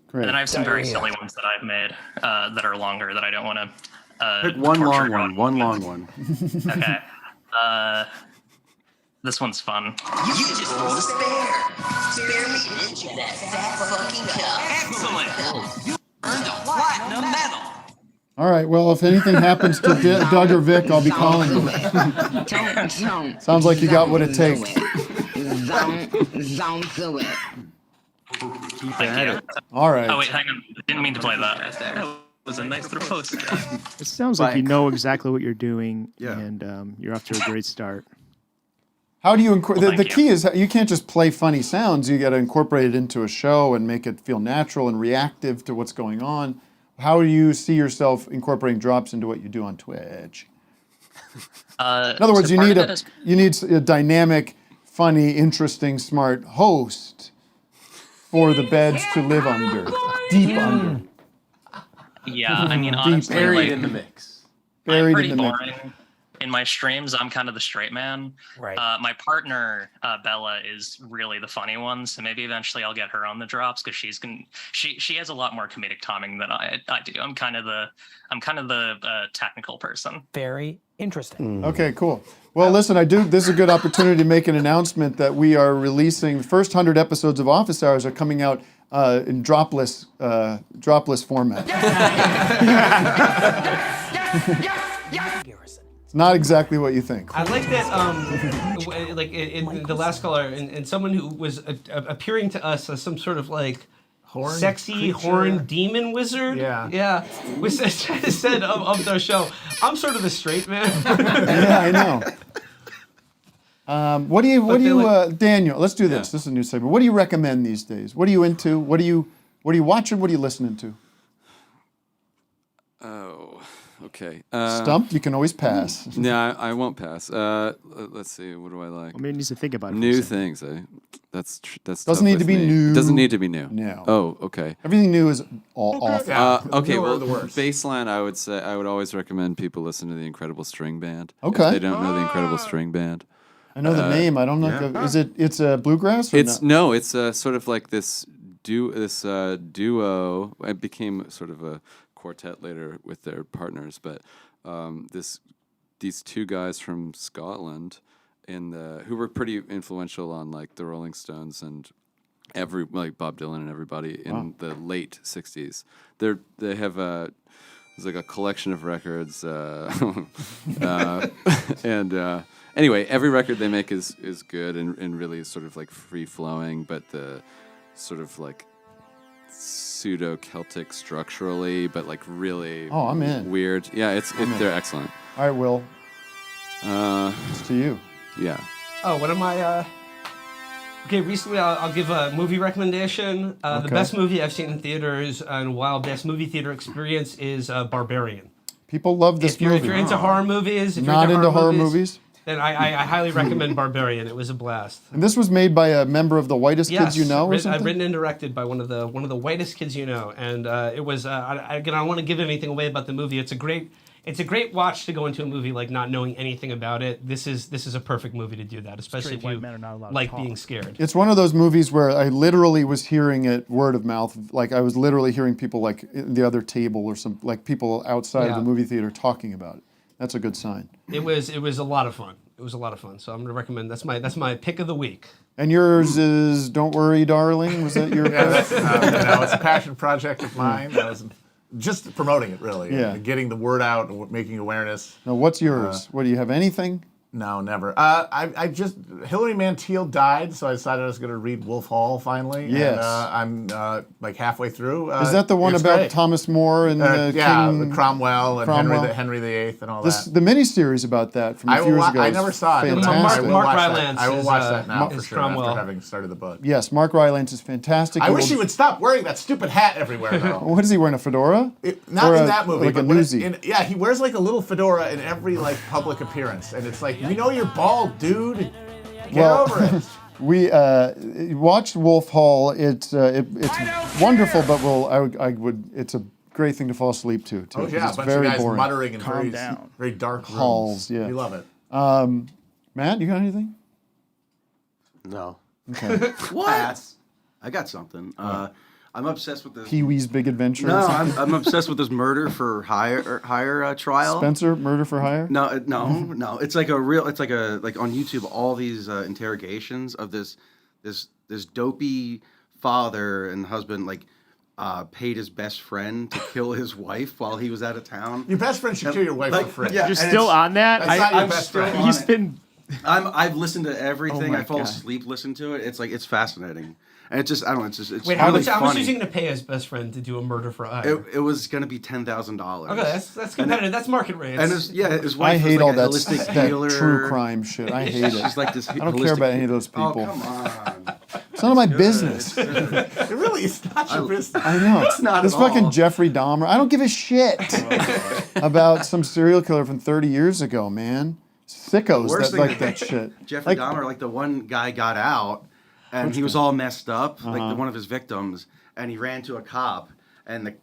Great. And then I have some very silly ones that I've made that are longer that I don't want to. Pick one long one. One long one. Okay. This one's fun. You just rolled a spare. Spare me into that fat fucking cup. Excellent. You earned a platinum medal. All right, well, if anything happens to Doug or Vic, I'll be calling you. Sounds like you got what it takes. Zone through it. Keep at it. All right. Oh wait, hang on. Didn't mean to play that. That was a nice throw. It sounds like you know exactly what you're doing, Yeah. and you're off to a great start. How do you Well, the key is you can't just play funny sounds. You got to incorporate it into a show and make it feel natural and reactive to what's going on. How do you see yourself incorporating drops into what you do on Twitch? In other words, so you part need of it is- a dynamic, funny, interesting, smart host for the beds to live under, deep under. Yeah, I mean, Deep honestly, Buried like, in the mix. I'm Buried pretty in the mix. boring. In my streams, I'm kind of the straight man. Right. My partner Bella is really the funny one, so maybe eventually I'll get her on the drops because she has a lot more comedic timing than I do. I'm kind of the technical person. Very interesting. Okay, cool. Well, listen, this is a good opportunity to make an announcement that we are releasing the first 100 episodes of Office Hours are coming out in dropless format. It's not exactly what you think. I like that, like in the last caller, and someone who was appearing to us as some sort of like sexy horn demon wizard. Yeah. We said of the show, I'm sort of the straight man. Yeah, I know. What do you, Daniel? Let's do this. This is a new segment. What do you recommend these days? What are you into? What are you watching? What are you listening to? Oh, okay. Stumped? You can always pass. No, I won't pass. Let's see. What do I like? Well, maybe needs to think about it. New things. That's Doesn't tough need with to be me. new. It doesn't need to be new. No. Oh, okay. Everything new is all awful. Okay, Newer are well, the worst. baseline, I would say I would always recommend people listen to the Incredible String Band. Okay. If they don't know the Incredible String Band. I know the name. I don't know. yeah. It's a bluegrass? Or It's not? no, it's sort of like this duo. It became sort of a quartet later with their partners, but these two guys from Scotland who were pretty influential on like the Rolling Stones and like Bob Dylan and everybody in the late '60s. They have there's like a collection of records, and anyway, every record they make is good and really sort of like free flowing, but the sort of like pseudo Celtic structurally, but like really I'm in. weird. Yeah, they're excellent. All right, Will. It's to you. Yeah. Oh, what am I? Okay, recently I'll give a movie recommendation. The best movie I've seen in theaters in a while, best movie theater experience is Barbarian. People love this movie. If you're into horror movies, if Not you're into horror movies, then I highly recommend Barbarian. It was a blast. and this was made by a member of the whitest kids you know, or something. Written and directed by one of the whitest kids you know, and it was. I don't want to give anything away about the movie. It's it's a great watch to go into a movie like not knowing anything about it. This is a perfect movie to do that, especially Straight if white you men are not allowed to like talk. being scared. It's one of those movies where I literally was hearing it word of mouth. Like I was literally hearing people like at the other table or some like people outside of the movie theater talking about it. That's a good sign. It was a lot of fun. It was a lot of fun. So I'm gonna recommend. That's my pick of the week. And yours is "Don't Worry, Darling." Was that your? It's a passion project of mine. I was just promoting it, really. Yeah. Getting the word out and making awareness. Now, what's yours? What do you have? Anything? No, never. I just Hilary Mantel died, so I decided I was going to read Wolf Hall finally. Yes. And I'm like halfway through. Is that the one it's about great. Thomas More and King Cromwell and Cromwell? Henry VIII and all that? The miniseries about that from a few years ago. I is never saw it. Fantastic. Mark Rylance I will is, watch that now for is sure Cromwell. after having started the book. Yes, Mark Rylance is fantastic. I wish he would stop wearing that stupid hat everywhere, though. What is he wearing? A fedora? Not Or in that movie, like but a when newsie. yeah, he wears like a little fedora in every like public appearance, and it's like, we know you're bald, dude. Get over it. We watched Wolf Hall. It's wonderful, but I would. It's a great thing to fall asleep to. Too, Oh 'cause yeah, a it's bunch very of guys boring. muttering in Calm very dark rooms. halls. Yeah, we love it. Matt, you got anything? No. Okay. What? I got something. I'm obsessed with this. Pee Wee's Big Adventure. No, I'm obsessed with this murder for hire trial. Spencer, Murder for Hire. No. It's like a real. It's like on YouTube. All these interrogations of this dopey father and husband paid his best friend to kill his wife while he was out of town. Your best friend should kill your wife for free. Yeah, You're still on that? That's not your best friend. He's been. I've listened to everything. Oh my I fall God. asleep listening to it. It's fascinating, and it's just I don't know. It's Wait, really how much funny. is he going to pay his best friend to do a murder for hire? It was going to be $10,000. Okay, that's competitive. That's market rates. And his wife I hate was all like a that, holistic healer. true crime shit. I hate it. She's like this. I don't care about any of those people. Oh, come on. It's none of my business. It really is not your business. I know. It's not This at all. fucking Jeffrey Dahmer. I don't give a shit about some serial killer from 30 years ago, man. Sickos Worst that thing like that shit. Jeffrey Dahmer, like the one guy got out, and he was all messed up, like one of his victims, and he ran to a cop, and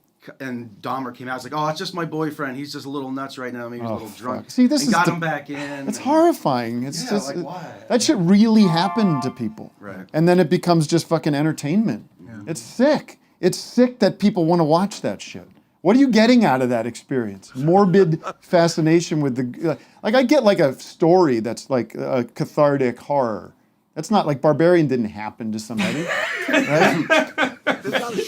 Dahmer came out. He's like, "Oh, it's just my boyfriend. He's just a little nuts right now. Maybe he's a little drunk." See, this and is got him back in. It's horrifying. It's Yeah, just like, why? that shit really happened to people. Right. And then it becomes just fucking entertainment. It's sick. It's sick that people want to watch that shit. What are you getting out of that experience? Morbid fascination with the I get like a story that's like a cathartic horror. That's not like Barbarian didn't happen to somebody, right?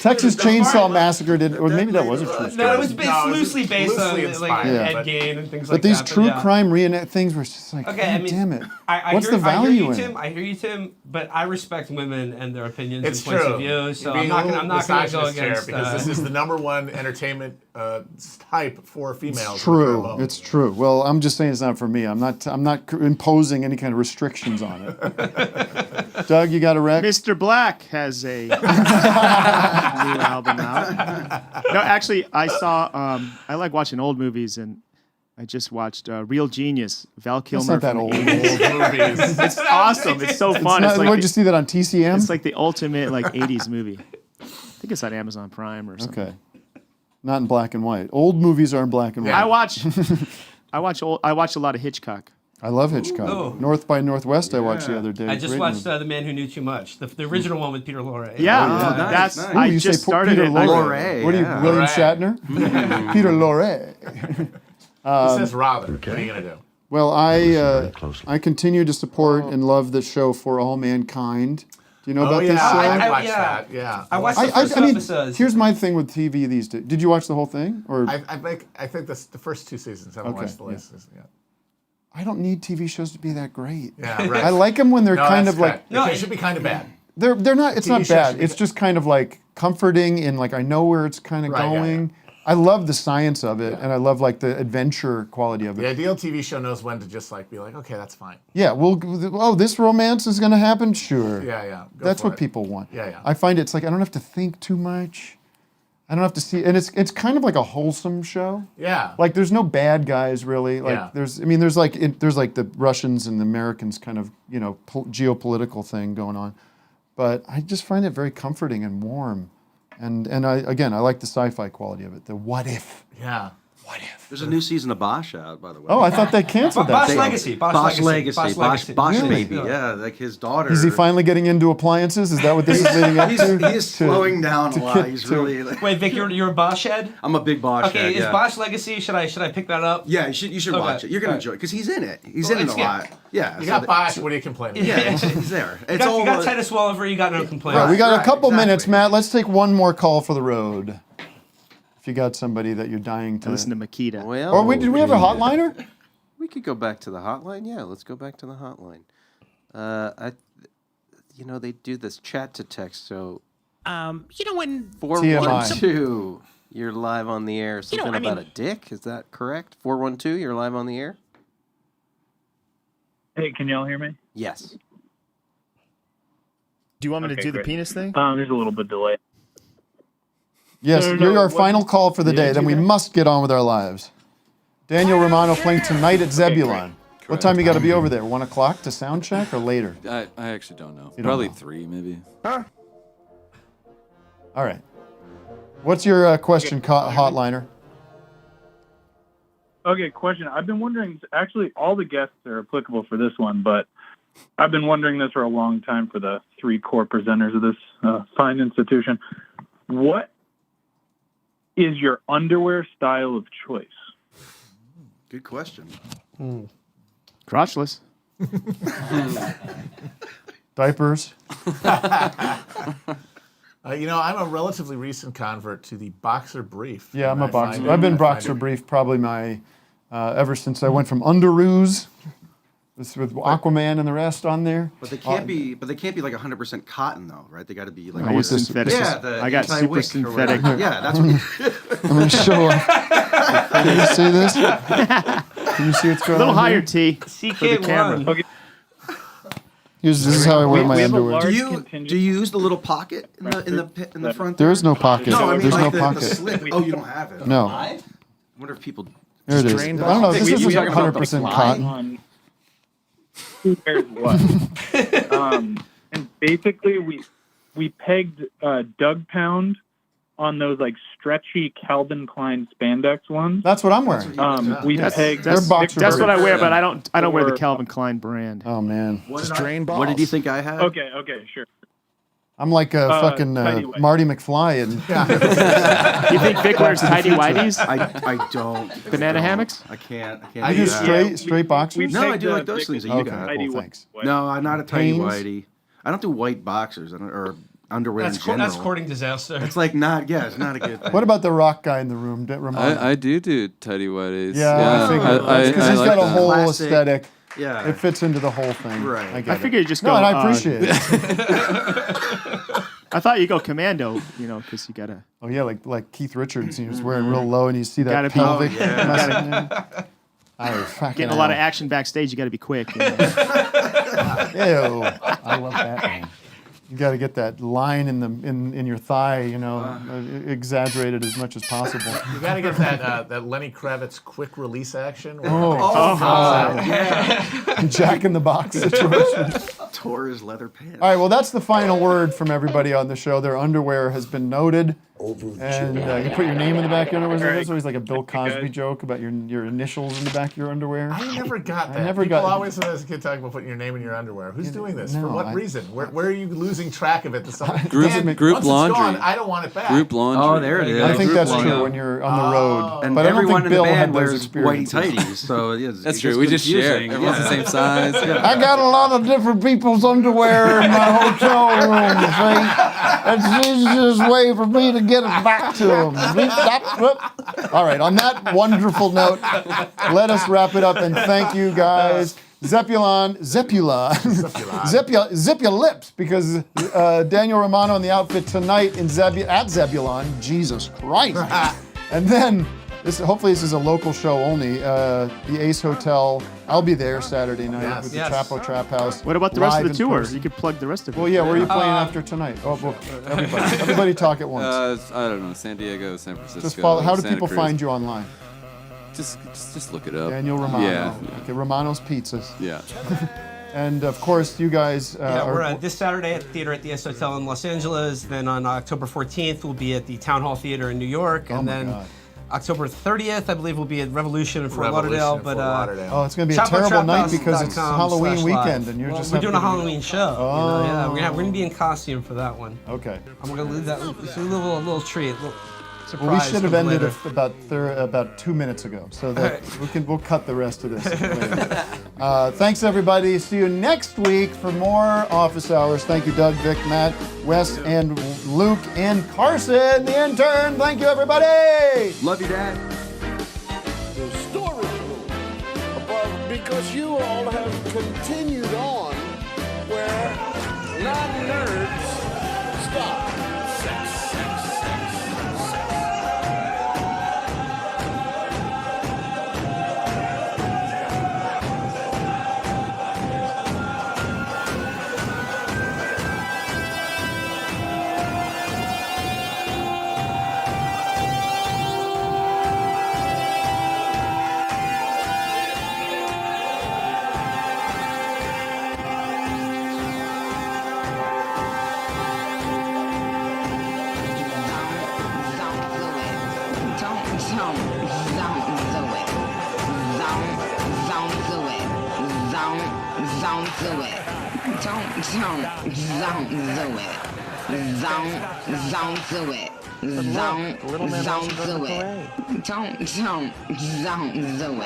Texas Chainsaw Massacre did, or maybe that was a true story. No, it's loosely based on like inspired, Ed Gein and things But like these that. true crime reenact things were just like, Okay, God I mean, damn it. I What's hear, the value I hear you, in it? Tim. I hear you, Tim. But I respect women and their opinions It's and points true. of view. So You're I'm being not a going little to go misogynist here against. because this is the #1 entertainment type for females. It's true. It's true. Well, I'm just saying it's not for me. I'm not imposing any kind of restrictions on it. Doug, you got a rec? Mr. Black has a new album out. No, actually, I saw. I like watching old movies, and I just watched Real Genius. Val Kilmer. That's not that from old. the 80s. movies. It's awesome. It's so fun. Not, It's like where'd you see that on TCM? It's like the ultimate 80s movie. I think it's on Amazon Prime or something. Okay. Not in black and white. Old movies are in black and white. I watch a lot of Hitchcock. I love Hitchcock. Ooh. North by Northwest I watched the other day. I just Great watched movie. The Man Who Knew Too Much, the original one with Peter Lorre. That's Ooh, I you just say started Peter it. Lorre. What are you, William Shatner? Peter Lorre. He says rather. What are you going to do? Well, I continue to support and love the show For All Mankind. Do you know about this show? I watched that. Yeah, I watched the first episodes. Here's my thing with TV these days. Did you watch the whole thing? Or I think the first 2 seasons. I haven't watched the latest season yet. I don't need TV shows to be that great. Yeah, right. I like them when they're kind of like. No, it should be kind of bad. They're not. It's TV not show bad. should be It's just kind of like comforting and like I know where it's kind of going. I love the science of it, and I love like the adventure quality of it. The ideal TV show knows when to just like be like, okay, that's fine. Yeah, this romance is going to happen? Sure. Yeah. That's what people want. Yeah. I find it's like I don't have to think too much. I don't have to see, and it's kind of like a wholesome show. Yeah. Like there's no bad guys really. Like Yeah. there's like the Russians and the Americans kind of geopolitical thing going on, but I just find it very comforting and warm, and I like the sci-fi quality of it. The what if. Yeah. There's a new season of Bosch out, by the way. Oh, I thought they canceled that. Bosch show. Legacy. Bosch Legacy. Bosch Really? Baby. Yeah, like his daughter. Is he finally getting into appliances? Is that what this is leading up to? He's slowing down a lot. He's really. Wait, Vic, you're a Bosch head? I'm a big Bosch Okay, head. is Yeah. Bosch Legacy? Should I pick that up? Yeah, you should watch it. You're gonna enjoy it because he's in it. He's in it a lot. Yeah. You got Bosch. What are you complaining? Yeah, he's there. You got Titus Welliver. You got no complaints. Right, we got a couple minutes, Matt. Let's take one more call for the road. If you got somebody that you're dying to listen to Makita. Well, or did we have a hotliner? We could go back to the hotline. Yeah, let's go back to the hotline. They do this chat to text. So, when 412, you're live on the air. Something I about mean- a dick? Is that correct? 412, you're live on the air. Hey, can y'all hear me? Yes. Do you want me to Okay, do great. the penis thing? There's a little bit of delay. Yes, No, you're our what- final call for the day. Then we must get on with our lives. Daniel Romano playing tonight at Zebulon. What time you got to be over there? 1 o'clock to sound check or later? I actually don't know. You don't Probably know. 3, maybe. All right. What's your question, hotliner? Okay, question. I've been wondering, actually, all the guests are applicable for this one, but I've been wondering this for a long time for the 3 core presenters of this fine institution. What is your underwear style of choice? Good question. Crotchless. Diapers. I'm a relatively recent convert to the boxer brief. Yeah, I'm and a I boxer. find it- I've been I find boxer it- brief probably my ever since I went from underoos. This with Aquaman and the rest on there. But they can't be. But they can't be like 100% cotton though, right? They got to be like. I use synthetic. Yeah, the I got super anti-wick or synthetic. whatever. Yeah, that's what. I'm gonna show up. Can you see this? Can you see what's going A little on? higher here? T for the camera. Okay. This is how I wear my we have a underwear. large Do you use the little pocket in the front? There is no pocket. No, I mean There's like no the pocket. slip. Oh, you don't have it. No. I wonder if people. There it is. I don't know. This isn't talking about the 100% fly? cotton. Who wears what? And basically, we pegged Doug Pound on those like stretchy Calvin Klein spandex ones. That's what I'm wearing. We That's- pegged. they're boxer That's what I briefs. wear, but I don't wear the Or- Calvin Klein brand. Oh man. What did you think I had? Okay, sure. I'm like a fucking tidy whities. Marty McFly and You think Vic wears tidy whities? I don't. Banana hammocks? I can't. I do use that. straight boxers. No, I do like those things that you Okay, got. cool, thanks. No, I'm not a tidy Hanes? whitey. I don't do white boxers or underwear That's in general. that's courting disaster. It's like not. Yeah, it's not a good thing. What about the rock guy in the room, Romano? I do tidy whities. Yeah, I figured. Because he's like got a that. whole Classic. aesthetic. Yeah. It fits into the whole thing. Right. I get I figured you just No, go. and I appreciate it. I thought you go commando, because you gotta. Oh yeah, like Keith Richards. He was wearing real low, and you see that Gotta be- pelvic. Oh, yeah. muscle there. Oh, fucking Getting a lot of hell. action backstage. You got to be quick. Ew. I love that, man. You got to get that line in your thigh, exaggerated as much as possible. You got to get that Lenny Kravitz quick release action. Jack in the box situation. Tore his leather pants. All right, well, that's the final word from everybody on the show. Their underwear has been noted. And you put your name in the back of your underwear. There's always like a Bill Cosby joke about your initials in the back of your underwear. I never got that. I never People got always said as a kid talking about putting your name in your underwear. Who's doing this? no, For what reason? Where are you losing track of it? To some Group once laundry. It's gone, I don't want it back. Group laundry. Oh, there it is. I think Group that's laundry. true when you're on the road. And but I don't everyone think in Bill the had band those wears whitey experiences. tighties, so yeah, That's true. We just share. confusing. Everyone's the same size. I got a lot of different people's underwear in my hotel room, you see. It's the easiest way for me to get it back to them. All right, on that wonderful note, let us wrap it up and thank you guys. Zepula, zip your lips, because Daniel Romano in the outfit tonight at Zebulon, Jesus Christ. And then, hopefully this is a local show only, the Ace Hotel. I'll be there Saturday night with the Chapo Trap House. What about the rest of live the in tour? person. You could plug the rest of it. Well, yeah, where are you playing after tonight? Oh, well, everybody talk at once. I don't know. San Diego, San Francisco. Just follow. How do Santa people Cruz. find you online? Just look it up. Daniel Romano. Yeah. Okay, Romano's Pizzas. Yeah. And of course, you guys we're this Saturday at the theater at the Ace Hotel in Los Angeles. Then on October 14th, we'll be at the Town Hall Theater in New York. Oh And my then God. October 30th, I believe, will be at Revolution in Fort Lauderdale. But Oh, it's going to be a terrible night because it's Halloween weekend, and you're just. We're doing a Halloween show. Oh. You know, yeah, we're gonna be in costume for that one. Okay. I'm gonna leave that. It's a little treat. Surprise. Well, we should have ended about 2 minutes ago, so that we'll cut the rest of this later. Thanks everybody. See you next week for more Office Hours. Thank you, Doug, Vic, Matt, Wes, and Luke, and Carson, the intern. Thank you, everybody. Love you, Dad. The story room above, because you all have continued on where non-nerds stop.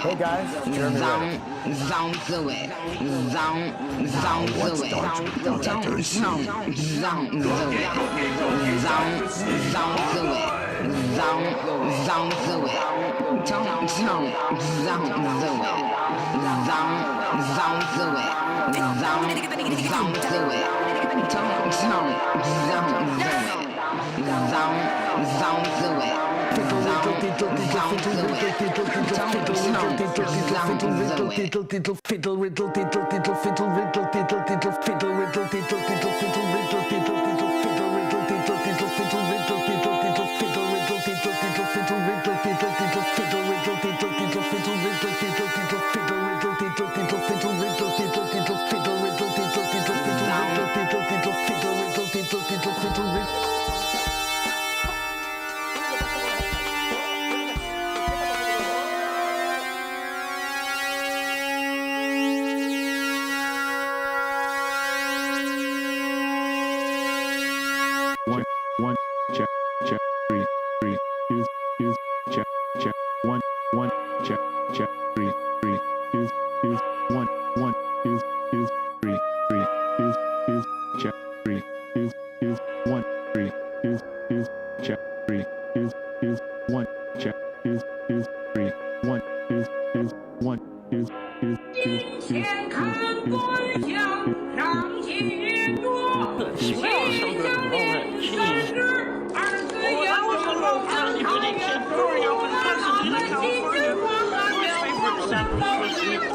Hey guys, Jeremy One, check, 3, 2, check, 1, check, 3, 2, 1, 2, 3, 2, check, 3, 2, 1, 3, 2, check, 3, 2, 1, check, 2, 3, 1, 2, 1, 2,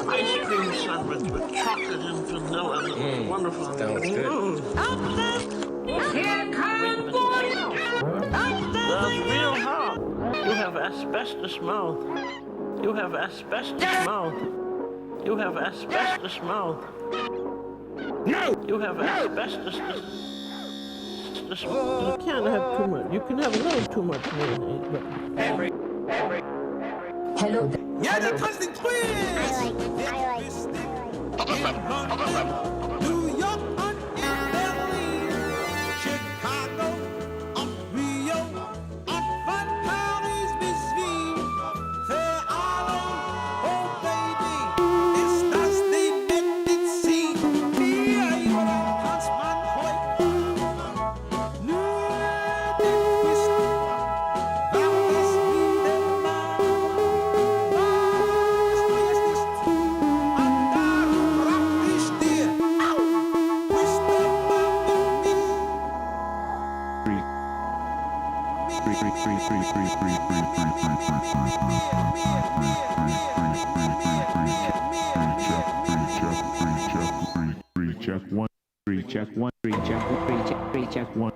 ice cream sandwich with chocolate and vanilla. Wonderful. Sounds good. Here comes that's real hot. You have asbestos mouth. You have asbestos mouth. You have asbestos mouth. No! You have asbestos. You can't have too much. You can have a little too much mayonnaise, but every. Hello. Yeah, the twisted twins. New York, Berlin, Chicago, Rio, von Paris bis Wien, für alle, oh baby, ist das die Medizin? Wir überall kann's man heute nur den Twist, weil es wieder mal was Neues ist. Und darum rap ich dir, Twist mal mit mir. check 1, 3, check 1, 3, check 1, 3, check 1.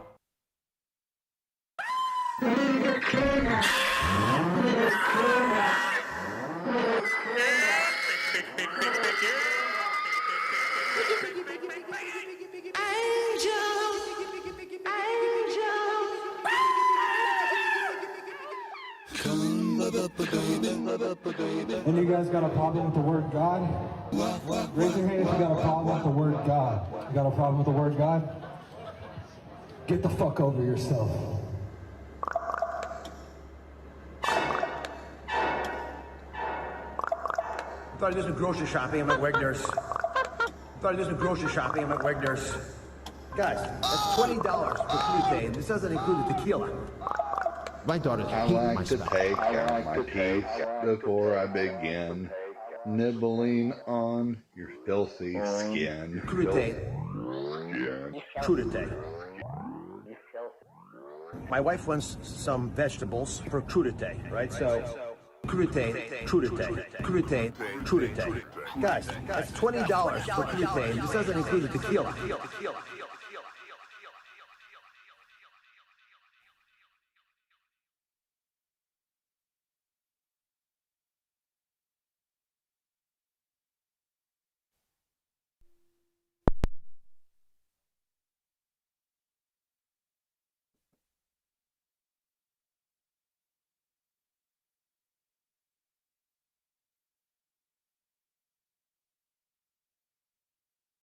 Come And you guys got a problem with the word God? Raise your hand if you got a problem with the word God. You got a problem with the word God? Get the fuck over yourself. I thought I did some grocery shopping. I'm at Wegner's. Guys, that's $20 for Crudité, and this doesn't include the tequila. My daughter's I like to take out my teeth before I begin nibbling on your filthy skin. Crudité. My wife wants some vegetables for crudité, right? So, crudité. Guys, that's $20 for crudité, and this doesn't include the tequila.